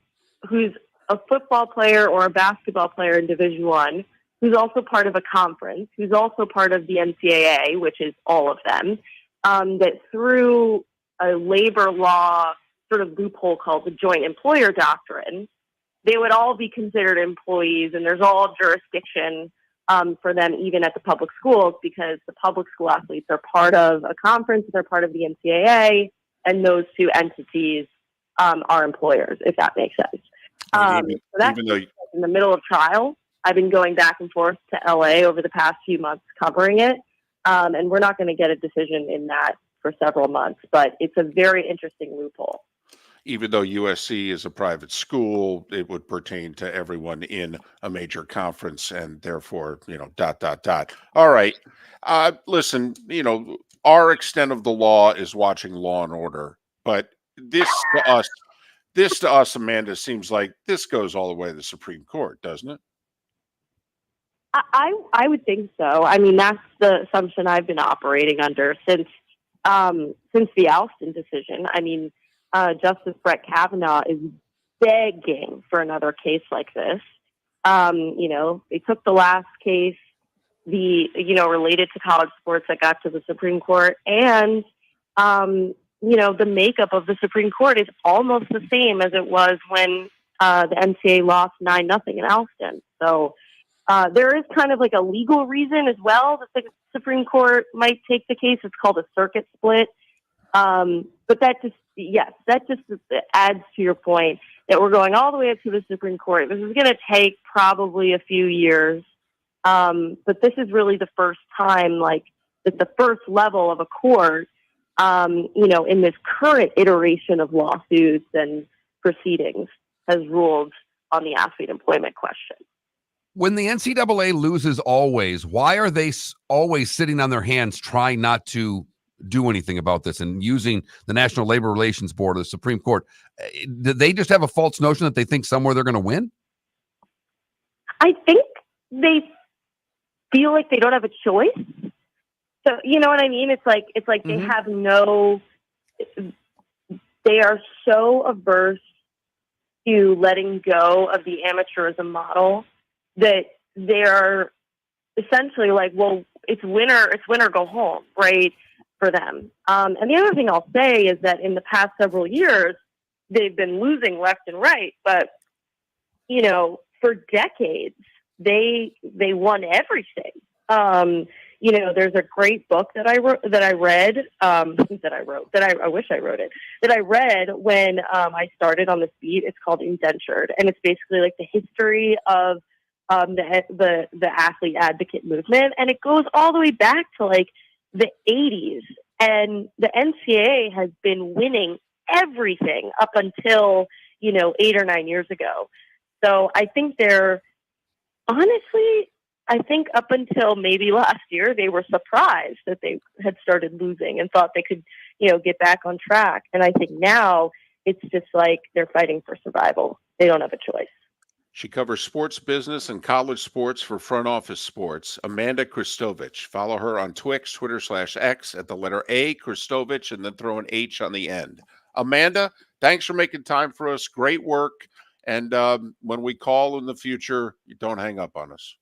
S14: who's a football player or a basketball player in Division I, who's also part of a conference, who's also part of the NCAA, which is all of them, that through a labor law sort of loophole called the joint employer doctrine, they would all be considered employees, and there's all jurisdiction for them even at the public schools, because the public school athletes are part of a conference, they're part of the NCAA, and those two entities are employers, if that makes sense. So that's in the middle of trial. I've been going back and forth to LA over the past few months covering it, and we're not going to get a decision in that for several months, but it's a very interesting loophole.
S2: Even though USC is a private school, it would pertain to everyone in a major conference, and therefore, All right. Listen, our extent of the law is watching Law and Order, but this to us, Amanda, seems like this goes all the way to the Supreme Court, doesn't it?
S14: I would think so. I mean, that's the assumption I've been operating under since the Alston decision. I mean, Justice Brett Kavanaugh is begging for another case like this. They took the last case, related to college sports, that got to the Supreme Court, and the makeup of the Supreme Court is almost the same as it was when the NCAA lost 9-0 in Alston. So there is kind of like a legal reason as well that the Supreme Court might take the case. It's called a circuit split. But that just adds to your point that we're going all the way up to the Supreme Court. This is going to take probably a few years. But this is really the first time, that the first level of a court, in this current iteration of lawsuits and proceedings, has ruled on the athlete employment question.
S3: When the NCAA loses always, why are they always sitting on their hands trying not to do anything about this, and using the National Labor Relations Board or the Supreme Court, did they just have a false notion that they think somewhere they're going to win?
S14: I think they feel like they don't have a choice. So, you know what I mean? It's like they have they are so averse to letting go of the amateurism model that they're essentially like, well, it's win or go home, right, for them. And the other thing I'll say is that in the past several years, they've been losing left and right, but, you know, for decades, they won everything. You know, there's a great book that I read when I started on this beat. It's called Indentured, and it's basically like the history of the athlete advocate movement, and it goes all the way back to like the 80s, and the NCAA has been winning everything up until, you know, 8 or 9 years ago. So I think I think up until maybe last year, they were surprised that they had started losing and thought they could, you know, get back on track. And I think now it's just like they're fighting for survival. They don't have a choice.
S2: She covers sports business and college sports for Front Office Sports. Amanda Kristovich. Follow her on Twix, Twitter/X at the letter A, Kristovich, and then throw an H on the end. Amanda, thanks for making time for us. Great work. And when we call in the future, you don't hang up on us.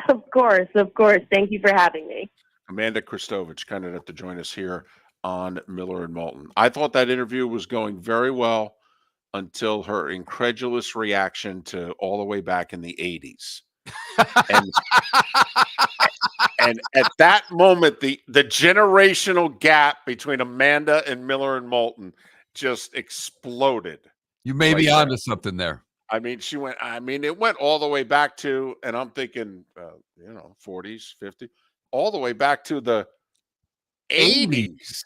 S14: Of course. Thank you for having me.
S2: Amanda Kristovich, kind enough to join us here on Miller and Moulton. I thought that interview was going very well until her incredulous reaction to all the way back in the 80s. And at that moment, the generational gap between Amanda and Miller and Moulton just exploded.
S3: You may be onto something there.
S2: I mean, it went all the way back to, and I'm thinking, 40s, 50s, all the way back to the 80s.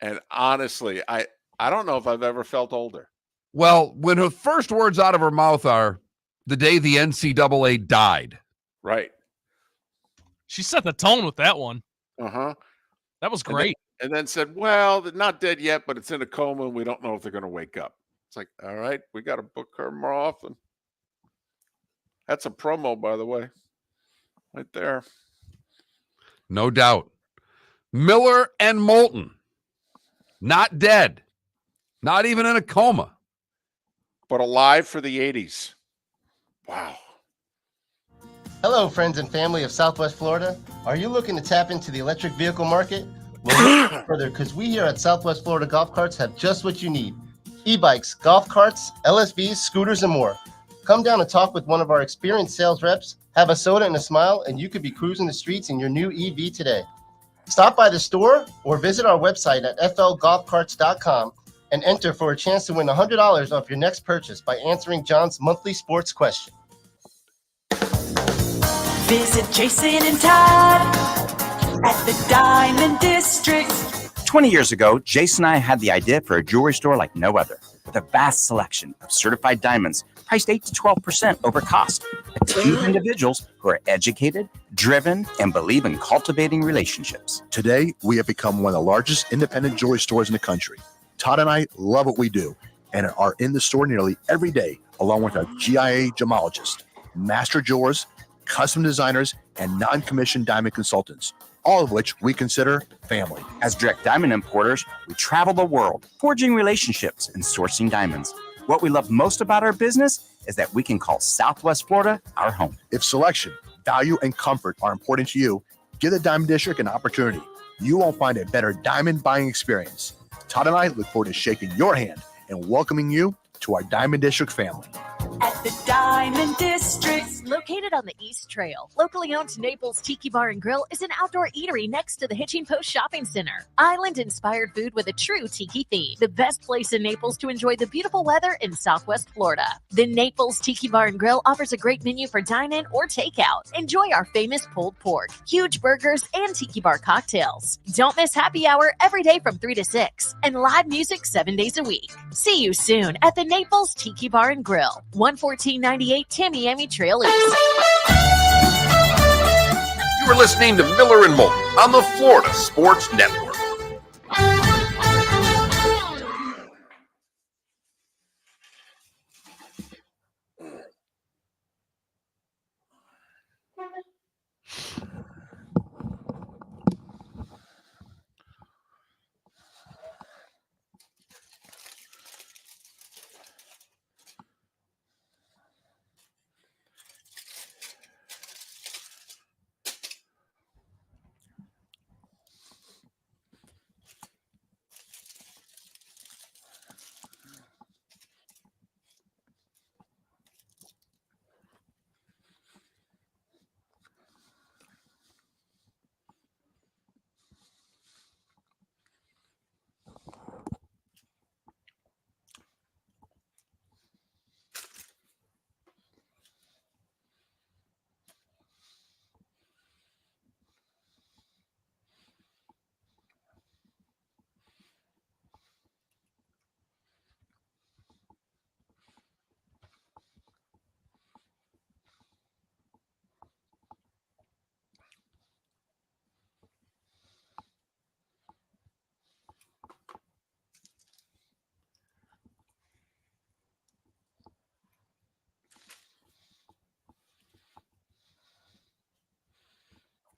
S2: And honestly, I don't know if I've ever felt older.
S3: Well, when her first words out of her mouth are, the day the NCAA died.
S2: Right.
S1: She set the tone with that one.
S2: Uh-huh.
S1: That was great.
S2: And then said, well, they're not dead yet, but it's in a coma, and we don't know if they're going to wake up. It's like, all right, we got to book her more often. That's a promo, by the way, right there.
S3: No doubt. Miller and Moulton, not dead, not even in a coma.
S2: But alive for the 80s. Wow.
S12: Hello, friends and family of Southwest Florida. Are you looking to tap into the electric vehicle market? Well, look further, because we here at Southwest Florida Golf Carts have just what you need. E-bikes, golf carts, LSVs, scooters, and more. Come down and talk with one of our experienced sales reps, have a soda and a smile, and you could be cruising the streets in your new EV today. Stop by the store or visit our website at flgolfcarts.com and enter for a chance to win $100 off your next purchase by answering John's monthly sports question.
S7: Visit Jason and Todd at the Diamond District.
S10: 20 years ago, Jason and I had the idea for a jewelry store like no other, with a vast selection of certified diamonds priced 8 to 12% over cost. A team of individuals who are educated, driven, and believe in cultivating relationships.
S9: Today, we have become one of the largest independent jewelry stores in the country. Todd and I love what we do and are in the store nearly every day, along with our GIA gemologists, master jewelers, custom designers, and non-commissioned diamond consultants, all of which we consider family.
S10: As direct diamond importers, we travel the world, forging relationships and sourcing diamonds. What we love most about our business is that we can call Southwest Florida our home.
S9: If selection, value, and comfort are important to you, give the Diamond District an opportunity. You won't find a better diamond buying experience. Todd and I look forward to shaking your hand and welcoming you to our Diamond District family.
S7: At the Diamond District.
S5: Located on the East Trail, locally owned Naples Tiki Bar and Grill is an outdoor eatery next to the Hitching Post Shopping Center. Island-inspired food with a true tiki theme. The best place in Naples to enjoy the beautiful weather in Southwest Florida. The Naples Tiki Bar and Grill offers a great menu for dine-in or takeout. Enjoy our famous pulled pork, huge burgers, and tiki bar cocktails. Don't miss happy hour every day from 3 to 6 and live music 7 days a week. See you soon at the Naples Tiki Bar and Grill, 11498 Tamiami Trail East.
S3: You You're listening to Miller and Moulton on the Florida Sports Network.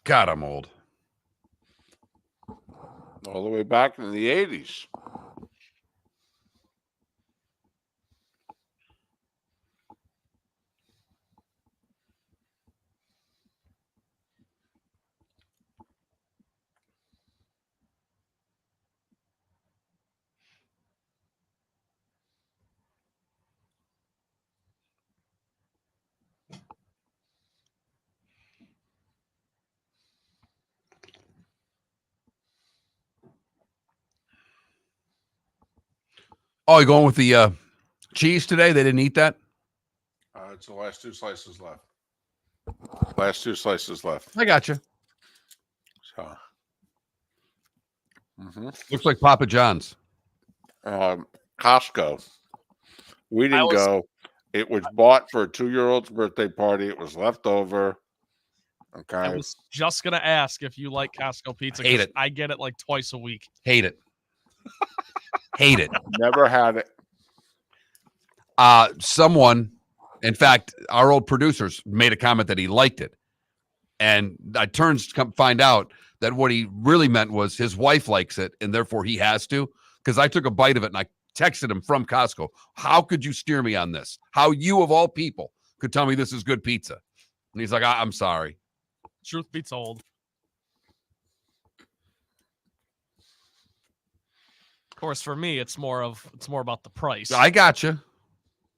S3: God, I'm old.
S2: All the way back in the 80s.
S3: Oh, you going with the cheese today? They didn't eat that?
S2: It's the last 2 slices left. Last 2 slices left.
S3: I got you.
S2: So,
S3: Looks like Papa John's.
S2: Costco. We didn't go. It was bought for a 2-year-old's birthday party. It was left over. Okay.
S1: I was just gonna ask if you like Costco pizza.
S3: Hate it.
S1: I get it like twice a week.
S3: Hate it. Hate it.
S2: Never had it.
S3: Someone, in fact, our old producers made a comment that he liked it. And I turned to come find out that what he really meant was his wife likes it, and therefore he has to. Because I took a bite of it and I texted him from Costco. How could you steer me on this? How you, of all people, could tell me this is good pizza? And he's like, I'm sorry.
S1: Truth be told. Of course, for me, it's more about the price.
S3: I got you.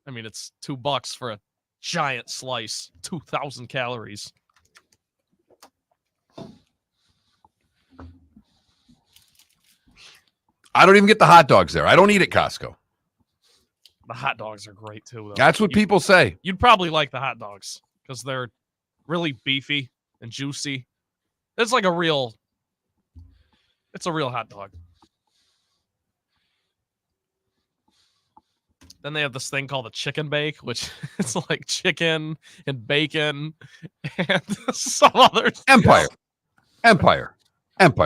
S1: I mean, it's $2 for a giant slice, 2,000 calories.
S3: I don't even get the hot dogs there. I don't eat at Costco.
S1: The hot dogs are great too, though.
S3: That's what people say.
S1: You'd probably like the hot dogs because they're really beefy and juicy. It's like a real hot dog. Then they have this thing called a chicken bake, which is like chicken and bacon and some others.
S3: Empire.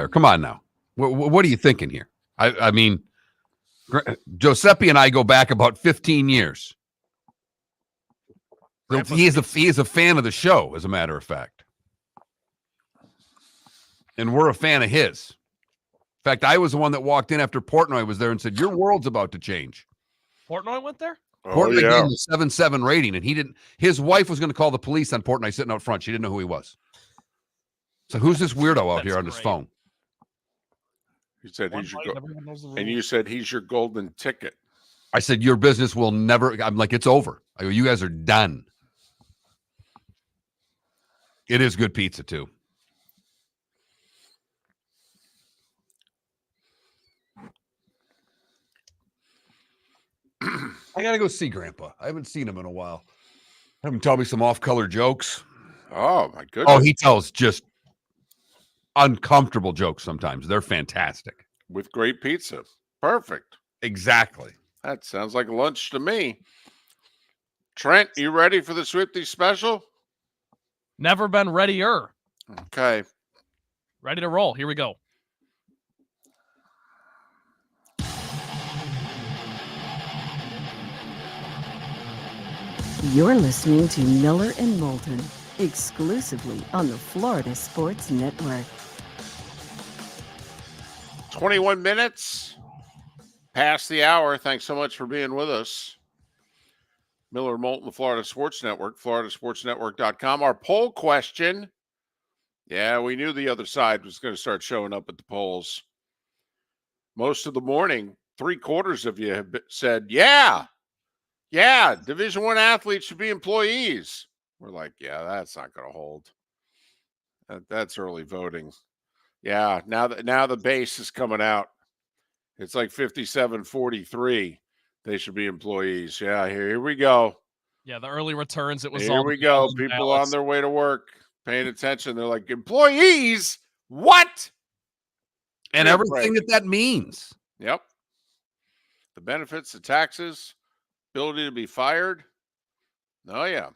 S3: Come on now. What are you thinking here? I mean, Giuseppe and I go back about 15 years. He is a fan of the show, as a matter of fact. And we're a fan of his. In fact, I was the one that walked in after Portnoy was there and said, your world's about to change.
S1: Portnoy went there?
S3: Portnoy gave him a 7.7 rating, and he didn't. His wife was going to call the police on Portnoy sitting out front. She didn't know who he was. So who's this weirdo out here on his phone?
S2: He said and you said he's your golden ticket.
S3: I said your business will never. I'm like, it's over. I go, you guys are done. It is good pizza too. I gotta go see Grandpa. I haven't seen him in a while. Have him tell me some off-color jokes.
S2: Oh my goodness!
S3: Oh, he tells just uncomfortable jokes sometimes. They're fantastic.
S2: With great pizza. Perfect.
S3: Exactly.
S2: That sounds like lunch to me. Trent, you ready for the Swifty special?
S1: Never been readier.
S2: Okay.
S1: Ready to roll. Here we go.
S4: You're listening to Miller and Moulton, exclusively on the Florida Sports Network.
S2: 21 minutes past the hour. Thanks so much for being with us. Miller and Moulton, the Florida Sports Network, floridasportsnetwork.com. Our poll question. Yeah, we knew the other side was going to start showing up at the polls. Most of the morning, 3/4 of you have said, yeah, Division I athletes should be employees. We're like, yeah, that's not going to hold. That's early voting. Yeah, now the base is coming out. It's like 57-43. They should be employees. Yeah, here we go.
S1: Yeah, the early returns. It was
S2: Here
S1: all
S2: we go. People on their way to work paying attention. They're like, employees? What?
S3: And everything that means.
S2: Yep. The benefits, the taxes, ability to be fired. Oh, yeah.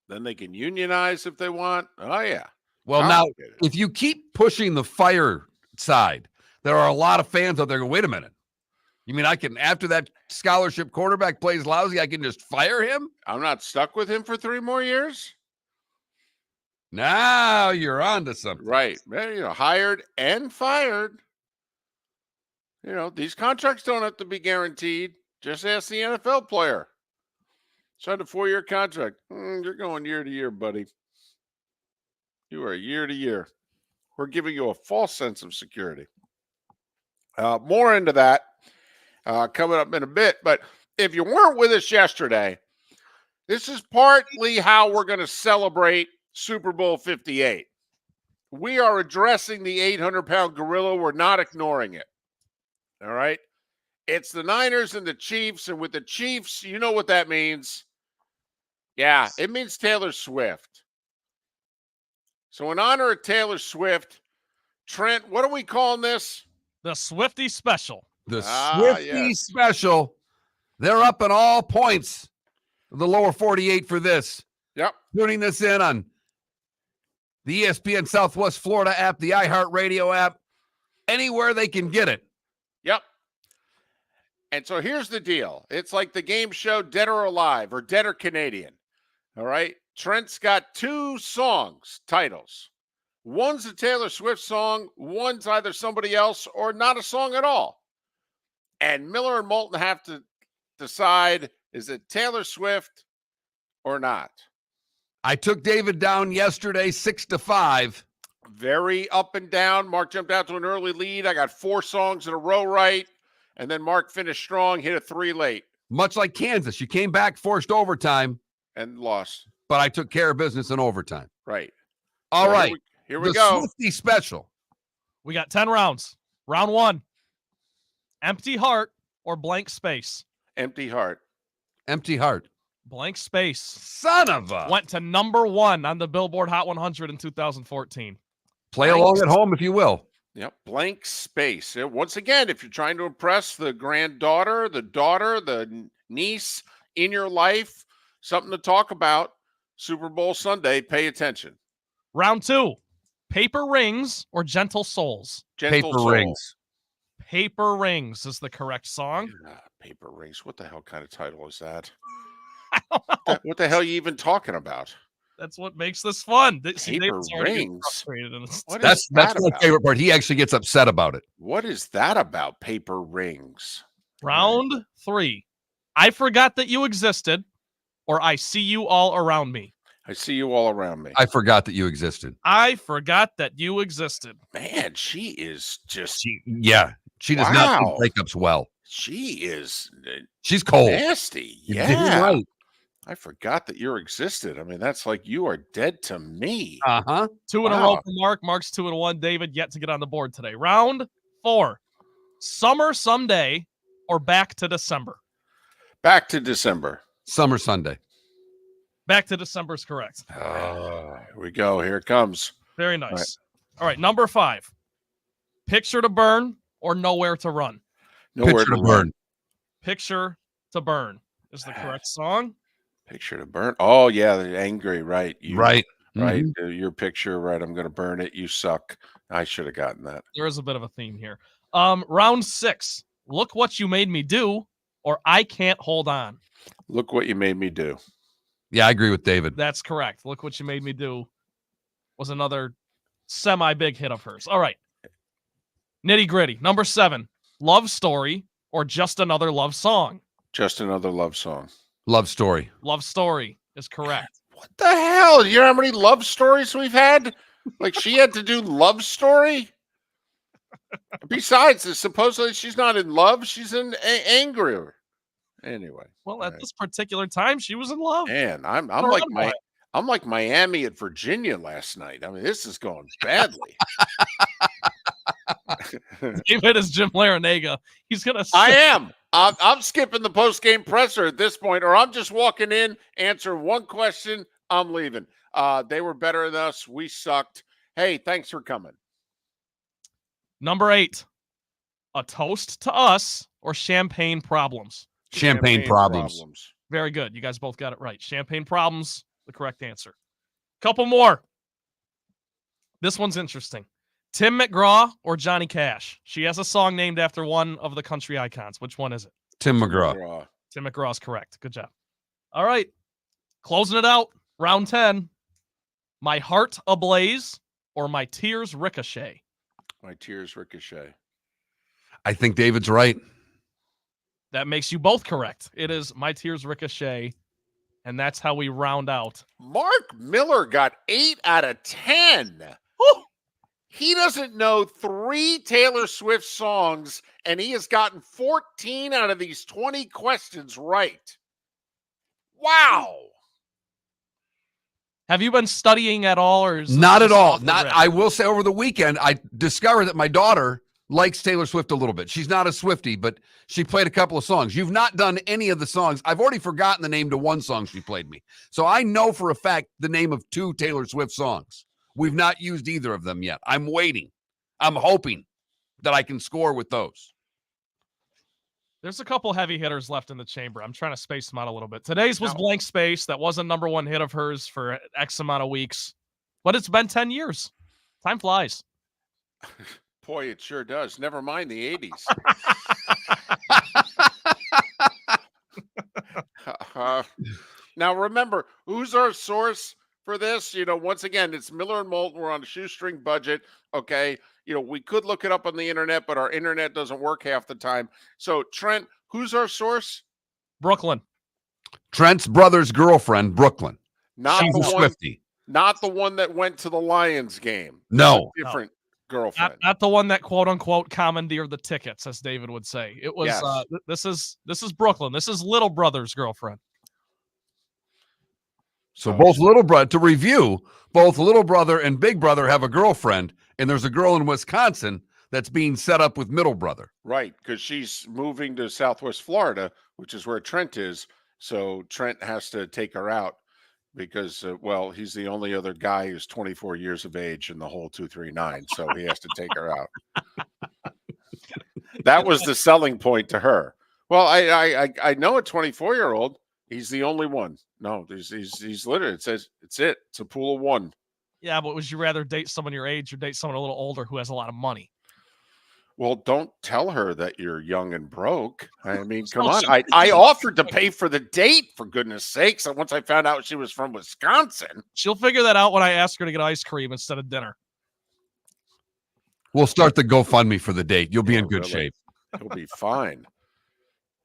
S2: Then they can unionize if they want. Oh, yeah.
S3: Well, now, if you keep pushing the fire side, there are a lot of fans out there going, wait a minute. You mean I can, after that scholarship quarterback plays lousy, I can just fire him?
S2: I'm not stuck with him for 3 more years?
S3: Now you're on to something.
S2: Right. Hired and fired. These contracts don't have to be guaranteed. Just ask the NFL player. Signed a 4-year contract. You're going year to year, buddy. You are year to year. We're giving you a false sense of security. More into that coming up in a bit. But if you weren't with us yesterday, this is partly how we're going to celebrate Super Bowl 58. We are addressing the 800-pound gorilla. We're not ignoring it. All right? It's the Niners and the Chiefs. And with the Chiefs, you know what that means. Yeah, it means Taylor Swift. So in honor of Taylor Swift, Trent, what are we calling this?
S1: The Swifty Special.
S3: The Swifty Special. They're up in all points of the lower 48 for this.
S2: Yep.
S3: Tuning this in on the ESPN Southwest Florida app, the iHeartRadio app, anywhere they can get it.
S2: Yep. And so here's the deal. It's like the game show Dead or Alive or Dead or Canadian. All right. Trent's got 2 songs titles. One's a Taylor Swift song. One's either somebody else or not a song at all. And Miller and Moulton have to decide, is it Taylor Swift or not?
S3: I took David down yesterday, 6-5.
S2: Very up and down. Mark jumped out to an early lead. I got 4 songs in a row right. And then Mark finished strong, hit a 3 late.
S3: Much like Kansas. You came back, forced overtime.
S2: And lost.
S3: But I took care of business in overtime.
S2: Right.
S3: All right.
S2: Here we go.
S3: The Swifty Special.
S1: We got 10 rounds. Round 1. Empty heart or blank space?
S2: Empty heart.
S3: Empty heart.
S1: Blank space.
S3: Son of a.
S1: Went to number 1 on the Billboard Hot 100 in 2014.
S3: Play along at home if you will.
S2: Yep. Blank space. Once again, if you're trying to impress the granddaughter, the daughter, the niece in your life, something to talk about, Super Bowl Sunday, pay attention.
S1: Round 2. Paper Rings or Gentle Souls?
S2: Gentle
S3: Paper
S2: Soul.
S3: Rings.
S1: Paper Rings is the correct song.
S2: Paper Rings. What the hell kind of title is that? I don't know. What the hell are you even talking about?
S1: That's what makes this fun.
S2: Paper Rings.
S3: That's my favorite part. He actually gets upset about it.
S2: What is that about, Paper Rings?
S1: Round 3. I forgot that you existed, or I see you all around me.
S2: I see you all around me.
S3: I forgot that you existed.
S1: I forgot that you existed.
S2: Man, she is just.
S3: She does not do breakups well.
S2: She is.
S3: She's cold.
S2: Nasty.
S3: You're
S2: Yeah.
S3: right.
S2: I forgot that you existed. I mean, that's like you are dead to me.
S1: 2 in a row for Mark. Mark's 2-1. David yet to get on the board today. Round 4. Summer Someday or Back to December?
S2: Back to December.
S3: Summer Sunday.
S1: Back to December is correct.
S2: Here we go. Here it comes.
S1: Very nice. All right. Number 5. Picture to Burn or Nowhere to Run?
S2: Nowhere
S3: Picture to Burn.
S1: Picture to Burn is the correct song.
S2: Picture to Burn. Oh, yeah. They're angry. Right.
S3: Right.
S2: right? Your picture, right? I'm going to burn it. You suck. I should have gotten that.
S1: There is a bit of a theme here. Round 6. Look what you made me do, or I can't hold on.
S2: Look what you made me do.
S3: Yeah, I agree with David.
S1: That's correct. Look what you made me do was another semi-big hit of hers. All right. Nitty gritty. Number 7. Love story or just another love song?
S2: Just another love song.
S3: Love story.
S1: Love story is correct.
S2: What the hell? You know how many love stories we've had? Like she had to do love story? Besides, supposedly she's not in love. She's in angrier. Anyway.
S1: Well, at this particular time, she was in love.
S2: Man, I'm like Miami at Virginia last night. I mean, this is going badly.
S1: David is Jim Larinaga. He's gonna.
S2: I am. I'm skipping the post-game presser at this point, or I'm just walking in, answer one question, I'm leaving. They were better than us. We sucked. Hey, thanks for coming.
S1: Number 8. A toast to us or champagne problems?
S3: Champagne problems.
S1: Very good. You guys both got it right. Champagne problems, the correct answer. Couple more. This one's interesting. Tim McGraw or Johnny Cash? She has a song named after one of the country icons. Which one is it?
S3: Tim McGraw.
S1: Tim McGraw is correct. Good job. All right. Closing it out. Round 10. My heart ablaze or my tears ricochet?
S2: My tears ricochet.
S3: I think David's right.
S1: That makes you both correct. It is my tears ricochet. And that's how we round out.
S2: Mark Miller got 8 out of 10.
S1: Woo!
S2: He doesn't know 3 Taylor Swift songs, and he has gotten 14 out of these 20 questions right. Wow.
S1: Have you been studying at all, or is
S3: Not at all?
S1: Not.
S3: I will say over the weekend, I discovered that my daughter likes Taylor Swift a little bit. She's not a Swiftie, but she played a couple of songs. You've not done any of the songs. I've already forgotten the name to one song she played me. So I know for a fact the name of 2 Taylor Swift songs. We've not used either of them yet. I'm waiting. I'm hoping that I can score with those.
S1: There's a couple heavy hitters left in the chamber. I'm trying to space them out a little bit. Today's was Blank Space. That was a number 1 hit of hers for X amount of weeks. But it's been 10 years. Time flies.
S2: Boy, it sure does. Never mind the 80s. Now, remember, who's our source for this? You know, once again, it's Miller and Moulton. We're on a shoestring budget. Okay. You know, we could look it up on the internet, but our internet doesn't work half the time. So, Trent, who's our source?
S1: Brooklyn.
S3: Trent's brother's girlfriend, Brooklyn.
S2: Not
S3: She's
S2: the
S3: a
S2: one,
S3: Swiftie.
S2: not the one that went to the Lions game.
S3: No.
S2: Different girlfriend.
S1: Not the one that quote unquote commandeered the tickets, as David would say. It was
S2: Yes.
S1: This is Brooklyn. This is little brother's girlfriend.
S3: So both little brother, to review, both little brother and big brother have a girlfriend, and there's a girl in Wisconsin that's being set up with middle brother.
S2: Right, because she's moving to Southwest Florida, which is where Trent is. So Trent has to take her out because, well, he's the only other guy who's 24 years of age in the whole 239. So he has to take her out. That was the selling point to her. Well, I know a 24-year-old. He's the only one. No, he's literally, it says it's a pool of one.
S1: Yeah, but would you rather date someone your age or date someone a little older who has a lot of money?
S2: Well, don't tell her that you're young and broke. I mean, come on. I offered to pay for the date, for goodness sakes. And once I found out she was from Wisconsin.
S1: She'll figure that out when I ask her to get ice cream instead of dinner.
S3: We'll start the GoFundMe for the date. You'll be in good
S2: really.
S3: shape.
S2: He'll be fine.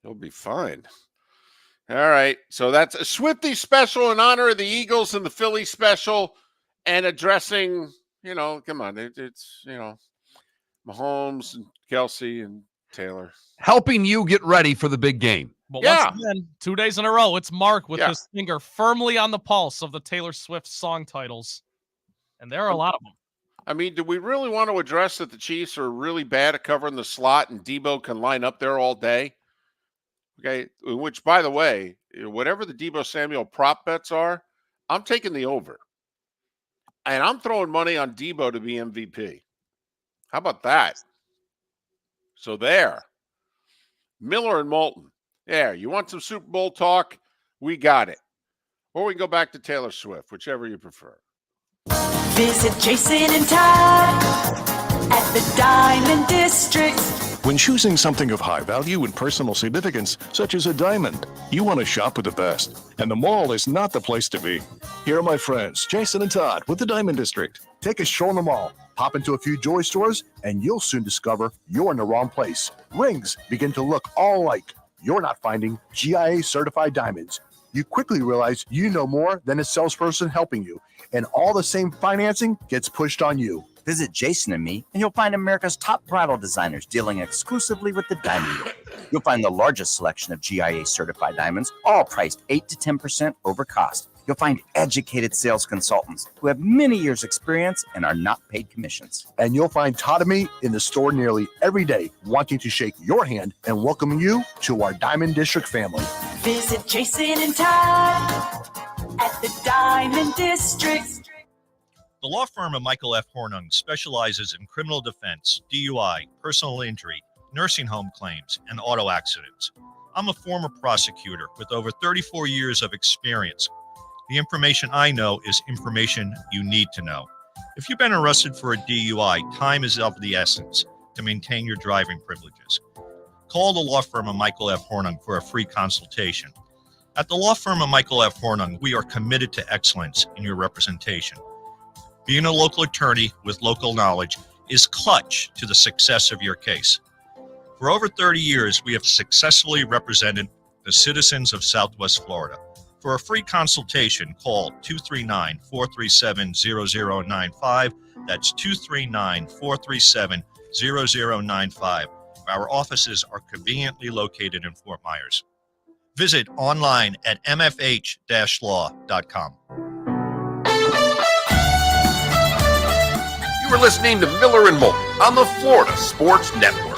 S2: He'll be fine. All right. So that's a Swiftie special in honor of the Eagles and the Philly special, and addressing, you know, come on. It's, you know, Mahomes and Kelsey and Taylor.
S3: Helping you get ready for the big game.
S1: But once again, 2 days in a row, it's Mark with his finger firmly on the pulse of the Taylor Swift song titles. And there are a lot of them.
S2: I mean, do we really want to address that the Chiefs are really bad at covering the slot and Debo can line up there all day? Okay, which, by the way, whatever the Debo Samuel prop bets are, I'm taking the over. And I'm throwing money on Debo to be MVP. How about that? So there. Miller and Moulton. There, you want some Super Bowl talk? We got it. Or we can go back to Taylor Swift, whichever you prefer.
S7: Visit Jason and Todd at the Diamond District.
S8: When choosing something of high value and personal significance, such as a diamond, you want to shop with the best. And the mall is not the place to be. Here are my friends, Jason and Todd, with the Diamond District.
S9: Take a stroll in the mall, hop into a few jewelry stores, and you'll soon discover you're in the wrong place. Rings begin to look all alike. You're not finding GIA certified diamonds. You quickly realize you know more than a salesperson helping you, and all the same financing gets pushed on you.
S10: Visit Jason and me, and you'll find America's top bridal designers dealing exclusively with the diamond group. You'll find the largest selection of GIA certified diamonds, all priced 8 to 10% over cost. You'll find educated sales consultants who have many years' experience and are not paid commissions.
S9: And you'll find Todd and me in the store nearly every day, wanting to shake your hand and welcome you to our Diamond District family.
S7: Visit Jason and Todd at the Diamond District.
S6: The law firm of Michael F. Hornung specializes in criminal defense, DUI, personal injury, nursing home claims, and auto accidents. I'm a former prosecutor with over 34 years of experience. The information I know is information you need to know. If you've been arrested for a DUI, time is of the essence to maintain your driving privileges. Call the law firm of Michael F. Hornung for a free consultation. At the law firm of Michael F. Hornung, we are committed to excellence in your representation. Being a local attorney with local knowledge is clutch to the success of your case. For over 30 years, we have successfully represented the citizens of Southwest Florida. For a free consultation, call 239-437-0095. That's 239-437-0095. Our offices are conveniently located in Fort Myers. Visit online at mfh-law.com.
S3: You were listening to Miller and Moulton on the Florida Sports Network.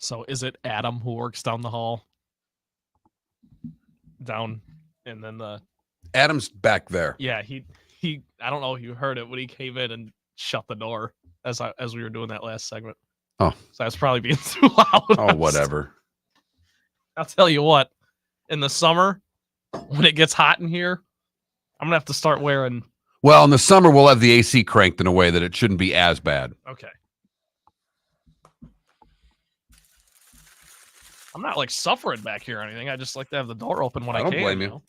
S1: So is it Adam who works down the hall? Down, and then the
S3: Adam's back there.
S1: yeah, he I don't know if you heard it when he came in and shut the door as we were doing that last segment.
S3: Oh.
S1: So I was probably being too loud.
S3: Oh, whatever.
S1: I'll tell you what, in the summer, when it gets hot in here, I'm gonna have to start wearing.
S3: Well, in the summer, we'll have the AC cranked in a way that it shouldn't be as bad.
S1: Okay. I'm not like suffering back here or anything. I just like to have the door open when I
S3: don't
S1: can.
S3: blame you.
S1: Know?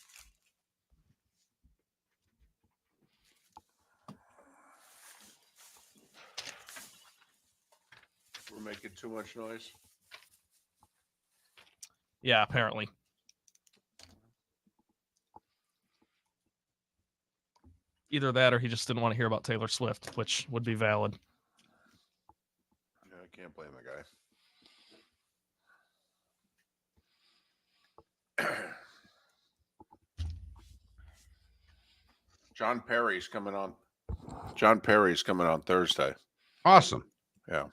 S2: We're making too much noise.
S1: Yeah, apparently. Either that or he just didn't want to hear about Taylor Swift, which would be valid.
S2: Yeah, I can't blame the guy. John Perry's coming on. John Perry's coming on Thursday.
S3: Awesome.
S2: Yeah.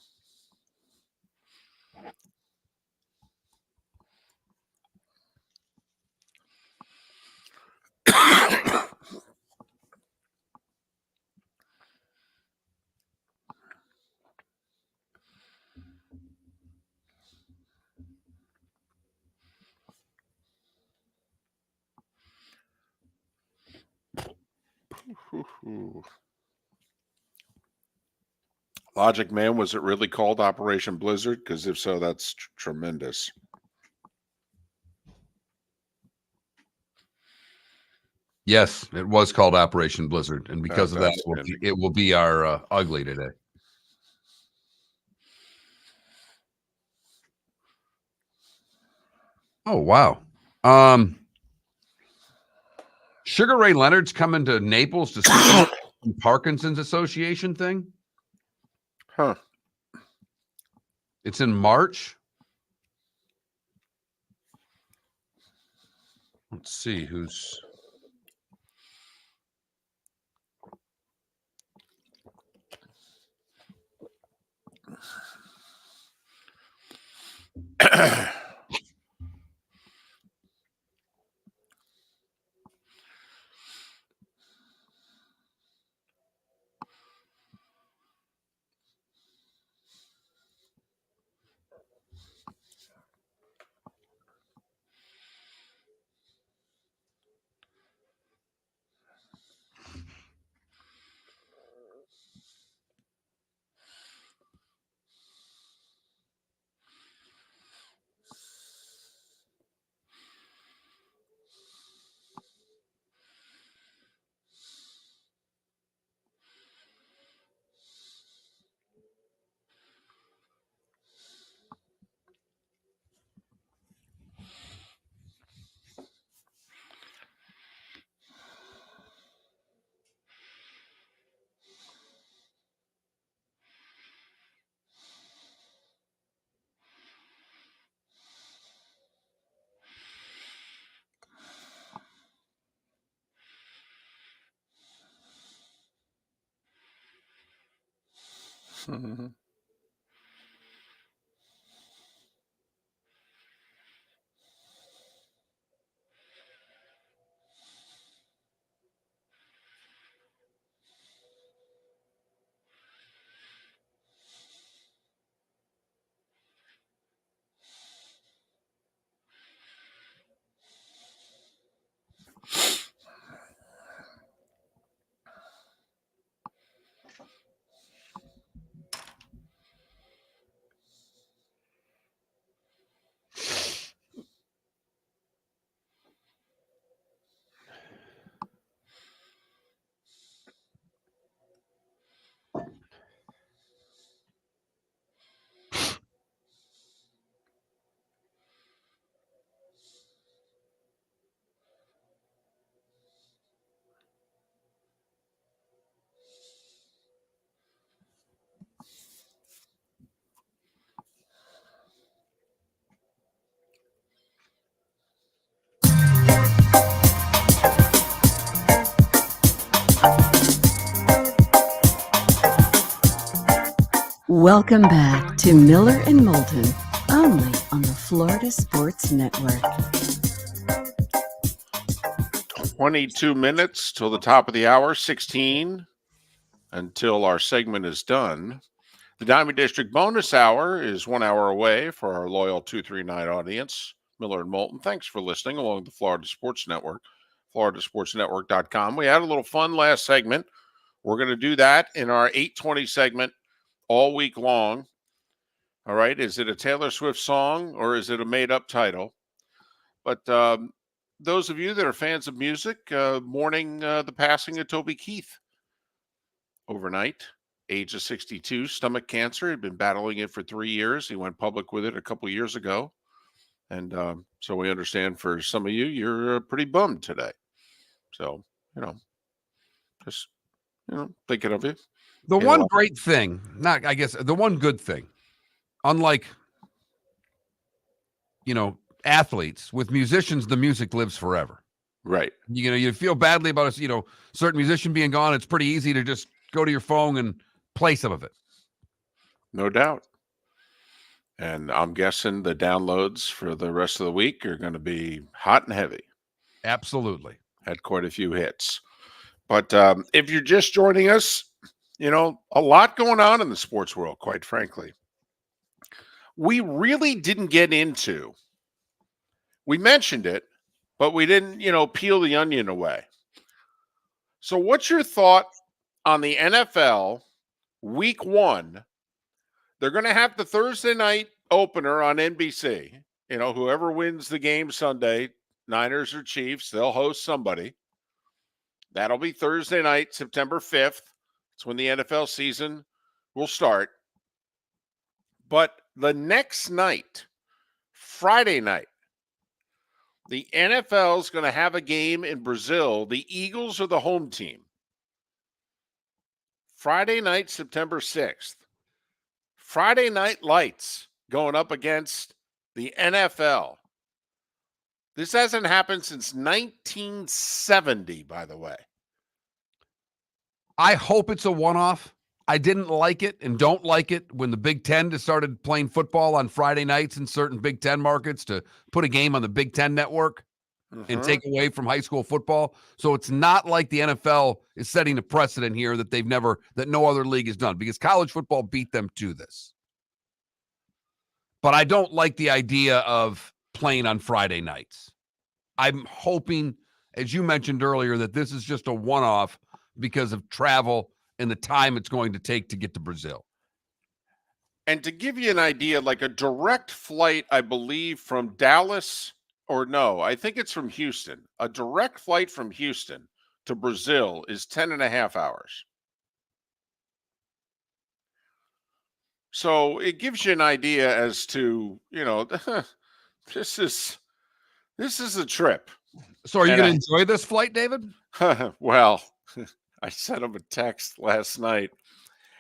S2: Logic Man, was it really called Operation Blizzard? Because if so, that's tremendous.
S3: Yes, it was called Operation Blizzard, and because of that,
S2: outstanding.
S3: it will be our ugly today. Oh, wow. Sugar Ray Leonard's coming to Naples to see the Parkinson's Association thing.
S2: Huh.
S3: It's in March. Let's see who's.
S4: Welcome back to Miller and Moulton, only on the Florida Sports Network.
S2: 22 minutes till the top of the hour, 16 until our segment is done. The Diamond District bonus hour is 1 hour away for our loyal 239 audience. Miller and Moulton, thanks for listening along the Florida Sports Network, floridasportsnetwork.com. We had a little fun last segment. We're going to do that in our 820 segment all week long. All right. Is it a Taylor Swift song or is it a made-up title? But those of you that are fans of music, mourning the passing of Toby Keith overnight, age of 62, stomach cancer. He'd been battling it for 3 years. He went public with it a couple years ago. And so we understand for some of you, you're pretty bummed today. So, just, thinking of you.
S3: The one great thing, the one good thing, unlike, athletes, with musicians, the music lives forever.
S2: Right.
S3: You feel badly about certain musician being gone. It's pretty easy to just go to your phone and play some of it.
S2: No doubt. And I'm guessing the downloads for the rest of the week are going to be hot and heavy.
S3: Absolutely.
S2: Had quite a few hits. But if you're just joining us, a lot going on in the sports world, quite frankly. We really didn't get into. We mentioned it, but we didn't, peel the onion away. So what's your thought on the NFL week 1? They're going to have the Thursday night opener on NBC. Whoever wins the game Sunday, Niners or Chiefs, they'll host somebody. That'll be Thursday night, September 5th. It's when the NFL season will start. But the next night, Friday night, the NFL is going to have a game in Brazil. The Eagles are the home team. Friday night, September 6th. Friday night lights going up against the NFL. This hasn't happened since 1970, by the way.
S3: I hope it's a one-off. I didn't like it and don't like it when the Big Ten just started playing football on Friday nights in certain Big Ten markets to put a game on the Big Ten network and take away from high school football. So it's not like the NFL is setting a precedent here that that no other league has done, because college football beat them to this. But I don't like the idea of playing on Friday nights. I'm hoping, as you mentioned earlier, that this is just a one-off because of travel and the time it's going to take to get to Brazil.
S2: And to give you an idea, like a direct flight, I believe, from Dallas, I think it's from Houston. A direct flight from Houston to Brazil is 10 and a half hours. So it gives you an idea as to, this is a trip.
S3: So are you going to enjoy this flight, David?
S2: Well, I sent him a text last night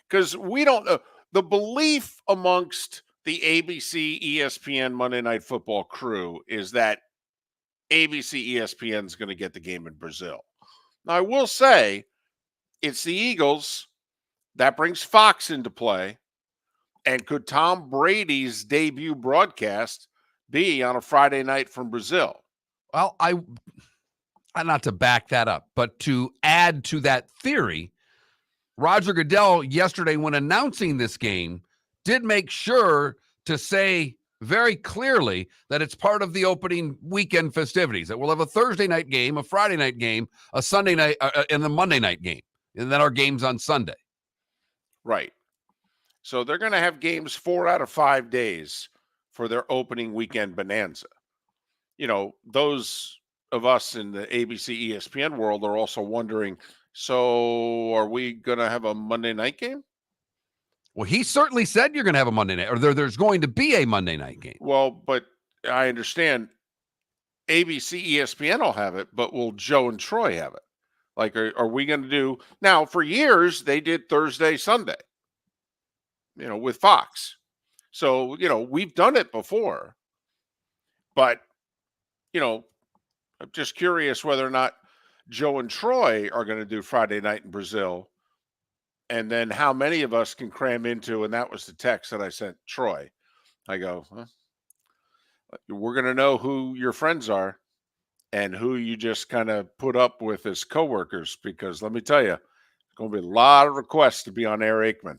S2: because we don't know. The belief amongst the ABC, ESPN, Monday Night Football crew is that ABC, ESPN is going to get the game in Brazil. Now, I will say it's the Eagles. that brings Fox into play. And could Tom Brady's debut broadcast be on a Friday night from Brazil?
S3: Well, not to back that up, but to add to that theory, Roger Goodell yesterday, when announcing this game, did make sure to say very clearly that it's part of the opening weekend festivities, that we'll have a Thursday night game, a Friday night game, a Sunday night, and a Monday night game, and then our games on Sunday.
S2: Right. So they're going to have games 4 out of 5 days for their opening weekend bonanza. You know, those of us in the ABC ESPN world are also wondering, so are we going to have a Monday night game?
S3: Well, he certainly said you're going to have a Monday night, or there's going to be a Monday night game.
S2: Well, but I understand ABC ESPN will have it, but will Joe and Troy have it? Like, are we going to do now? For years, they did Thursday, Sunday, you know, with Fox. So, you know, we've done it before, but, you know, I'm just curious whether or not Joe and Troy are going to do Friday night in Brazil, and then how many of us can cram into, and that was the text that I sent Troy. I go, we're going to know who your friends are and who you just kind of put up with as coworkers, because let me tell you, it's going to be a lot of requests to be on Air Aikman.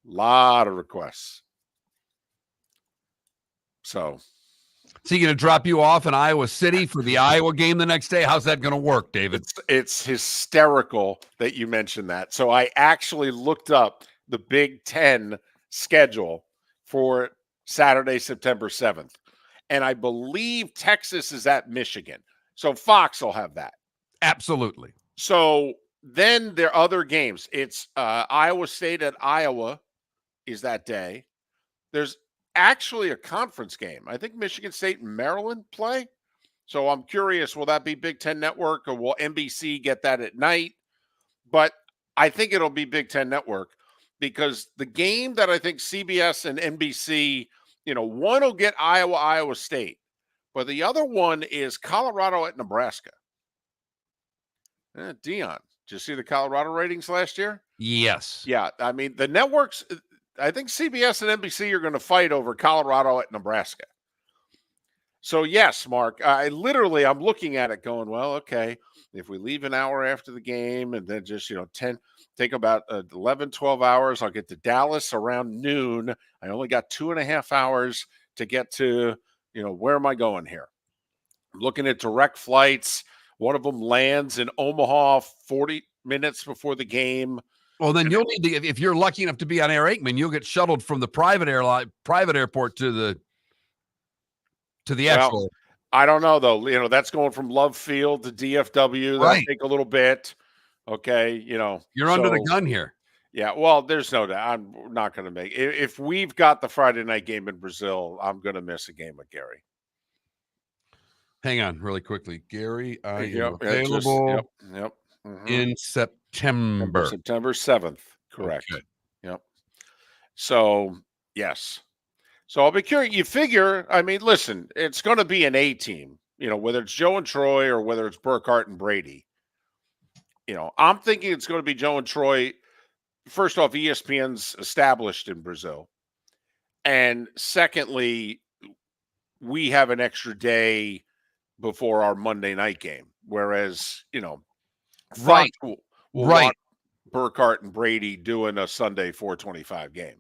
S2: A lot of requests. So
S3: is he going to drop you off in Iowa City for the Iowa game the next day? How's that going to work, David?
S2: It's hysterical that you mentioned that. So I actually looked up the Big Ten schedule for Saturday, September 7th. And I believe Texas is at Michigan. So Fox will have that.
S3: Absolutely.
S2: So then there are other games. It's Iowa State at Iowa is that day. There's actually a conference game. I think Michigan State and Maryland play. So I'm curious, will that be Big Ten Network, or will NBC get that at night? But I think it'll be Big Ten Network, because the game that I think CBS and NBC, you know, one will get Iowa State, but the other one is Colorado at Nebraska. Dion, did you see the Colorado ratings last year?
S3: Yes.
S2: Yeah, I mean, the networks, I think CBS and NBC are going to fight over Colorado at Nebraska. So, yes, Mark, I'm looking at it going, well, okay, if we leave an hour after the game and then just, take about 11, 12 hours, I'll get to Dallas around noon. I only got 2.5 hours to get to, where am I going here? I'm looking at direct flights. One of them lands in Omaha 40 minutes before the game.
S3: Well, then you'll need to, if you're lucky enough to be on Air Aikman, you'll get shuttled from the private airport to the actual.
S2: Well, I don't know though. That's going from Love Field to DFW. That'll take a little bit. Okay,
S3: you're under the gun here.
S2: Yeah, well, there's no doubt. I'm not going to make it. If we've got the Friday night game in Brazil, I'm going to miss a game with Gary.
S3: Hang on, really quickly, Gary. Are you
S2: available? Yep.
S3: In September
S2: 7th. Correct.
S3: Okay.
S2: Yep. So yes. So I'll be curious. You figure, I mean, listen, it's going to be an A team, whether it's Joe and Troy or whether it's Burkhart and Brady. I'm thinking it's going to be Joe and Troy. First off, ESPN's established in Brazil. And secondly, we have an extra day before our Monday night game. Whereas, Fox will want Burkhart and Brady doing a Sunday 4:25 game.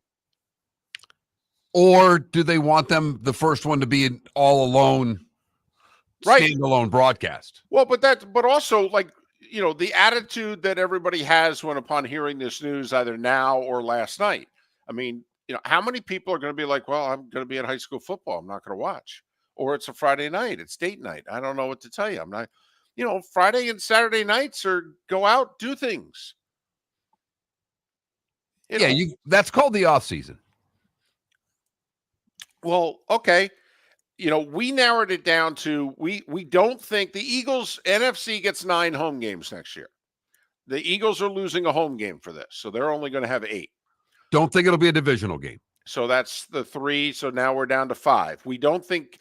S3: Or do they want them, the first one, to be an all alone, standalone broadcast?
S2: Well, but also, like, the attitude that everybody has when upon hearing this news, either now or last night. I mean, how many people are going to be like, well, I'm going to be at high school football, I'm not going to watch. Or it's a Friday night, it's date night. I don't know what to tell you. I'm not, Friday and Saturday nights go out, do things.
S3: That's called the off season.
S2: Well, okay. We narrowed it down to we don't think the Eagles, NFC gets 9 home games next year. The Eagles are losing a home game for this, so they're only going to have 8.
S3: Don't think it'll be a divisional game.
S2: So that's the 3. So now we're down to 5. We don't think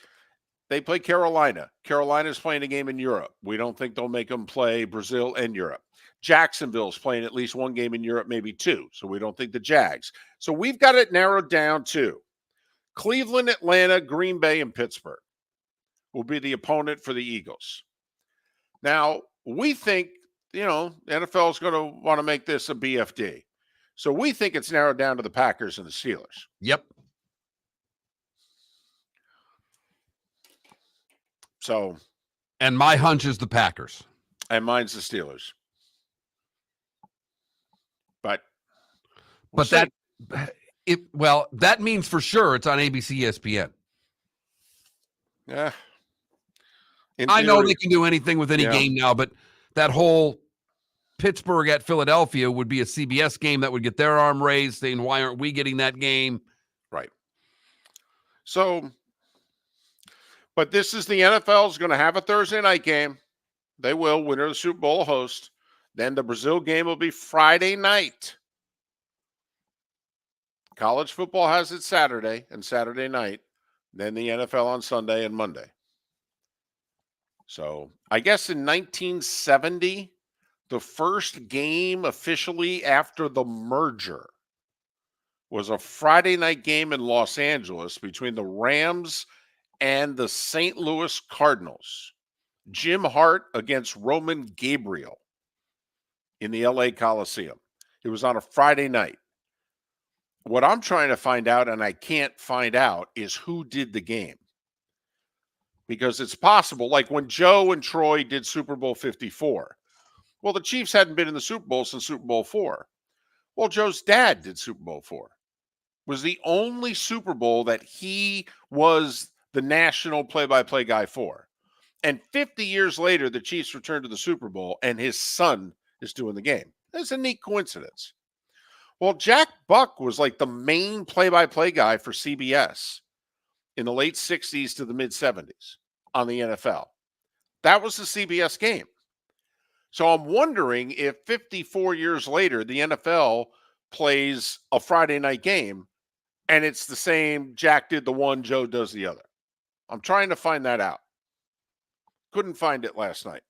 S2: they play Carolina. Carolina's playing a game in Europe. We don't think they'll make them play Brazil and Europe. Jacksonville's playing at least one game in Europe, maybe two. So we don't think the Jags. So we've got it narrowed down to Cleveland, Atlanta, Green Bay, and Pittsburgh will be the opponent for the Eagles. Now, we think, the NFL is going to want to make this a BFD. So we think it's narrowed down to the Packers and the Steelers.
S3: Yep.
S2: So.
S3: And my hunch is the Packers.
S2: And mine's the Steelers. But
S3: that means for sure it's on ABC, ESPN.
S2: Yeah.
S3: I know they can do anything with any game now, but that whole Pittsburgh at Philadelphia would be a CBS game that would get their arm raised, saying, why aren't we getting that game?
S2: Right. So, but this is the NFL is going to have a Thursday night game. They will. Winner of the Super Bowl host. Then the Brazil game will be Friday night. College football has it Saturday and Saturday night. Then the NFL on Sunday and Monday. So I guess in 1970, the first game officially after the merger was a Friday night game in Los Angeles between the Rams and the St. Louis Cardinals. Jim Hart against Roman Gabriel in the LA Coliseum. It was on a Friday night. What I'm trying to find out, and I can't find out, is who did the game. Because it's possible, like when Joe and Troy did Super Bowl 54. Well, the Chiefs hadn't been in the Super Bowl since Super Bowl 4. Well, Joe's dad did Super Bowl 4. Was the only Super Bowl that he was the national play-by-play guy for. And 50 years later, the Chiefs returned to the Super Bowl, and his son is doing the game. That's a neat coincidence. Well, Jack Buck was like the main play-by-play guy for CBS in the late 60s to the mid-70s on the NFL. That was the CBS game. So I'm wondering if 54 years later, the NFL plays a Friday night game, and it's the same, Jack did the one, Joe does the other. I'm trying to find that out. Couldn't find it last night.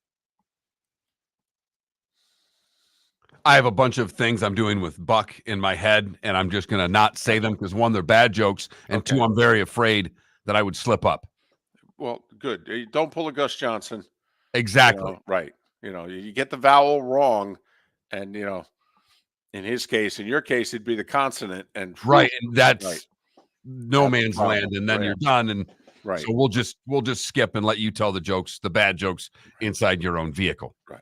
S3: I have a bunch of things I'm doing with Buck in my head, and I'm just going to not say them because, one, they're bad jokes, and two, I'm very afraid that I would slip up.
S2: Well, good. Don't pull a Gus Johnson.
S3: Exactly.
S2: Right. You get the vowel wrong, and, in his case, in your case, it'd be the consonant. And
S3: that's no man's land, and then you're done. And so we'll just skip and let you tell the jokes, the bad jokes, inside your own vehicle.
S2: Right.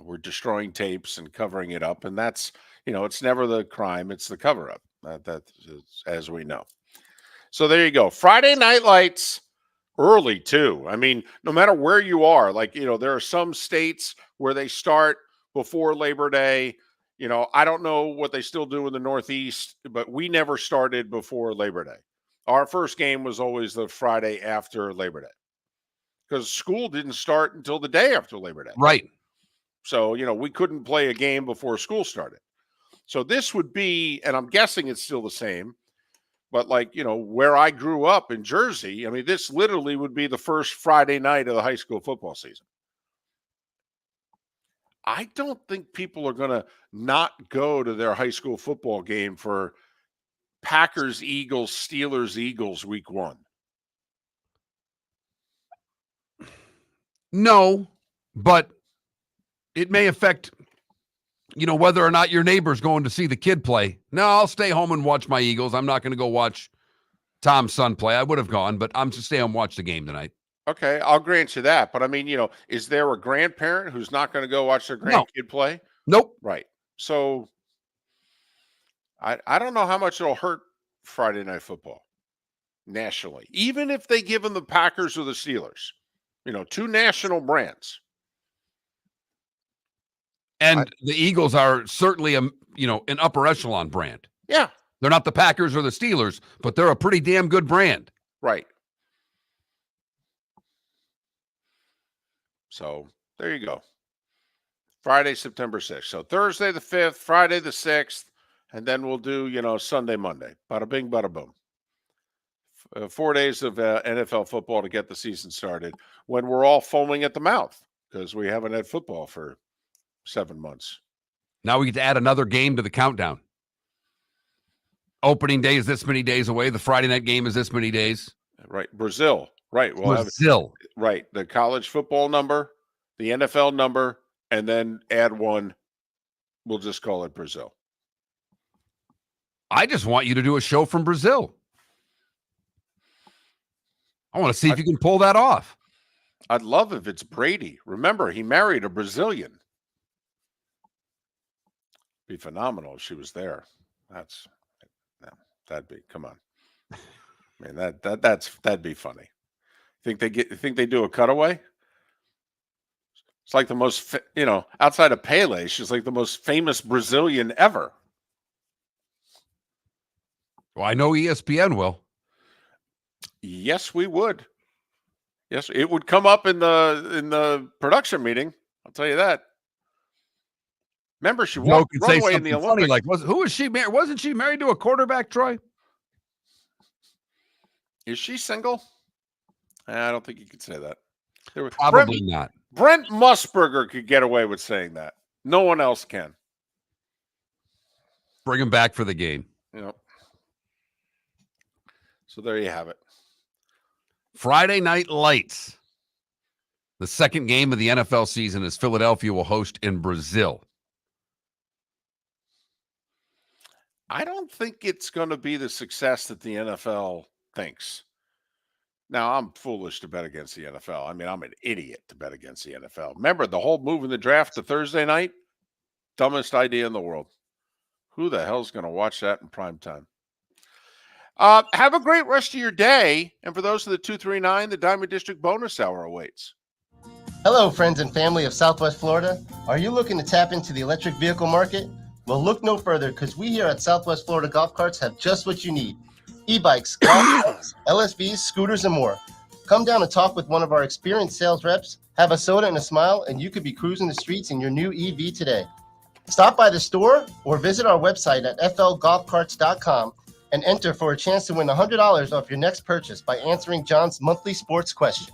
S2: We're destroying tapes and covering it up, and that's it's never the crime, it's the cover up. That's as we know. So there you go. Friday Night Lights early too. I mean, no matter where you are, there are some states where they start before Labor Day. I don't know what they still do in the Northeast, but we never started before Labor Day. Our first game was always the Friday after Labor Day because school didn't start until the day after Labor Day.
S3: Right.
S2: So, we couldn't play a game before school started. So this would be, and I'm guessing it's still the same, but where I grew up in Jersey, I mean, this literally would be the first Friday night of the high school football season. I don't think people are going to not go to their high school football game for Packers, Eagles, Steelers, Eagles week 1.
S3: No, but it may affect, whether or not your neighbor's going to see the kid play. No, I'll stay home and watch my Eagles. I'm not going to go watch Tom's son play. I would have gone, but I'm to stay home and watch the game tonight.
S2: Okay, I'll grant you that. But I mean, is there a grandparent who's not going to go watch their grandkid play?
S3: Nope.
S2: Right. So I don't know how much it'll hurt Friday Night Football nationally, even if they give them the Packers or the Steelers, two national brands.
S3: And the Eagles are certainly an upper echelon brand.
S2: Yeah.
S3: They're not the Packers or the Steelers, but they're a pretty damn good brand.
S2: Right. So there you go. Friday, September 6th. So Thursday the 5th, Friday the 6th, and then we'll do, Sunday, Monday. Bada bing, bada boom. 4 days of NFL football to get the season started when we're all foaming at the mouth because we haven't had football for 7 months.
S3: Now we get to add another game to the countdown. Opening day is this many days away. The Friday night game is this many days.
S2: Right. Brazil. Right. Well,
S3: Brazil.
S2: Right. The college football number, the NFL number, and then add one. We'll just call it Brazil.
S3: I just want you to do a show from Brazil. I want to see if you can pull that off.
S2: I'd love if it's Brady. Remember, he married a Brazilian. Be phenomenal if she was there. That'd be, come on. I mean, that'd be funny. Think they do a cutaway? It's like the most, outside of Pele, she's like the most famous Brazilian ever.
S3: Well, I know ESPN will.
S2: Yes, we would. Yes, it would come up in the production meeting. I'll tell you that. Remember, she walked runway in the Olympics.
S3: Like, who was she married? Wasn't she married to a quarterback, Troy?
S2: Is she single? I don't think you could say that.
S3: Probably not.
S2: Brent Musburger could get away with saying that. No one else can.
S3: Bring him back for the game.
S2: So there you have it.
S3: Friday Night Lights. The second game of the NFL season is Philadelphia will host in Brazil.
S2: I don't think it's going to be the success that the NFL thinks. Now, I'm foolish to bet against the NFL. I mean, I'm an idiot to bet against the NFL. Remember, the whole move in the draft to Thursday night? Dumbest idea in the world. Who the hell's going to watch that in prime time? Have a great rest of your day. And for those of the 239, the Diamond District bonus hour awaits.
S12: Hello, friends and family of Southwest Florida. Are you looking to tap into the electric vehicle market? Well, look no further, because we here at Southwest Florida Golf Carts have just what you need. E-bikes, golf carts, LSVs, scooters, and more. Come down and talk with one of our experienced sales reps, have a soda and a smile, and you could be cruising the streets in your new EV today. Stop by the store or visit our website at flgolfcarts.com and enter for a chance to win $100 off your next purchase by answering John's monthly sports question.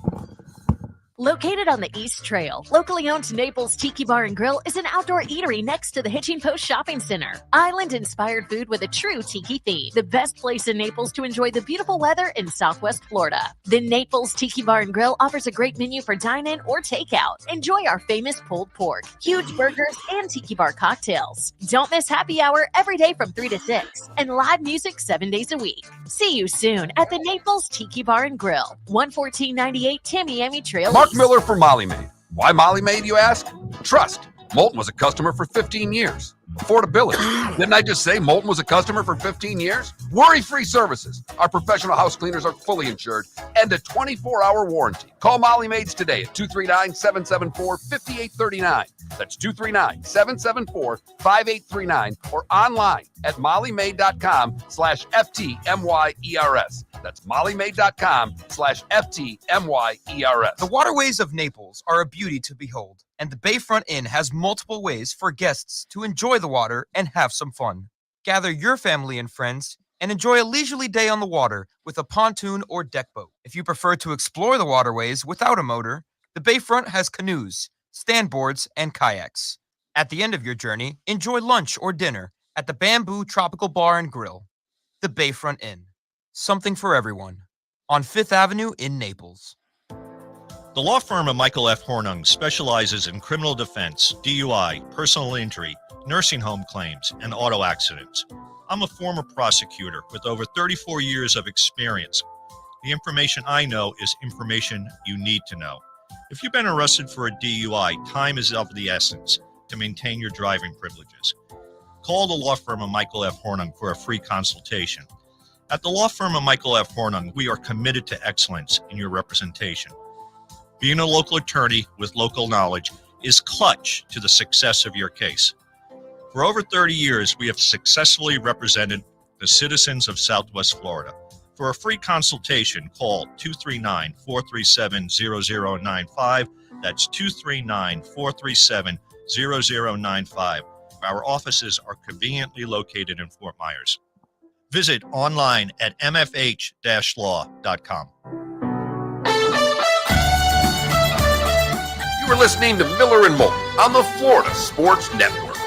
S5: Located on the East Trail, locally owned Naples Tiki Bar and Grill is an outdoor eatery next to the Hitching Post Shopping Center. Island-inspired food with a true tiki theme. The best place in Naples to enjoy the beautiful weather in Southwest Florida. The Naples Tiki Bar and Grill offers a great menu for dine-in or takeout. Enjoy our famous pulled pork, huge burgers, and tiki bar cocktails. Don't miss happy hour every day from 3 to 6 and live music 7 days a week. See you soon at the Naples Tiki Bar and Grill, 11498 Tamiami Trail.
S3: Mark Miller for Molly Maid. Why Molly Maid, you ask? Trust. Moulton was a customer for 15 years. Affordability. Didn't I just say Moulton was a customer for 15 years? Worry-free services. Our professional house cleaners are fully insured and a 24-hour warranty. Call Molly Maids today at 239-774-5839. That's 239-774-5839 or online at mollymaid.com/FTMYERS. That's mollymaid.com/FTMYERS.
S15: The waterways of Naples are a beauty to behold, and the Bayfront Inn has multiple ways for guests to enjoy the water and have some fun. Gather your family and friends and enjoy a leisurely day on the water with a pontoon or deck boat. If you prefer to explore the waterways without a motor, the Bayfront has canoes, standboards, and kayaks. At the end of your journey, enjoy lunch or dinner at the Bamboo Tropical Bar and Grill. The Bayfront Inn. Something for everyone. On 5th Avenue in Naples.
S6: The law firm of Michael F. Hornung specializes in criminal defense, DUI, personal injury, nursing home claims, and auto accidents. I'm a former prosecutor with over 34 years of experience. The information I know is information you need to know. If you've been arrested for a DUI, time is of the essence to maintain your driving privileges. Call the law firm of Michael F. Hornung for a free consultation. At the law firm of Michael F. Hornung, we are committed to excellence in your representation. Being a local attorney with local knowledge is clutch to the success of your case. For over 30 years, we have successfully represented the citizens of Southwest Florida. For a free consultation, call 239-437-0095. That's 239-437-0095. Our offices are conveniently located in Fort Myers. Visit online at mfh-law.com.
S3: You You're listening to Miller and Moulton on the Florida Sports Network.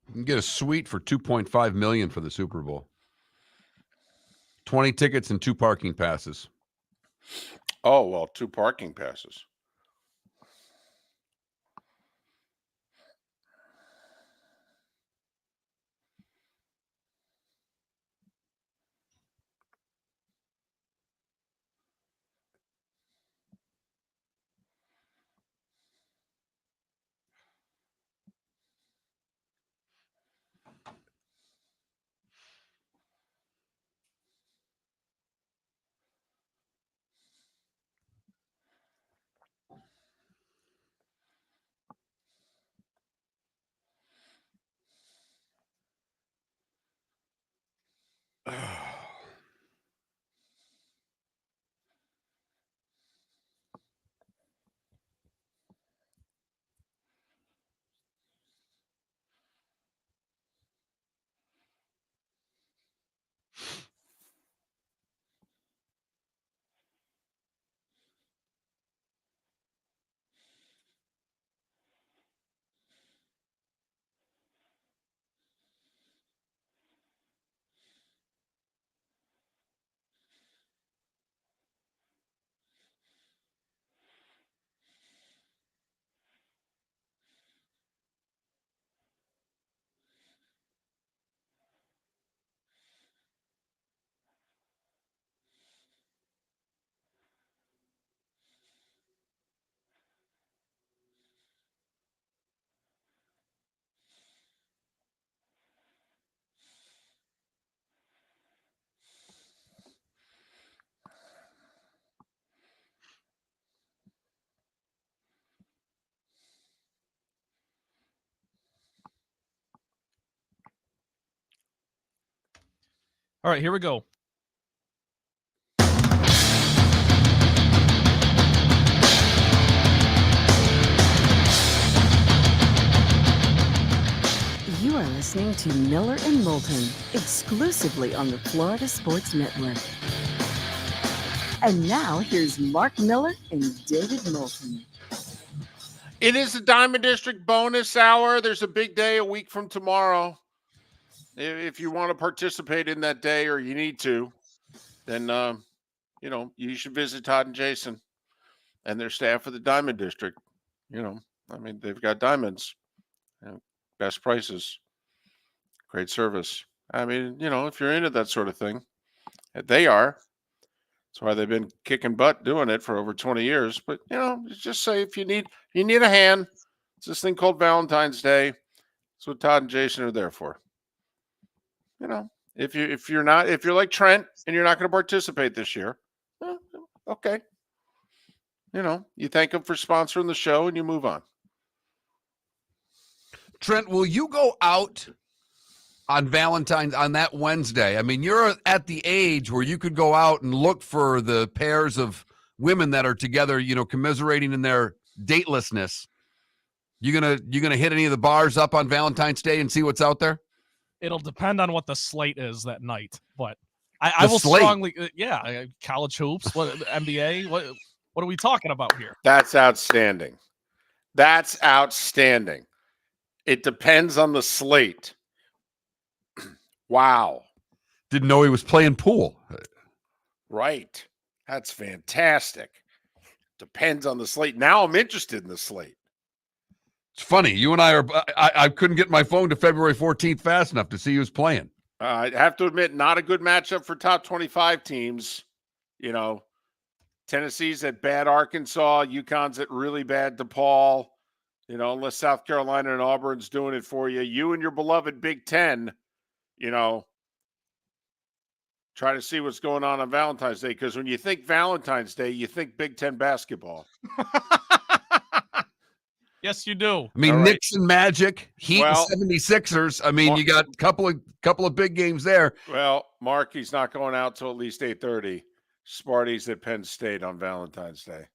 S3: You can get a suite for $2.5 million for the Super Bowl. 20 tickets and 2 parking passes.
S2: Oh, well, 2 parking passes.
S1: All right, here we go.
S4: You are listening to Miller and Moulton, exclusively on the Florida Sports Network. And now, here's Mark Miller and David Moulton.
S2: It is the Diamond District bonus hour. There's a big day a week from tomorrow. If you want to participate in that day or you need to, then, you should visit Todd and Jason and their staff of the Diamond District. They've got diamonds, best prices, great service. If you're into that sort of thing, they are. That's why they've been kicking butt doing it for over 20 years. But, just say if you need a hand, it's this thing called Valentine's Day. That's what Todd and Jason are there for. You know, if you're like Trent and you're not going to participate this year, okay. You know, you thank them for sponsoring the show and you move on.
S3: Trent, will you go out on Valentine's on that Wednesday? I mean, you're at the age where you could go out and look for the pairs of women that are together, you know, commiserating in their datelessness. You gonna hit any of the bars up on Valentine's Day and see what's out there?
S1: It'll depend on what the slate is that night, but I will strongly, college hoops, what NBA, what are we talking about here?
S2: That's outstanding. That's outstanding. It depends on the slate. Wow.
S3: Didn't know he was playing pool.
S2: Right. That's fantastic. Depends on the slate. Now I'm interested in the slate.
S3: It's funny. You and I couldn't get my phone to February 14th fast enough to see who's playing.
S2: I have to admit, not a good matchup for top 25 teams. You know, Tennessee's at bad Arkansas. UConn's at really bad DePaul. You know, unless South Carolina and Auburn's doing it for you. You and your beloved Big Ten, you know, try to see what's going on Valentine's Day. Because when you think Valentine's Day, you think Big Ten basketball.
S1: Yes, you do.
S3: I mean,
S2: right.
S3: Knicks and Magic, Heat and 76ers. I mean, you got a couple of big games there.
S2: Well, Mark, he's not going out till at least 8:30. Sparty's at Penn State on Valentine's Day.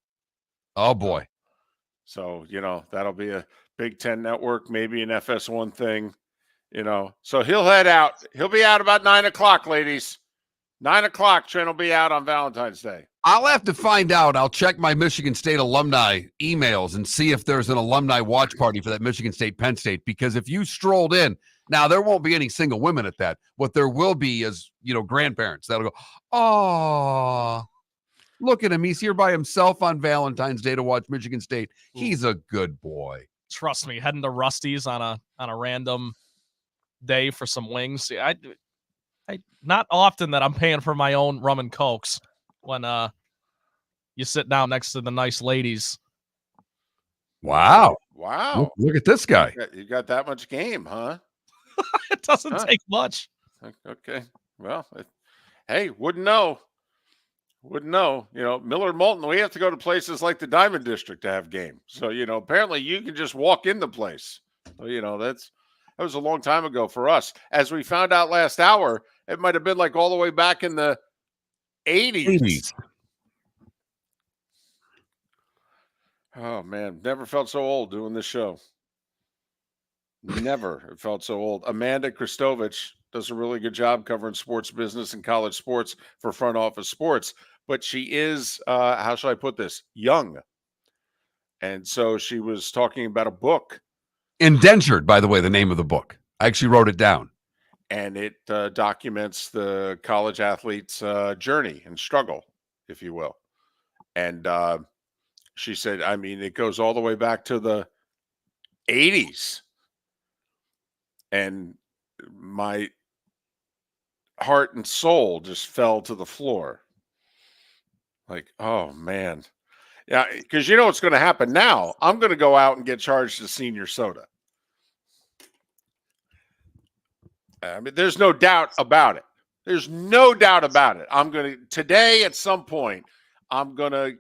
S3: Oh, boy.
S2: So, you know, that'll be a Big Ten network, maybe an FS1 thing, you know. So he'll head out. He'll be out about 9 o'clock, ladies. 9 o'clock, Trent will be out on Valentine's Day.
S3: I'll have to find out. I'll check my Michigan State alumni emails and see if there's an alumni watch party for that Michigan State Penn State. Because if you strolled in, now there won't be any single women at that. What there will be is, you know, grandparents that'll go, oh, look at him. He's here by himself on Valentine's Day to watch Michigan State. He's a good boy.
S1: Trust me, heading to Rusty's on a random day for some wings. I not often that I'm paying for my own rum and cokes when you sit down next to the nice ladies.
S3: Wow.
S2: Wow.
S3: Look at this guy.
S2: You got that much game, huh?
S1: It doesn't take much.
S2: Okay. Well, hey, wouldn't know. Wouldn't know. You know, Miller and Moulton, we have to go to places like the Diamond District to have game. So, you know, apparently you can just walk in the place. So, you know, that was a long time ago for us. As we found out last hour, it might have been like all the way back in the 80s. Oh, man. Never felt so old doing this show. Never felt so old. Amanda Kristovich does a really good job covering sports business and college sports for Front Office Sports. But she is, how shall I put this, young. And so she was talking about a book.
S3: Indentured, by the way, the name of the book. I actually wrote it down.
S2: And it documents the college athlete's journey and struggle, if you will. And she said, I mean, it goes all the way back to the 80s. And my heart and soul just fell to the floor. Like, oh, man. Yeah, because you know what's going to happen now. I'm going to go out and get charged a senior soda. I mean, there's no doubt about it. There's no doubt about it. Today at some point, I'm going to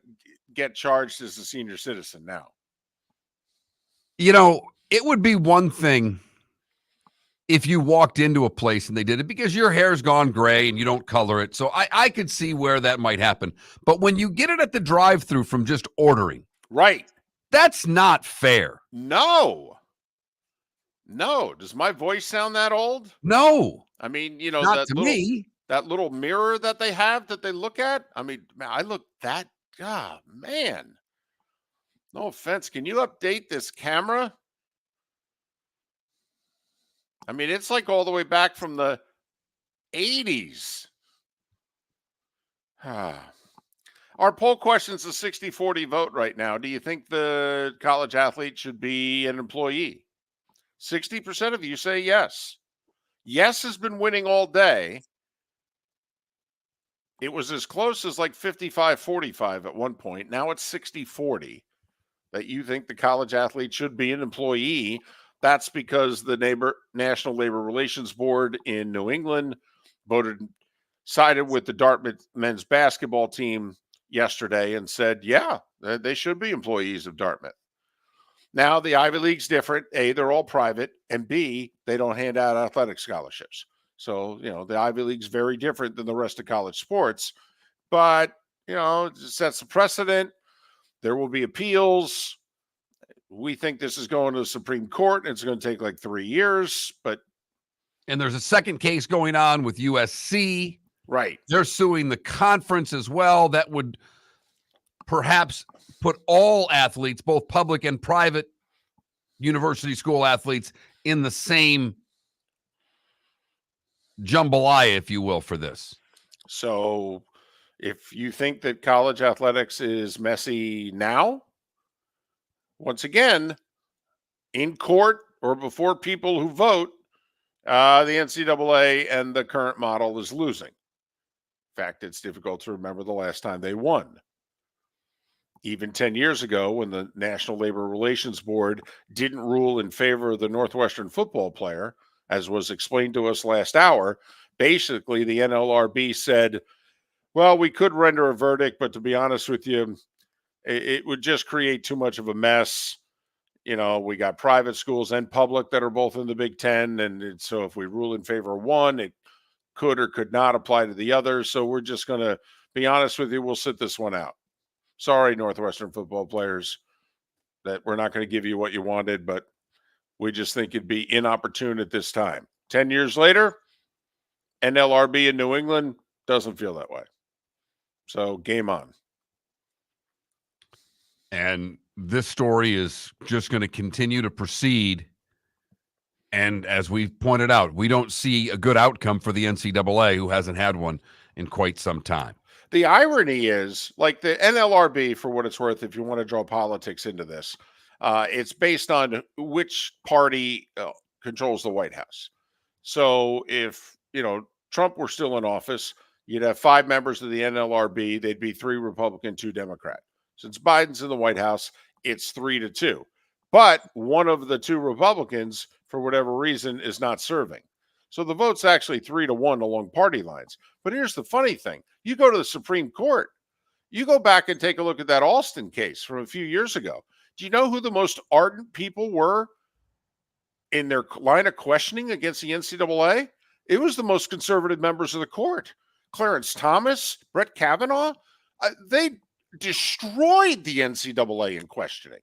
S2: get charged as a senior citizen now.
S3: You know, it would be one thing if you walked into a place and they did it because your hair's gone gray and you don't color it. So I could see where that might happen. But when you get it at the drive-thru from just ordering.
S2: Right.
S3: That's not fair.
S2: No. Does my voice sound that old?
S3: No.
S2: I mean, you know,
S3: not to me.
S2: That little mirror that they have that they look at. I mean, man, I look that, God, man. No offense. Can you update this camera? I mean, it's like all the way back from the 80s. Our poll question's a 60-40 vote right now. Do you think the college athlete should be an employee? 60% of you say yes. Yes has been winning all day. It was as close as like 55-45 at one point. Now it's 60-40 that you think the college athlete should be an employee. That's because the National Labor Relations Board in New England sided with the Dartmouth men's basketball team yesterday and said, yeah, they should be employees of Dartmouth. Now, the Ivy League's different. A, they're all private, and B, they don't hand out athletic scholarships. So, the Ivy League's very different than the rest of college sports. But, it sets a precedent. There will be appeals. We think this is going to the Supreme Court, and it's going to take like 3 years.
S3: And there's a second case going on with USC.
S2: Right.
S3: They're suing the conference as well. That would perhaps put all athletes, both public and private university school athletes, in the same jambalaya, if you will, for this.
S2: So if you think that college athletics is messy now, once again, in court or before people who vote, the NCAA and the current model is losing. In fact, it's difficult to remember the last time they won. Even 10 years ago, when the National Labor Relations Board didn't rule in favor of the Northwestern football player, as was explained to us last hour, basically the NLRB said, well, we could render a verdict, but to be honest with you, it would just create too much of a mess. We got private schools and public that are both in the Big Ten. And so if we rule in favor of one, it could or could not apply to the other. So we're just going to be honest with you. We'll sit this one out. Sorry, Northwestern football players, that we're not going to give you what you wanted, but we just think it'd be inopportune at this time. 10 years later, NLRB in New England doesn't feel that way. So game on.
S3: And this story is just going to continue to proceed. And as we pointed out, we don't see a good outcome for the NCAA, who hasn't had one in quite some time.
S2: The irony is, like the NLRB, for what it's worth, if you want to draw politics into this, it's based on which party controls the White House. So if, Trump were still in office, you'd have 5 members of the NLRB. They'd be 3 Republican, 2 Democrat. Since Biden's in the White House, it's 3-2. But one of the 2 Republicans, for whatever reason, is not serving. So the vote's actually 3-1 along party lines. But here's the funny thing. You go to the Supreme Court, you go back and take a look at that Alston case from a few years ago. Do you know who the most ardent people were in their line of questioning against the NCAA? It was the most conservative members of the court. Clarence Thomas, Brett Kavanaugh, they destroyed the NCAA in questioning.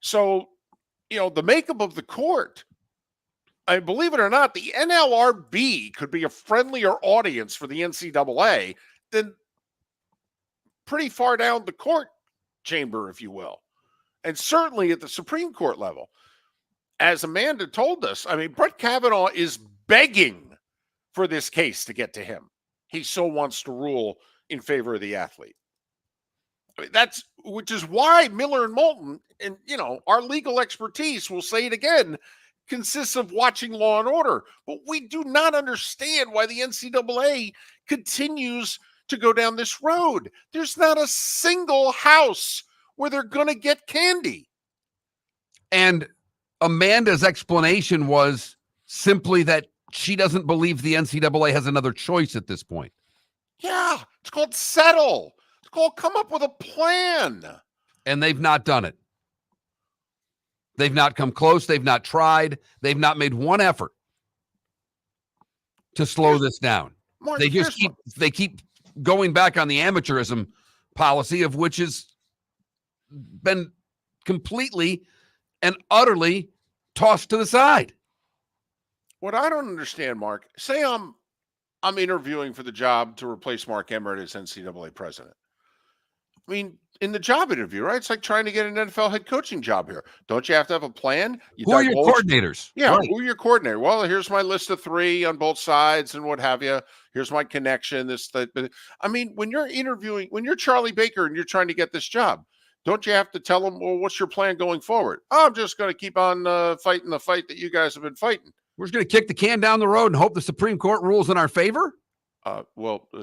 S2: So, the makeup of the court, I believe it or not, the NLRB could be a friendlier audience for the NCAA than pretty far down the court chamber, if you will. And certainly at the Supreme Court level. As Amanda told us, Brett Kavanaugh is begging for this case to get to him. He so wants to rule in favor of the athlete. Which is why Miller and Moulton, and our legal expertise, will say it again, consists of watching Law and Order. But we do not understand why the NCAA continues to go down this road. There's not a single house where they're going to get candy.
S3: And Amanda's explanation was simply that she doesn't believe the NCAA has another choice at this point.
S2: Yeah, it's called settle. It's called come up with a plan.
S3: And they've not done it. They've not come close. They've not tried. They've not made one effort to slow this down.
S2: Martin,
S3: They keep going back on the amateurism policy, of which has been completely and utterly tossed to the side.
S2: What I don't understand, Mark, say I'm interviewing for the job to replace Mark Emmert as NCAA president. In the job interview, right? It's like trying to get an NFL head coaching job here. Don't you have to have a plan?
S3: Who are your coordinators?
S2: Yeah,
S3: right.
S2: Who are your coordinator? Well, here's my list of 3 on both sides and what have you. Here's my connection. When you're interviewing, when you're Charlie Baker and you're trying to get this job, don't you have to tell them, well, what's your plan going forward? Oh, I'm just going to keep on fighting the fight that you guys have been fighting.
S3: We're just going to kick the can down the road and hope the Supreme Court rules in our favor?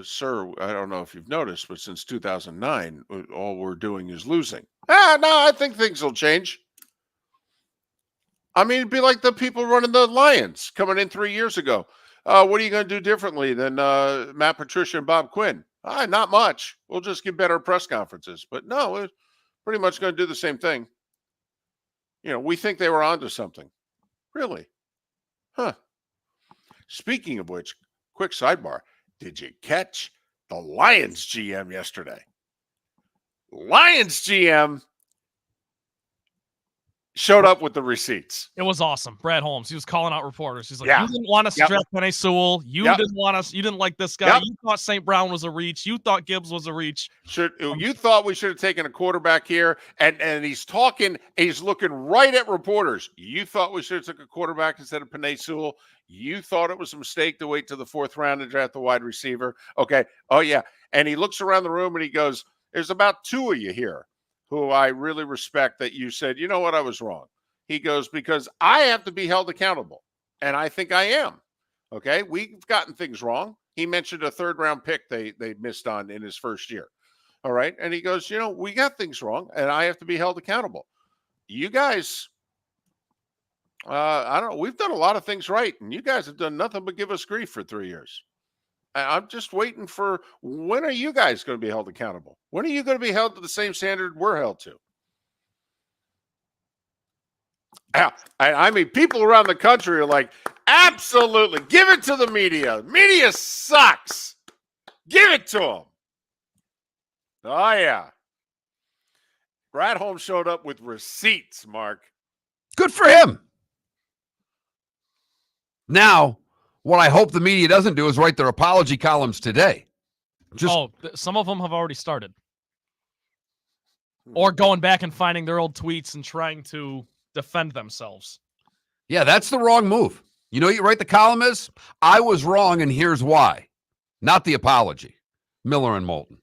S2: Sir, I don't know if you've noticed, but since 2009, all we're doing is losing. No, I think things will change. I mean, it'd be like the people running the Lions coming in 3 years ago. What are you going to do differently than Matt Patricia and Bob Quinn? Not much. We'll just give better press conferences. But no, we're pretty much going to do the same thing. We think they were onto something. Really? Huh. Speaking of which, quick sidebar. Did you catch the Lions GM yesterday? Lions GM showed up with the receipts.
S1: It was awesome. Brad Holmes, he was calling out reporters. He's like,
S2: Yeah.
S1: you didn't want us to draft Penei Sewell. You didn't want us. You didn't like this guy. You thought St. Brown was a reach. You thought Gibbs was a reach.
S2: You thought we should have taken a quarterback here, and he's talking, he's looking right at reporters. You thought we should have took a quarterback instead of Penei Sewell. You thought it was a mistake to wait to the 4th round to draft the wide receiver. Okay. Oh, yeah. And he looks around the room and he goes, there's about 2 of you here who I really respect that you said, you know what, I was wrong. He goes, because I have to be held accountable, and I think I am. Okay, we've gotten things wrong. He mentioned a 3rd round pick they missed on in his first year. All right, and he goes, we got things wrong, and I have to be held accountable. You guys, I don't know. We've done a lot of things right, and you guys have done nothing but give us grief for 3 years. I'm just waiting for, when are you guys going to be held accountable? When are you going to be held to the same standard we're held to? I mean, people around the country are like, absolutely, give it to the media. Media sucks. Give it to them. Oh, yeah. Brad Holmes showed up with receipts, Mark.
S3: Good for him. Now, what I hope the media doesn't do is write their apology columns today.
S1: Some of them have already started. Or going back and finding their old tweets and trying to defend themselves.
S3: Yeah, that's the wrong move. You know what you write the column is? I was wrong and here's why. Not the apology. Miller and Moulton.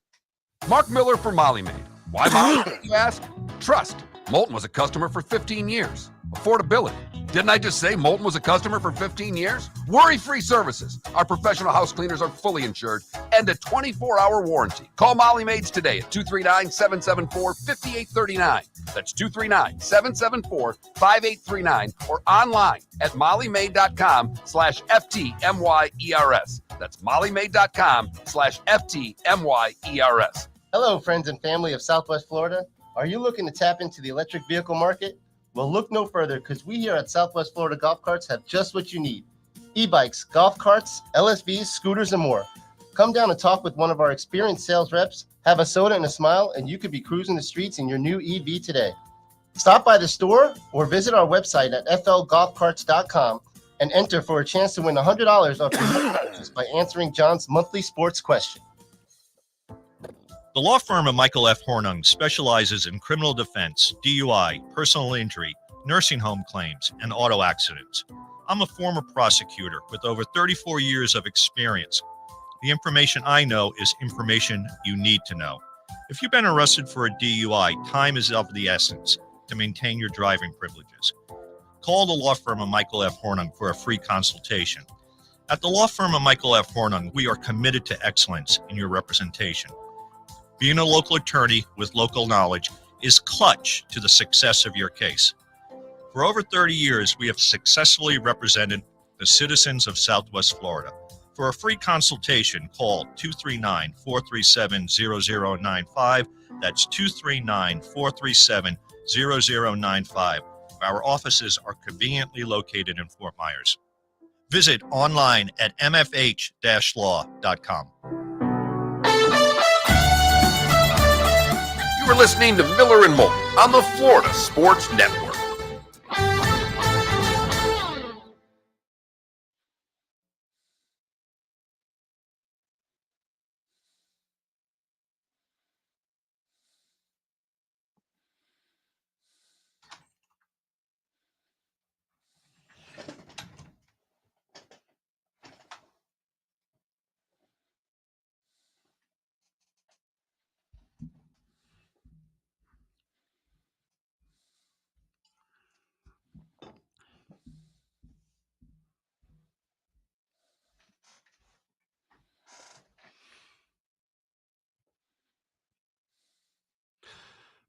S3: Mark Miller for Molly Maid. Why Molly Maid, you ask? Trust. Moulton was a customer for 15 years. Affordability. Didn't I just say Moulton was a customer for 15 years? Worry-free services. Our professional house cleaners are fully insured and a 24-hour warranty. Call Molly Maids today at 239-774-5839. That's 239-774-5839 or online at mollymaid.com/FTMYERS. That's mollymaid.com/FTMYERS.
S12: Hello, friends and family of Southwest Florida. Are you looking to tap into the electric vehicle market? Well, look no further, because we here at Southwest Florida Golf Carts have just what you need. E-bikes, golf carts, LSVs, scooters, and more. Come down and talk with one of our experienced sales reps, have a soda and a smile, and you could be cruising the streets in your new EV today. Stop by the store or visit our website at flgolfcarts.com and enter for a chance to win $100 off your purchase by answering John's monthly sports question.
S6: The law firm of Michael F. Hornung specializes in criminal defense, DUI, personal injury, nursing home claims, and auto accidents. I'm a former prosecutor with over 34 years of experience. The information I know is information you need to know. If you've been arrested for a DUI, time is of the essence to maintain your driving privileges. Call the law firm of Michael F. Hornung for a free consultation. At the law firm of Michael F. Hornung, we are committed to excellence in your representation. Being a local attorney with local knowledge is clutch to the success of your case. For over 30 years, we have successfully represented the citizens of Southwest Florida. For a free consultation, call 239-437-0095. That's 239-437-0095. Our offices are conveniently located in Fort Myers. Visit online at mfh-law.com.
S3: You were listening to Miller and Moulton on the Florida Sports Network.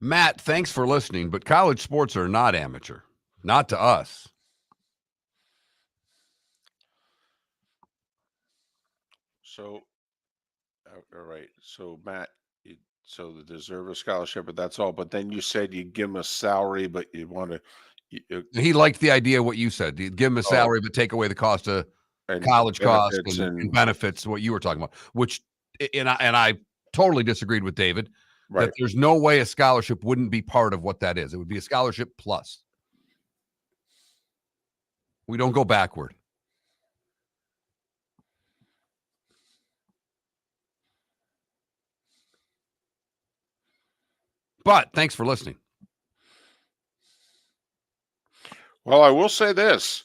S3: Matt, thanks for listening, but college sports are not amateur. Not to us.
S2: So, all right. So, Matt, so they deserve a scholarship, but that's all. But then you said you give them a salary, but you want to.
S3: He liked the idea of what you said. You give him a salary, but take away the cost of college costs and benefits, what you were talking about, which, and I totally disagreed with David,
S2: Right.
S3: that there's no way a scholarship wouldn't be part of what that is. It would be a scholarship plus. We don't go backward. But thanks for listening.
S2: Well, I will say this.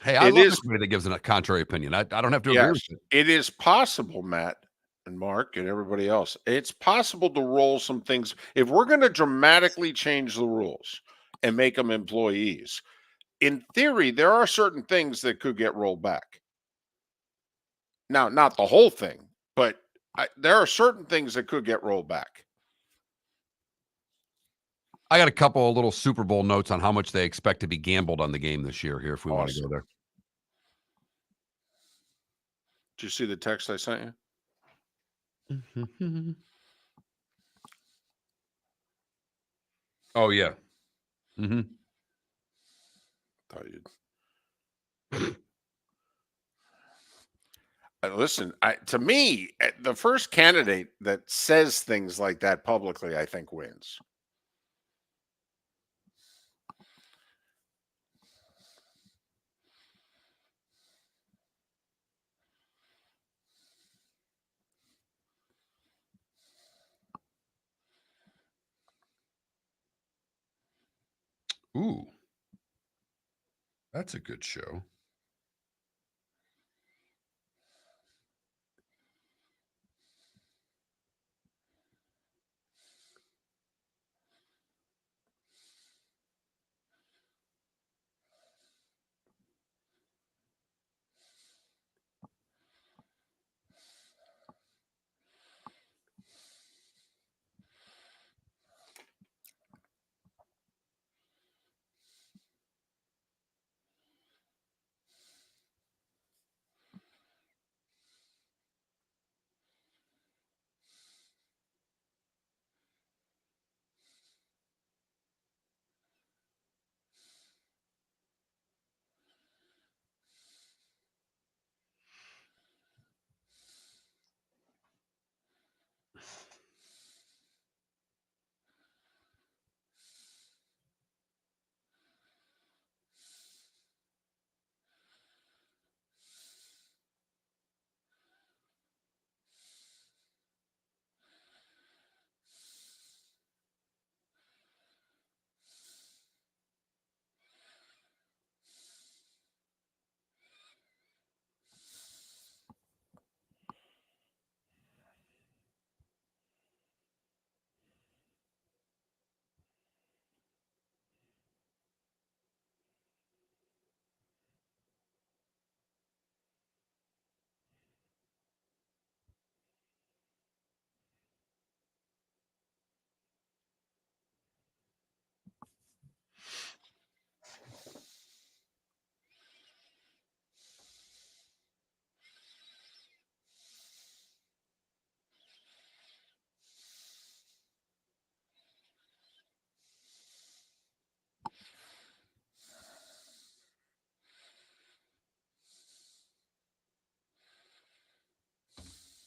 S3: Hey, I love somebody that gives a contrary opinion. I don't have to agree with it.
S2: It is possible, Matt and Mark and everybody else. It's possible to roll some things. If we're going to dramatically change the rules and make them employees, in theory, there are certain things that could get rolled back. Now, not the whole thing, but there are certain things that could get rolled back.
S3: I got a couple of little Super Bowl notes on how much they expect to be gambled on the game this year here if we want to go there.
S2: Did you see the text I sent you?
S3: Oh, yeah. Mm-hmm.
S2: Thought you'd. Listen, to me, the first candidate that says things like that publicly, I think, wins.
S3: Ooh. That's a good show.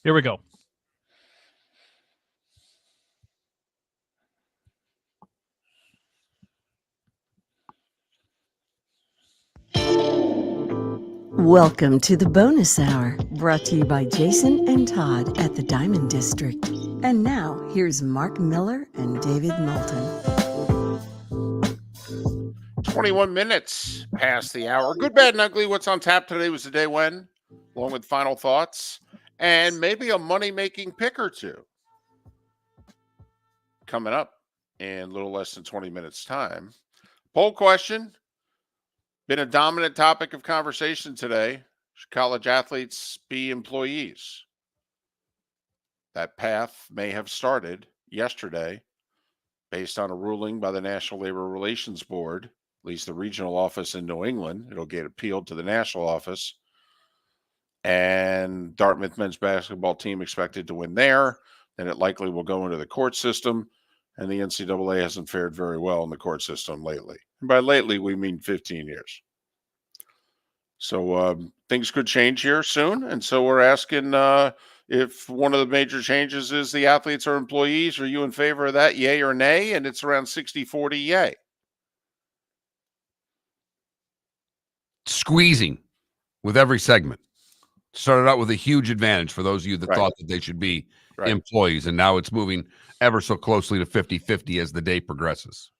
S1: Here we go.
S4: Welcome to the bonus hour, brought to you by Jason and Todd at the Diamond District. And now, here's Mark Miller and David Moulton.
S2: 21 minutes past the hour. Good, bad, and ugly. What's on tap today was the day when, along with final thoughts, and maybe a money-making pick or two. Coming up in a little less than 20 minutes' time. Poll question. Been a dominant topic of conversation today. Should college athletes be employees? That path may have started yesterday based on a ruling by the National Labor Relations Board, at least the regional office in New England. It'll get appealed to the national office. and Dartmouth men's basketball team expected to win there. Then it likely will go into the court system, and the NCAA hasn't fared very well in the court system lately. And by lately, we mean 15 years. So things could change here soon, and so we're asking if one of the major changes is the athletes are employees. Are you in favor of that, yay or nay? And it's around 60-40 yay.
S3: Squeezing with every segment. Started out with a huge advantage for those of you that
S2: Right.
S3: thought that they should be
S2: Right.
S3: employees, and now it's moving ever so closely to 50-50 as the day progresses.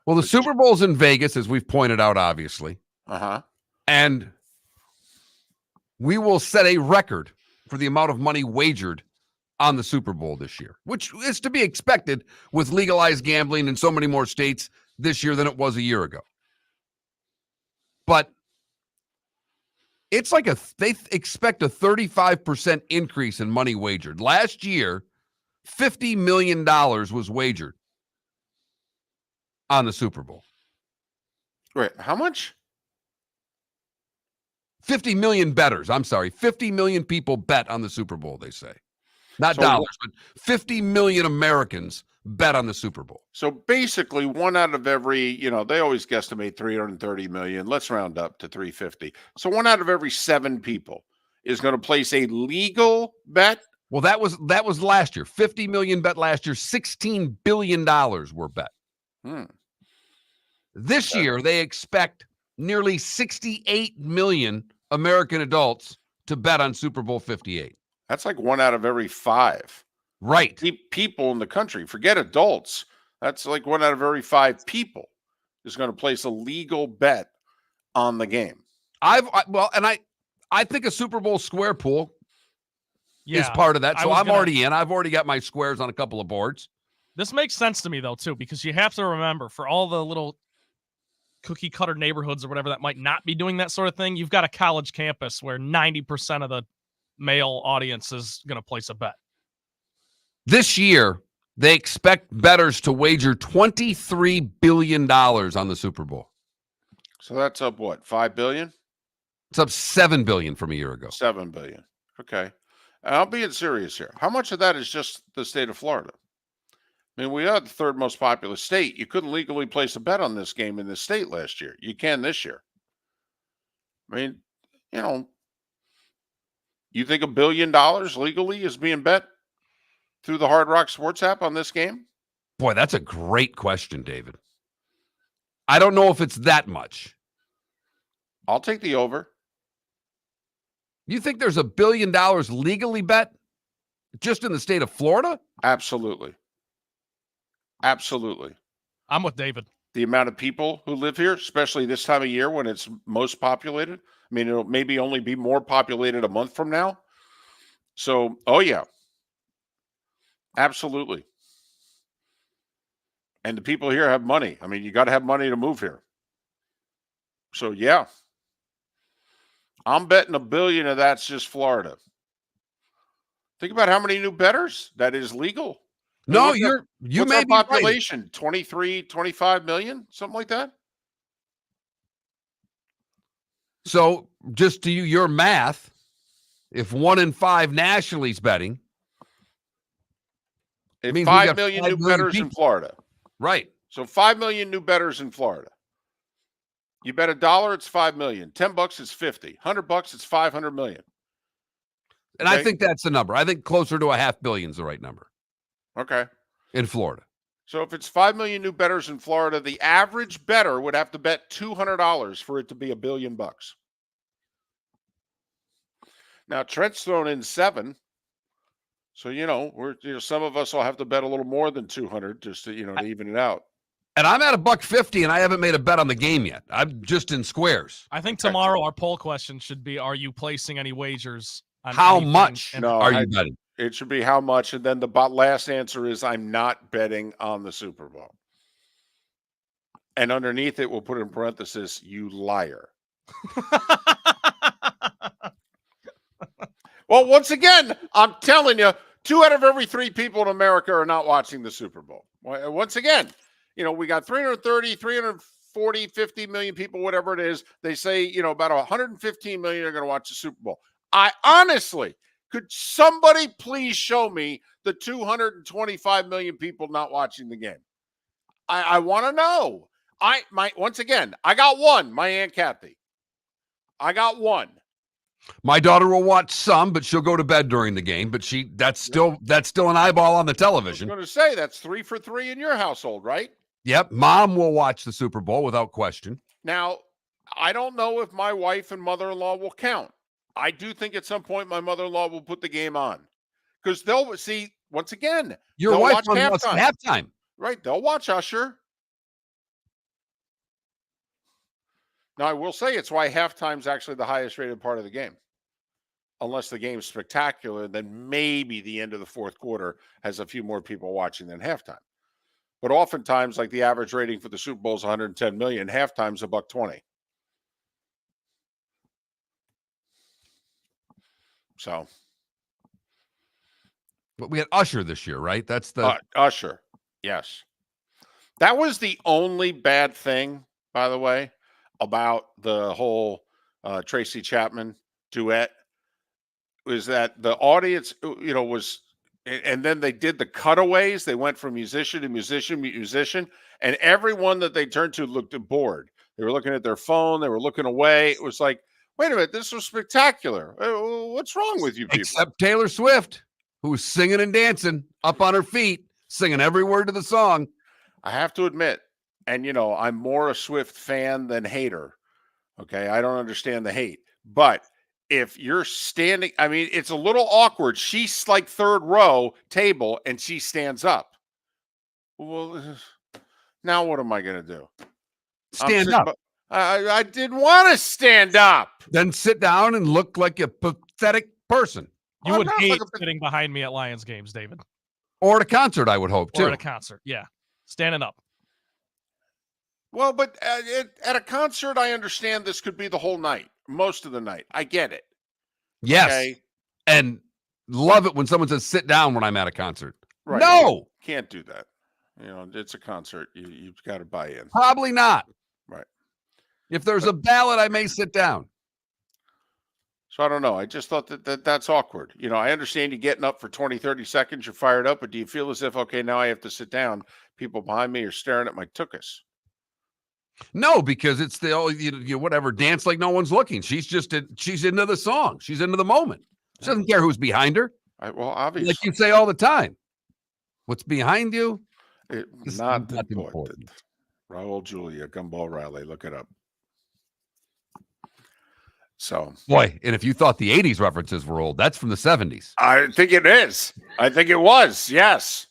S3: Well, the Super Bowl's in Vegas, as we've pointed out, obviously.
S2: Uh-huh.
S3: And we will set a record for the amount of money wagered on the Super Bowl this year, which is to be expected with legalized gambling in so many more states this year than it was a year ago. But it's like they expect a 35% increase in money wagered. Last year, $50 million was wagered on the Super Bowl.
S2: Wait, how much?
S3: 50 million bettors. I'm sorry. 50 million people bet on the Super Bowl, they say. Not
S2: So-
S3: dollars, but 50 million Americans bet on the Super Bowl.
S2: So basically, one out of every, they always guesstimate 330 million. Let's round up to 350. So one out of every 7 people is going to place a legal bet.
S3: Well, that was last year. 50 million bet last year. $16 billion were bet. This year, they expect nearly 68 million American adults to bet on Super Bowl 58.
S2: That's like one out of every 5.
S3: Right.
S2: People in the country. Forget adults. That's like one out of every 5 people is going to place a legal bet on the game.
S3: I think a Super Bowl square pool is part of that. So I'm already in. I've already got my squares on a couple of boards.
S1: This makes sense to me, though, too, because you have to remember, for all the little cookie cutter neighborhoods or whatever that might not be doing that sort of thing, you've got a college campus where 90% of the male audience is going to place a bet.
S3: This year, they expect bettors to wager $23 billion on the Super Bowl.
S2: So that's up what, 5 billion?
S3: It's up $7 billion from a year ago.
S2: 7 billion. Okay. I'll be serious here. How much of that is just the state of Florida? I mean, we are the 3rd most populous state. You couldn't legally place a bet on this game in this state last year. You can this year. I mean, you think $1 billion legally is being bet through the Hard Rock Sports app on this game?
S3: Boy, that's a great question, David. I don't know if it's that much.
S2: I'll take the over.
S3: You think there's $1 billion legally bet just in the state of Florida?
S2: Absolutely. Absolutely.
S1: I'm with David.
S2: The amount of people who live here, especially this time of year when it's most populated. I mean, it'll maybe only be more populated a month from now. So, oh yeah. Absolutely. And the people here have money. I mean, you got to have money to move here. So, yeah. I'm betting $1 billion of that's just Florida. Think about how many new bettors that is legal.
S3: No,
S2: What's
S3: you
S2: what's
S3: may
S2: our
S3: be right.
S2: population? 23, 25 million, something like that.
S3: So, just to your math, if 1 in 5 nationally is betting,
S2: If
S3: means we
S2: 5
S3: got
S2: million
S3: 5
S2: new
S3: million
S2: bettors in
S3: people.
S2: Florida.
S3: right?
S2: So 5 million new bettors in Florida. You bet $1, it's 5 million. $10, it's 50. $100, it's 500 million.
S3: And I
S2: Okay.
S3: think that's the number. I think closer to $500 million is the right number
S2: Okay.
S3: in Florida.
S2: So if it's 5 million new bettors in Florida, the average bettor would have to bet $200 for it to be $1 billion. Now Trent's thrown in 7. So, some of us will have to bet a little more than 200 just to, to even it out.
S3: And I'm at $1.50, and I haven't made a bet on the game yet. I'm just in squares.
S1: I think tomorrow our poll question should be, are you placing any wagers on
S3: How
S1: anything
S3: much
S1: in-
S2: No,
S3: are you betting?
S2: It should be how much. And then the last answer is I'm not betting on the Super Bowl. And underneath it, we'll put in parenthesis, you liar. Well, once again, I'm telling you, 2 out of every 3 people in America are not watching the Super Bowl. Once again, we got 330, 40, 50 million people, whatever it is. They say, you know, about 115 million are going to watch the Super Bowl. I honestly, could somebody please show me the 225 million people not watching the game? I want to know. Once again, I got one, my Aunt Kathy. I got one.
S3: My daughter will watch some, but she'll go to bed during the game. But that's still an eyeball on the television.
S2: I was going to say that's 3 for 3 in your household, right?
S3: Yep. Mom will watch the Super Bowl without question.
S2: Now, I don't know if my wife and mother-in-law will count. I do think at some point my mother-in-law will put the game on because they'll see, once again,
S3: your wife wants halftime.
S2: Right. They'll watch Usher. Now, I will say it's why halftime's actually the highest rated part of the game. Unless the game's spectacular, then maybe the end of the fourth quarter has a few more people watching than halftime. But oftentimes, like the average rating for the Super Bowl is 110 million, halftime's $1.20. So.
S3: But we had Usher this year, right? That's the
S2: Usher. Yes. That was the only bad thing, by the way, about the whole Tracy Chapman duet, was that the audience, you know, was, and then they did the cutaways. They went from musician to musician, musician, and everyone that they turned to looked bored. They were looking at their phone. They were looking away. It was like, wait a minute, this was spectacular. What's wrong with you people?
S3: Except Taylor Swift, who was singing and dancing up on her feet, singing every word of the song.
S2: I have to admit, and you know, I'm more a Swift fan than hater. Okay, I don't understand the hate. But if you're standing, I mean, it's a little awkward. She's like third row table and she stands up. Well, now what am I going to do?
S3: Stand up.
S2: I didn't want to stand up.
S3: Then sit down and look like a pathetic person.
S1: You would hate sitting behind me at Lions games, David.
S3: Or at a concert, I would hope, too.
S1: Or at a concert, yeah. Standing up.
S2: Well, but at a concert, I understand this could be the whole night, most of the night. I get it.
S3: Yes.
S2: Okay?
S3: And love it when someone says sit down when I'm at a concert.
S2: Right.
S3: No.
S2: Can't do that. You know, it's a concert. You've got to buy in.
S3: Probably not.
S2: Right.
S3: If there's a ballad, I may sit down.
S2: So I don't know. I just thought that's awkward. You know, I understand you getting up for 20, 30 seconds. You're fired up, but do you feel as if, okay, now I have to sit down? People behind me are staring at my tuchus.
S3: No, because it's the whatever, dance like no one's looking. She's into the song. She's into the moment. She doesn't care who's behind her.
S2: Well, obviously,
S3: like you say all the time, what's behind you?
S2: It's not important. Raul Julia, Gumball Riley, look it up. So,
S3: boy, and if you thought the 80s references were old, that's from the 70s.
S2: I think it is. I think it was. Yes.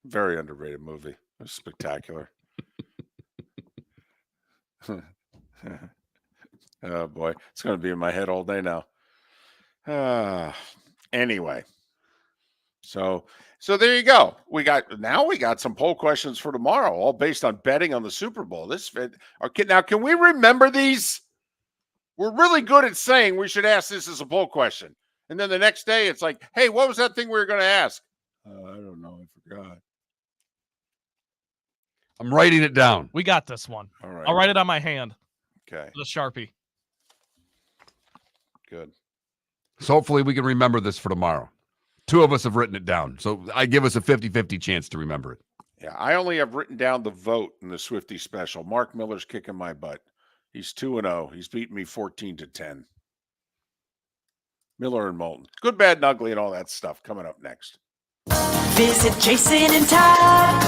S2: Very underrated movie. It was spectacular. Oh boy, it's going to be in my head all day now. Anyway, so there you go. We got some poll questions for tomorrow, all based on betting on the Super Bowl. Now, can we remember these? We're really good at saying we should ask this as a poll question, and then the next day it's like, hey, what was that thing we were going to ask? I don't know. I forgot.
S3: I'm writing it down.
S1: We got this one.
S2: All right.
S1: I'll write it on my hand.
S2: Okay.
S1: The Sharpie.
S2: Good.
S3: So hopefully we can remember this for tomorrow. 2 of us have written it down. So I give us a 50-50 chance to remember it.
S2: Yeah, I only have written down the vote in the Swifty special. Mark Miller's kicking my butt. He's 2-0. He's beaten me 14-10. Miller and Moulton. Good, bad, and ugly, and all that stuff coming up next.
S7: Visit Jason and Todd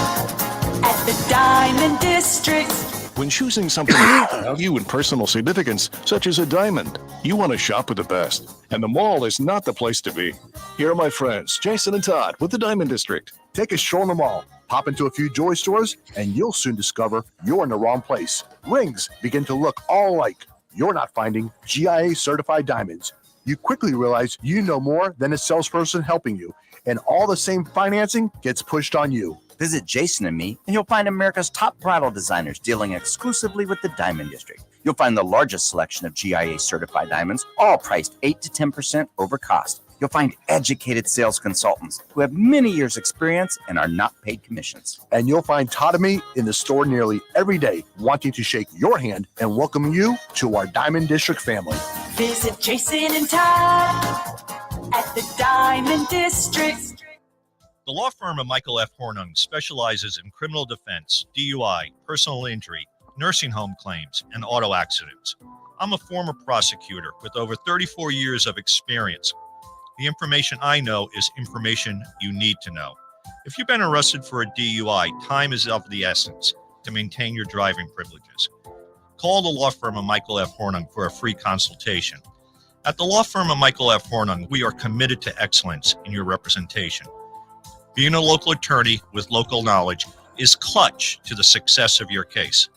S7: at the Diamond District.
S8: When choosing something of value and personal significance, such as a diamond, you want to shop with the best. And the mall is not the place to be. Here are my friends, Jason and Todd, with the Diamond District.
S9: Take a stroll in the mall, pop into a few joy stores, and you'll soon discover you're in the wrong place. Rings begin to look all alike. You're not finding GIA certified diamonds. You quickly realize you know more than a salesperson helping you, and all the same financing gets pushed on you.
S10: Visit Jason and me, and you'll find America's top bridal designers dealing exclusively with the Diamond District. You'll find the largest selection of GIA certified diamonds, all priced 8 to 10% over cost. You'll find educated sales consultants who have many years' experience and are not paid commissions.
S9: And you'll find Todd and me in the store nearly every day, wanting to shake your hand and welcome you to our Diamond District family.
S7: Visit Jason and Todd at the Diamond District.
S6: The law firm of Michael F. Hornung specializes in criminal defense, DUI, personal injury, nursing home claims, and auto accidents. I'm a former prosecutor with over 34 years of experience. The information I know is information you need to know. If you've been arrested for a DUI, time is of the essence to maintain your driving privileges. Call the law firm of Michael F. Hornung for a free consultation. At the law firm of Michael F. Hornung, we are committed to excellence in your representation. Being a local attorney with local knowledge is clutch to the success of your case.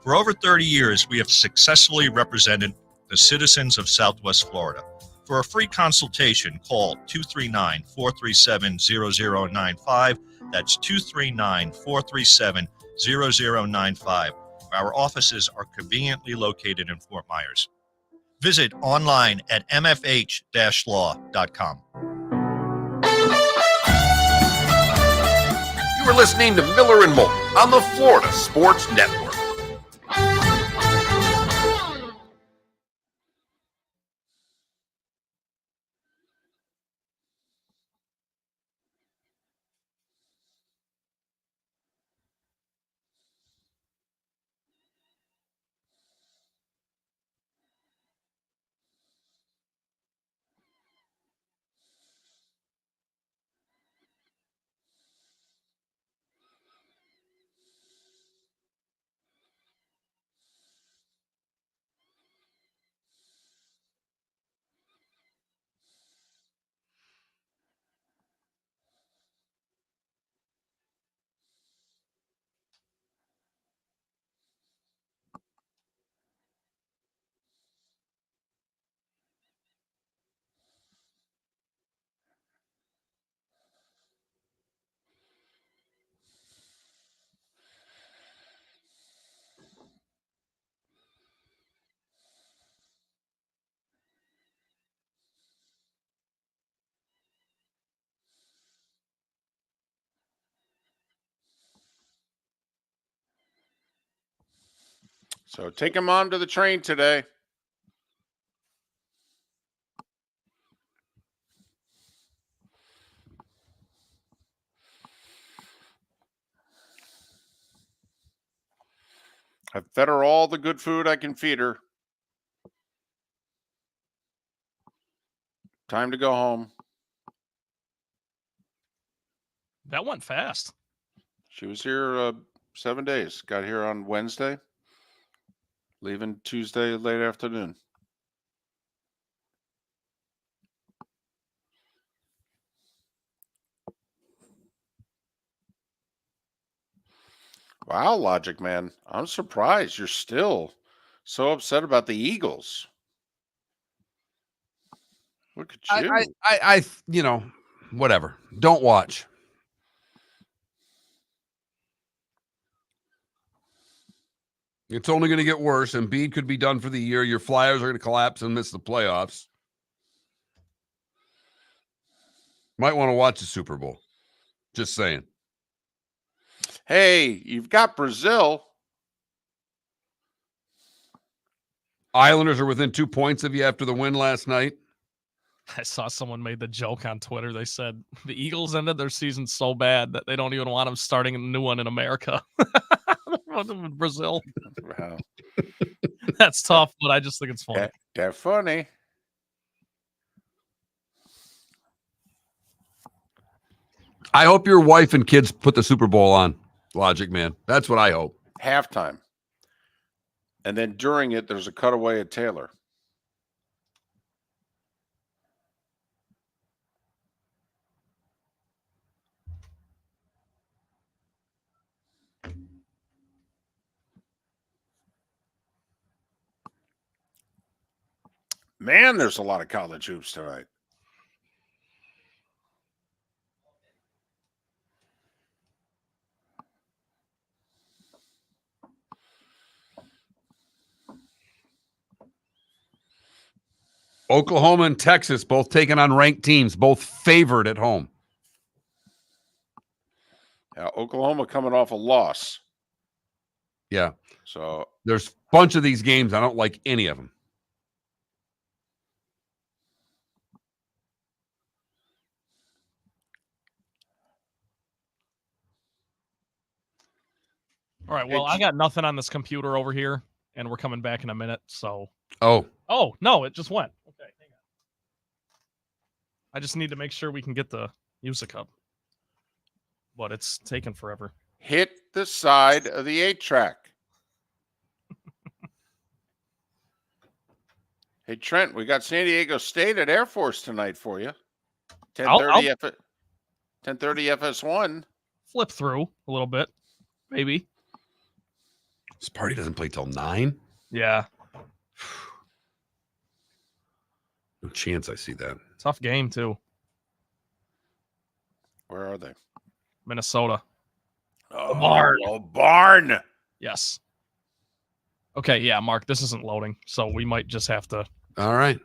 S6: For over 30 years, we have successfully represented the citizens of Southwest Florida. For a free consultation, call 239-437-0095. That's 239-437-0095. Our offices are conveniently located in Fort Myers. Visit online at mfh-law.com.
S3: You are listening to Miller and Moulton on the Florida Sports Network.
S2: So take him on to the train today. I've fed her all the good food I can feed her. Time to go home.
S1: That went fast.
S2: She was here 7 days. Got here on Wednesday. Leaving Tuesday late afternoon. Wow, Logic Man. I'm surprised you're still so upset about the Eagles. Look at you.
S3: I you know, whatever. Don't watch. It's only going to get worse. Embiid could be done for the year. Your Flyers are going to collapse and miss the playoffs. Might want to watch the Super Bowl. Just saying.
S2: Hey, you've got Brazil.
S3: Islanders are within 2 points of you after the win last night.
S1: I saw someone made the joke on Twitter. They said the Eagles ended their season so bad that they don't even want them starting a new one in America. In Brazil.
S2: Wow.
S1: That's tough, but I just think it's funny.
S2: They're funny.
S3: I hope your wife and kids put the Super Bowl on, Logic Man. That's what I hope.
S2: Halftime. And then during it, there's a cutaway at Taylor. Man, there's a lot of college hoops tonight.
S3: Oklahoma and Texas both taking on ranked teams, both favored at home.
S2: Yeah, Oklahoma coming off a loss.
S3: Yeah.
S2: So
S3: there's a bunch of these games. I don't like any of them.
S1: All right. Well, I got nothing on this computer over here, and we're coming back in a minute. So.
S3: Oh,
S1: no, it just went. Okay, hang on. I just need to make sure we can get the music up, but it's taking forever.
S2: hit the side of the 8-track. Hey, Trent, we got San Diego State at Air Force tonight for you. 10:30 10:30 FS1.
S1: Flip through a little bit, maybe.
S3: This party doesn't play till 9?
S1: Yeah.
S3: No chance I see that.
S1: Tough game, too.
S2: Where are they?
S1: Minnesota.
S2: Oh, barn. Oh, barn.
S1: Yes. Okay, yeah, Mark, this isn't loading, so we might just have to.
S3: All right.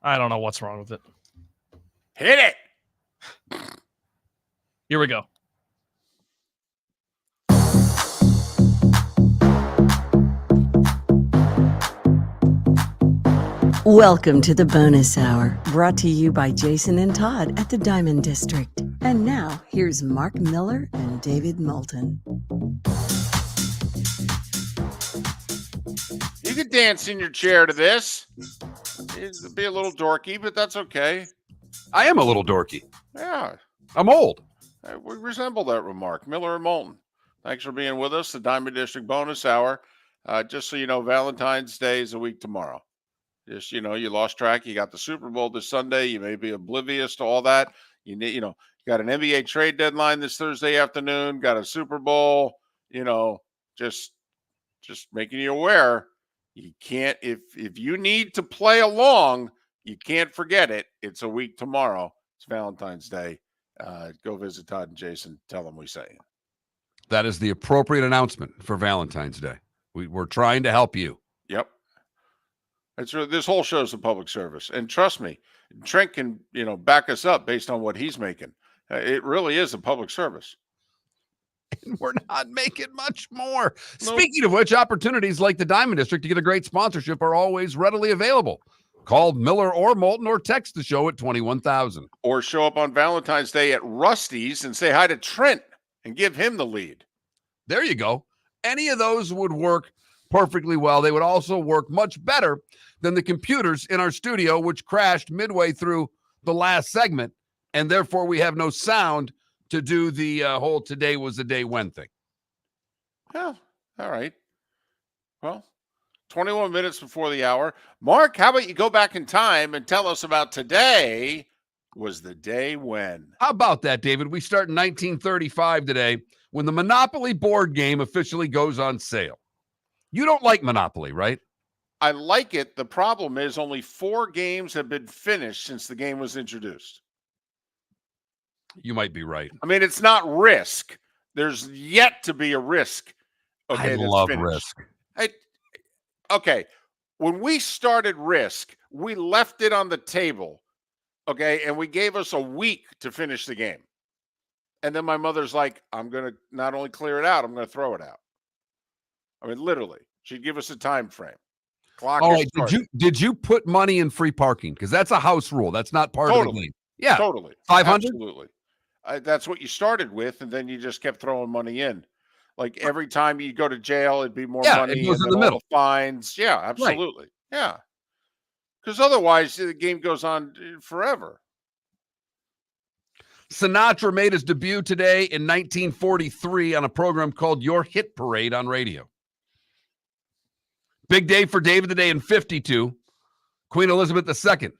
S1: I don't know what's wrong with it.
S2: Hit it.
S1: Here we go.
S4: Welcome to the bonus hour, brought to you by Jason and Todd at the Diamond District. And now, here's Mark Miller and David Moulton.
S2: You could dance in your chair to this. It'd be a little dorky, but that's okay.
S3: I am a little dorky.
S2: Yeah.
S3: I'm old.
S2: We resemble that remark. Miller and Moulton. Thanks for being with us. The Diamond District bonus hour. Just so you know, Valentine's Day is a week tomorrow. Just, you lost track. You got the Super Bowl this Sunday. You may be oblivious to all that. You got an NBA trade deadline this Thursday afternoon. Got a Super Bowl. Just making you aware. You can't, if you need to play along, you can't forget it. It's a week tomorrow. It's Valentine's Day. Go visit Todd and Jason. Tell them we say it.
S3: That is the appropriate announcement for Valentine's Day. We're trying to help you.
S2: Yep. This whole show is a public service. And trust me, Trent can, back us up based on what he's making. It really is a public service.
S3: And we're not making much more. Nope. Speaking of which, opportunities like the Diamond District to get a great sponsorship are always readily available. Call Miller or Moulton or text the show at 21,000.
S2: Or show up on Valentine's Day at Rusty's and say hi to Trent and give him the lead.
S3: There you go. Any of those would work perfectly well. They would also work much better than the computers in our studio, which crashed midway through the last segment, and therefore we have no sound to do the whole today was the day when thing.
S2: Oh, all right. Well, 21 minutes before the hour. Mark, how about you go back in time and tell us about today was the day when?
S3: How about that, David? We start in 1935 today when the Monopoly board game officially goes on sale. You don't like Monopoly, right?
S2: I like it. The problem is only 4 games have been finished since the game was introduced.
S3: You might be right.
S2: I mean, it's not Risk. There's yet to be a Risk. Okay,
S3: I love Risk.
S2: Okay, when we started Risk, we left it on the table, okay, and we gave us a week to finish the game. And then my mother's like, I'm going to not only clear it out, I'm going to throw it out. I mean, literally, she'd give us a time frame. Clock.
S3: All right, did you put money in free parking? Because that's a house rule. That's not part of the game. Yeah,
S2: totally.
S3: 500?
S2: Absolutely. That's what you started with, and then you just kept throwing money in. Like every time you go to jail, it'd be more money.
S3: It goes in the middle.
S2: Fines. Yeah, absolutely. Right. Yeah. Because otherwise, the game goes on forever.
S3: Sinatra made his debut today in 1943 on a program called Your Hit Parade on radio. Big day for David today in 52. Queen Elizabeth II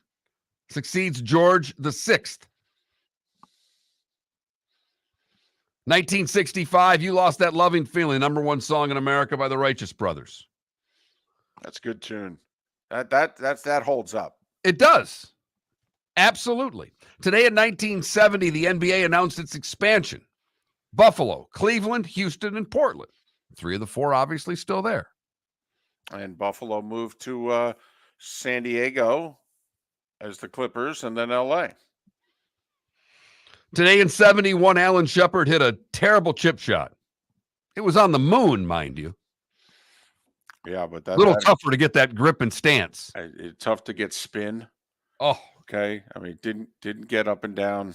S3: succeeds George VI. 1965, You Lost That Loving Feeling, #1 song in America by the Righteous Brothers.
S2: That's a good tune. That holds up.
S3: It does. Absolutely. Today in 1970, the NBA announced its expansion. Buffalo, Cleveland, Houston, and Portland. 3 of the 4 obviously still there.
S2: And Buffalo moved to San Diego as the Clippers, and then LA.
S3: Today in 71, Alan Shepard hit a terrible chip shot. It was on the moon, mind you.
S2: Yeah, but
S3: A little tougher to get that grip and stance.
S2: It's tough to get spin.
S3: Oh,
S2: okay. I mean, didn't get up and down.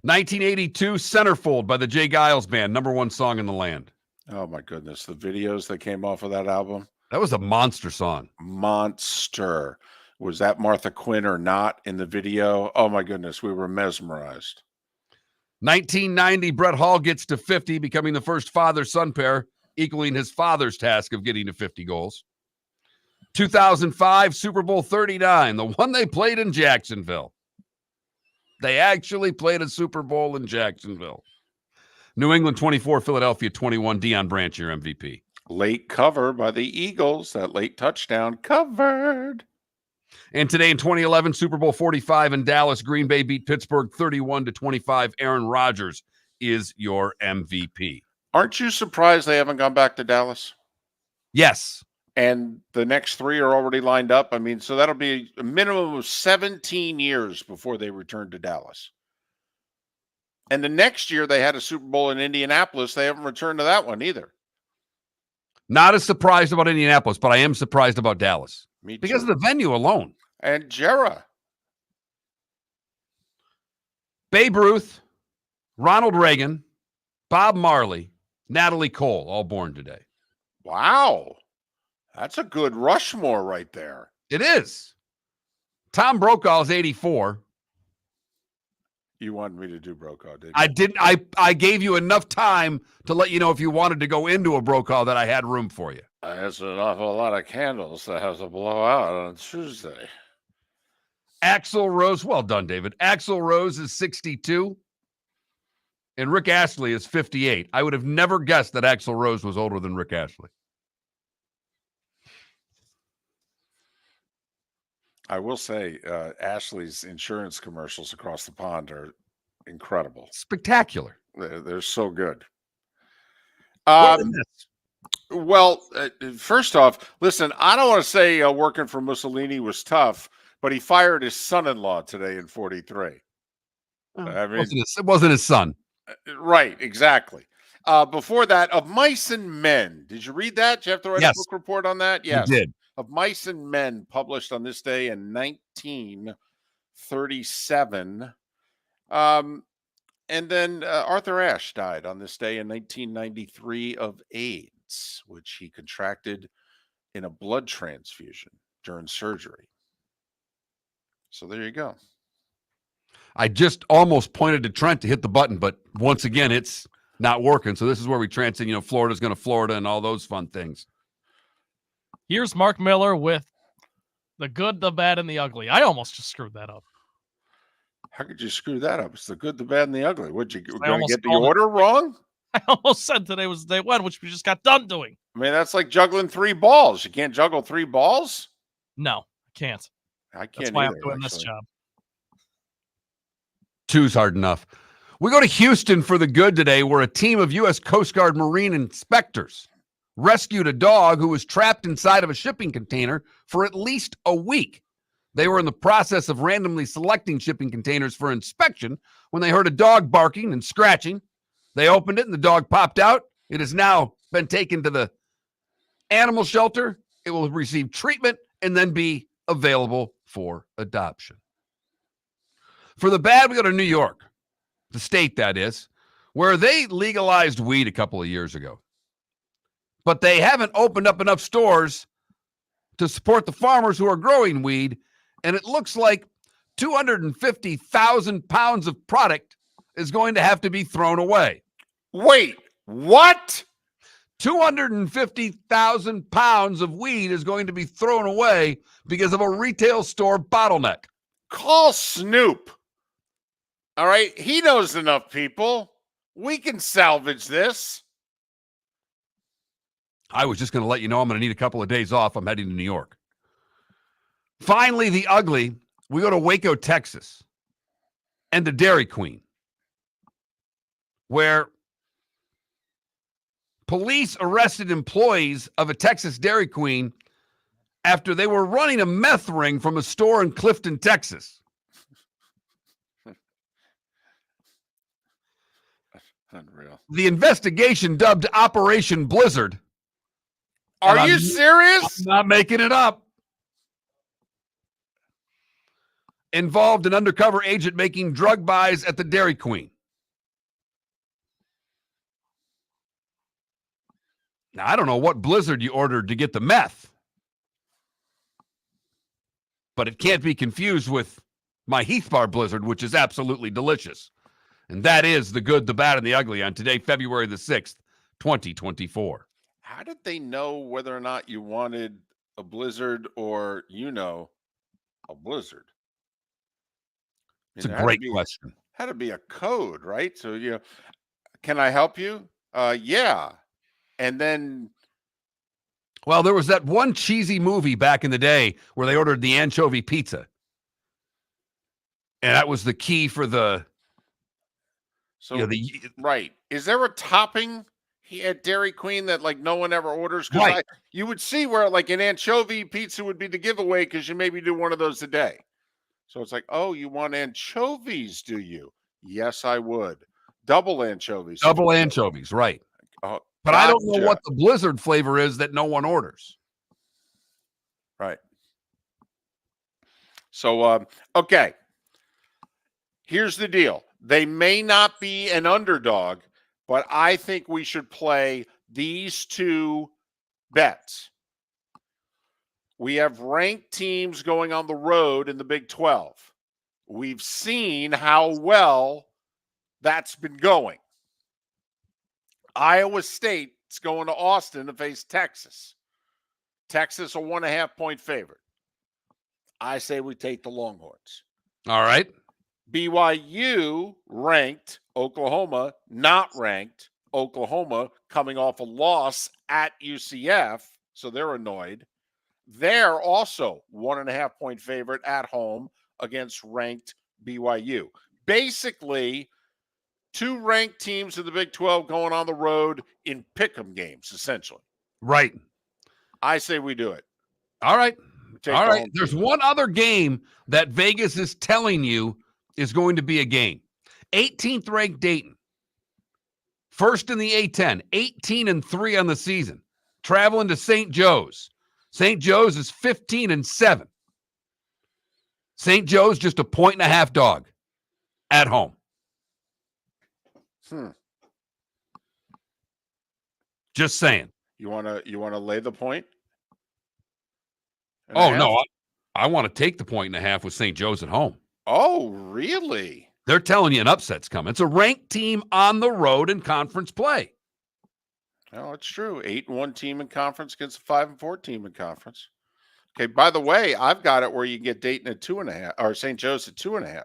S3: 1982, Centerfold by the Jay Giles Band, #1 song in the land.
S2: Oh my goodness, the videos that came off of that album.
S3: That was a monster song.
S2: Monster. Was that Martha Quinn or not in the video? Oh my goodness, we were mesmerized.
S3: 1990, Brett Hall gets to 50, becoming the first father-son pair, equaling his father's task of getting to 50 goals. 2005, Super Bowl 39, the one they played in Jacksonville. They actually played a Super Bowl in Jacksonville. New England 24, Philadelphia 21, Deion Branch, your MVP.
S2: Late cover by the Eagles, that late touchdown covered.
S3: And today in 2011, Super Bowl 45 in Dallas, Green Bay beat Pittsburgh 31-25. Aaron Rodgers is your MVP.
S2: Aren't you surprised they haven't gone back to Dallas?
S3: Yes.
S2: And the next 3 are already lined up. I mean, so that'll be a minimum of 17 years before they return to Dallas. And the next year they had a Super Bowl in Indianapolis. They haven't returned to that one either.
S3: Not as surprised about Indianapolis, but I am surprised about Dallas.
S2: Me too.
S3: Because of the venue alone.
S2: And Jera.
S3: Babe Ruth, Ronald Reagan, Bob Marley, Natalie Cole, all born today.
S2: Wow. That's a good Rushmore right there.
S3: It is. Tom Brokaw is 84.
S2: You wanted me to do Brokaw, didn't you?
S3: I didn't. I gave you enough time to let you know if you wanted to go into a Brokaw that I had room for you.
S2: That's an awful lot of candles that have to blow out on Tuesday.
S3: Axl Rose, well done, David. Axl Rose is 62. And Rick Astley is 58. I would have never guessed that Axl Rose was older than Rick Astley.
S2: I will say Ashley's insurance commercials across the pond incredible.
S3: Spectacular.
S2: They're so good. Well, first off, listen, I don't want to say working for Mussolini was tough, but he fired his son-in-law today in 43. I mean,
S3: it wasn't his son.
S2: Right, exactly. Before that, Of Mice and Men. Did you read that? Did you have to write a book report on that? Yes.
S3: You did.
S2: Of Mice and Men, published on this day in 1937. And then Arthur Ashe died on this day in 1993 of AIDS, which he contracted in a blood transfusion during surgery. So there you go.
S3: I just almost pointed to Trent to hit the button, but once again, it's not working. So this is where we transit, Florida's going to Florida and all those fun things.
S1: Here's Mark Miller with the good, the bad, and the ugly. I almost just screwed that up.
S2: How could you screw that up? It's the good, the bad, and the ugly. Would you going to get the
S1: called
S2: order wrong?
S1: I almost said today was day one, which we just got done doing.
S2: I mean, that's like juggling 3 balls. You can't juggle 3 balls?
S1: No, I can't.
S2: I can't.
S1: That's why
S2: either,
S1: I'm doing this
S2: actually.
S1: job.
S3: 2's hard enough. We go to Houston for the good today, where a team of U.S. Coast Guard Marine inspectors rescued a dog who was trapped inside of a shipping container for at least a week. They were in the process of randomly selecting shipping containers for inspection when they heard a dog barking and scratching. They opened it and the dog popped out. It has now been taken to the animal shelter. It will receive treatment and then be available for adoption. For the bad, we go to New York, the state that is, where they legalized weed a couple of years ago. But they haven't opened up enough stores to support the farmers who are growing weed, and it looks like 250,000 pounds of product is going to have to be thrown away.
S2: Wait, what?
S3: 250,000 pounds of weed is going to be thrown away because of a retail store bottleneck.
S2: Call Snoop. All right, he knows enough people. We can salvage this.
S3: I was just going to let you know I'm going to need a couple of days off. I'm heading to New York. Finally, the ugly. We go to Waco, Texas, and to Dairy Queen, where police arrested employees of a Texas Dairy Queen after they were running a meth ring from a store in Clifton, Texas.
S2: Unreal.
S3: The investigation, dubbed Operation Blizzard.
S2: Are you serious?
S3: I'm not making it up. Involved an undercover agent making drug buys at the Dairy Queen. Now, I don't know what Blizzard you ordered to get the meth, but it can't be confused with my Heath Bar Blizzard, which is absolutely delicious. And that is the good, the bad, and the ugly on today, February the 6th, 2024.
S2: How did they know whether or not you wanted a Blizzard or, a Blizzard?
S3: It's a great question.
S2: Had to be a code, right? So, can I help you? Yeah. And then.
S3: Well, there was that one cheesy movie back in the day where they ordered the anchovy pizza. And that was the key for the.
S2: So, right. Is there a topping at Dairy Queen that no one ever orders? Because you would see where an anchovy pizza would be the giveaway because you maybe do one of those a day. So it's oh, you want anchovies, do you? Yes, I would. Double anchovies.
S3: Double anchovies, right.
S2: But
S3: I don't know what the Blizzard flavor is that no one orders.
S2: Right. So, okay. Here's the deal. They may not be an underdog, but I think we should play these two bets. We have ranked teams going on the road in the Big 12. We've seen how well that's been going. Iowa State's going to Austin to face Texas. Texas, a 1.5-point favorite. I say we take the Longhorns.
S3: All right.
S2: BYU ranked, Oklahoma not ranked. Oklahoma coming off a loss at UCF, so they're annoyed. They're also 1.5-point favorite at home against ranked BYU. Basically, two ranked teams in the Big 12 going on the road in pick'em games, essentially.
S3: Right.
S2: I say we do it.
S3: All right. All right. There's
S2: team.
S3: one other game that Vegas is telling you is going to be a game. 18th ranked Dayton. First in the A10. 18-3 on the season. Traveling to St. Joe's. St. Joe's is 15-7. St. Joe's just a 1.5-point dog at home. Just saying.
S2: You want to lay the point?
S3: Oh, no. I want to take the 1.5 with St. Joe's at home.
S2: Oh, really?
S3: They're telling you an upset's coming. It's a ranked team on the road in conference play.
S2: No, it's true. 8-1 team in conference against a 5-4 team in conference. Okay, by the way, I've got it where you can get Dayton at 2.5 or St. Joe's at 2.5.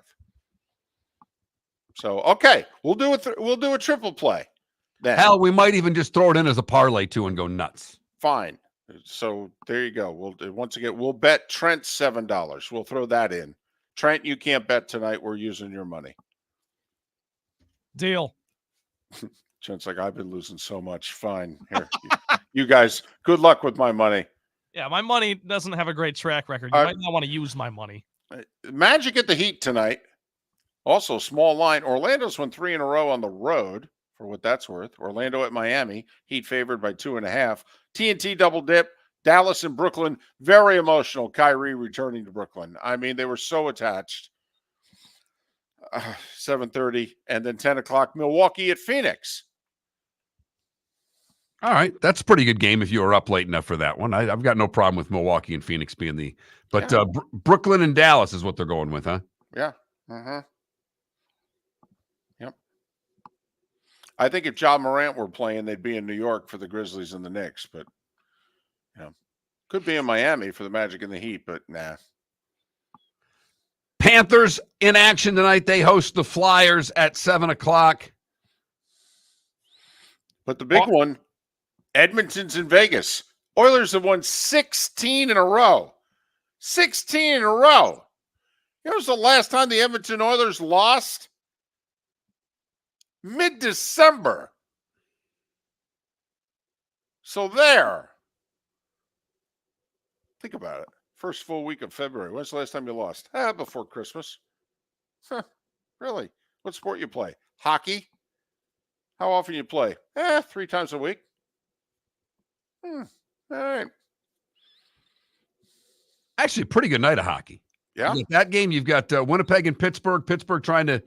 S2: So, okay, we'll do a triple play. Then.
S3: Hell, we might even just throw it in as a parlay too and go nuts.
S2: Fine. So there you go. We'll bet Trent $7. We'll throw that in. Trent, you can't bet tonight. We're using your money.
S1: Deal.
S2: Trent's I've been losing so much. Fine. Here, you guys, good luck with my money.
S1: Yeah, my money doesn't have a great track record. You might not want to use my money.
S2: Magic at the Heat tonight. Also, small line. Orlando's won 3 in a row on the road, for what that's worth. Orlando at Miami. Heat favored by 2.5. TNT double dip. Dallas and Brooklyn. Very emotional. Kyrie returning to Brooklyn. I mean, they were so attached. 7:30. And then 10 o'clock, Milwaukee at Phoenix.
S3: All right. That's a pretty good game if you were up late enough for that one. I've got no problem with Milwaukee and Phoenix being the – but yeah. Brooklyn and Dallas is what they're going with, huh?
S2: Yeah. Yep. I think if Ja Morant were playing, they'd be in New York for the Grizzlies and the Knicks, but could be in Miami for the Magic and the Heat, but nah.
S3: Panthers in action tonight. They host the Flyers at 7 o'clock.
S2: But the big one, Edmonton's in Vegas. Oilers have won 16 in a row. 16 in a row. It was the last time the Edmonton Oilers lost? Mid-December. So there. Think about it. First full week of February. When's the last time you lost? Before Christmas. Huh, really? What sport you play? Hockey? How often you play? 3 times a week. All right.
S3: Actually, pretty good night of hockey.
S2: Yeah.
S3: You got that game, you've got Winnipeg and Pittsburgh. Pittsburgh trying to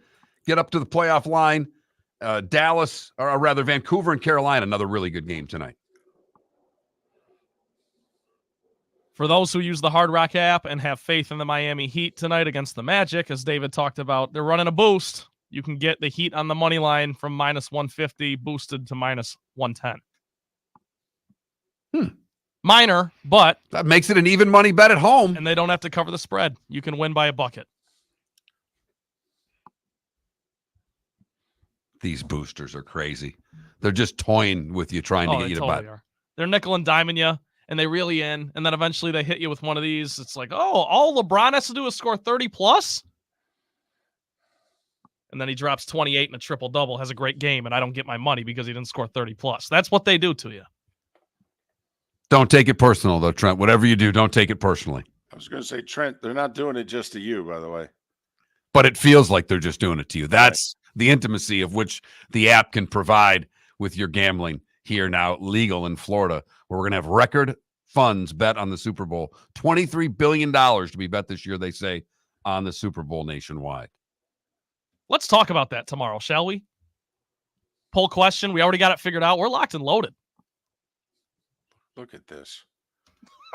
S3: get up to the playoff line. Dallas, or rather Vancouver and Carolina, another really good game tonight.
S1: For those who use the Hard Rock app and have faith in the Miami Heat tonight against the Magic, as David talked about, they're running a boost. You can get the Heat on the money line from minus 150 boosted to minus 110. Minor, but
S3: that makes it an even money bet at home.
S1: And they don't have to cover the spread. You can win by a bucket.
S3: These boosters are crazy. They're just toying with you, trying to get you to bet.
S1: Are. They're nickel and diming you, and they reel you in, and then eventually they hit you with one of these. It's like, oh, all LeBron has to do is score 30 plus? And then he drops 28 and a triple-double, has a great game, and I don't get my money because he didn't score 30 plus. That's what they do to you.
S3: Don't take it personal, though, Trent. Whatever you do, don't take it personally.
S2: I was going to say, Trent, they're not doing it just to you, by the way.
S3: But it feels like they're just doing it to you. That's the intimacy of which the app can provide with your gambling here now, legal in Florida, where we're going to have record funds bet on the Super Bowl. $23 billion to be bet this year, they say, on the Super Bowl nationwide.
S1: Let's talk about that tomorrow, shall we? Poll question. We already got it figured out. We're locked and loaded.
S2: Look at this.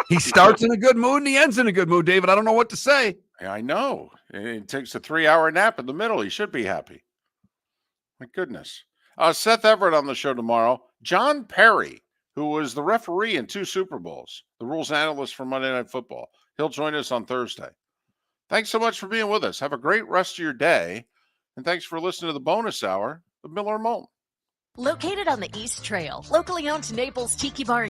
S3: He starts in a good mood and he ends in a good mood, David. I don't know what to say.
S2: I know. He takes a 3-hour nap in the middle. He should be happy. My goodness. Seth Everett on the show tomorrow. John Perry, who was the referee in 2 Super Bowls, the rules analyst for Monday Night Football. He'll join us on Thursday. Thanks so much for being with us. Have a great rest of your day. And thanks for listening to the bonus hour of Miller and Moulton.
S5: Located on the East Trail, locally owned Naples Tiki Bar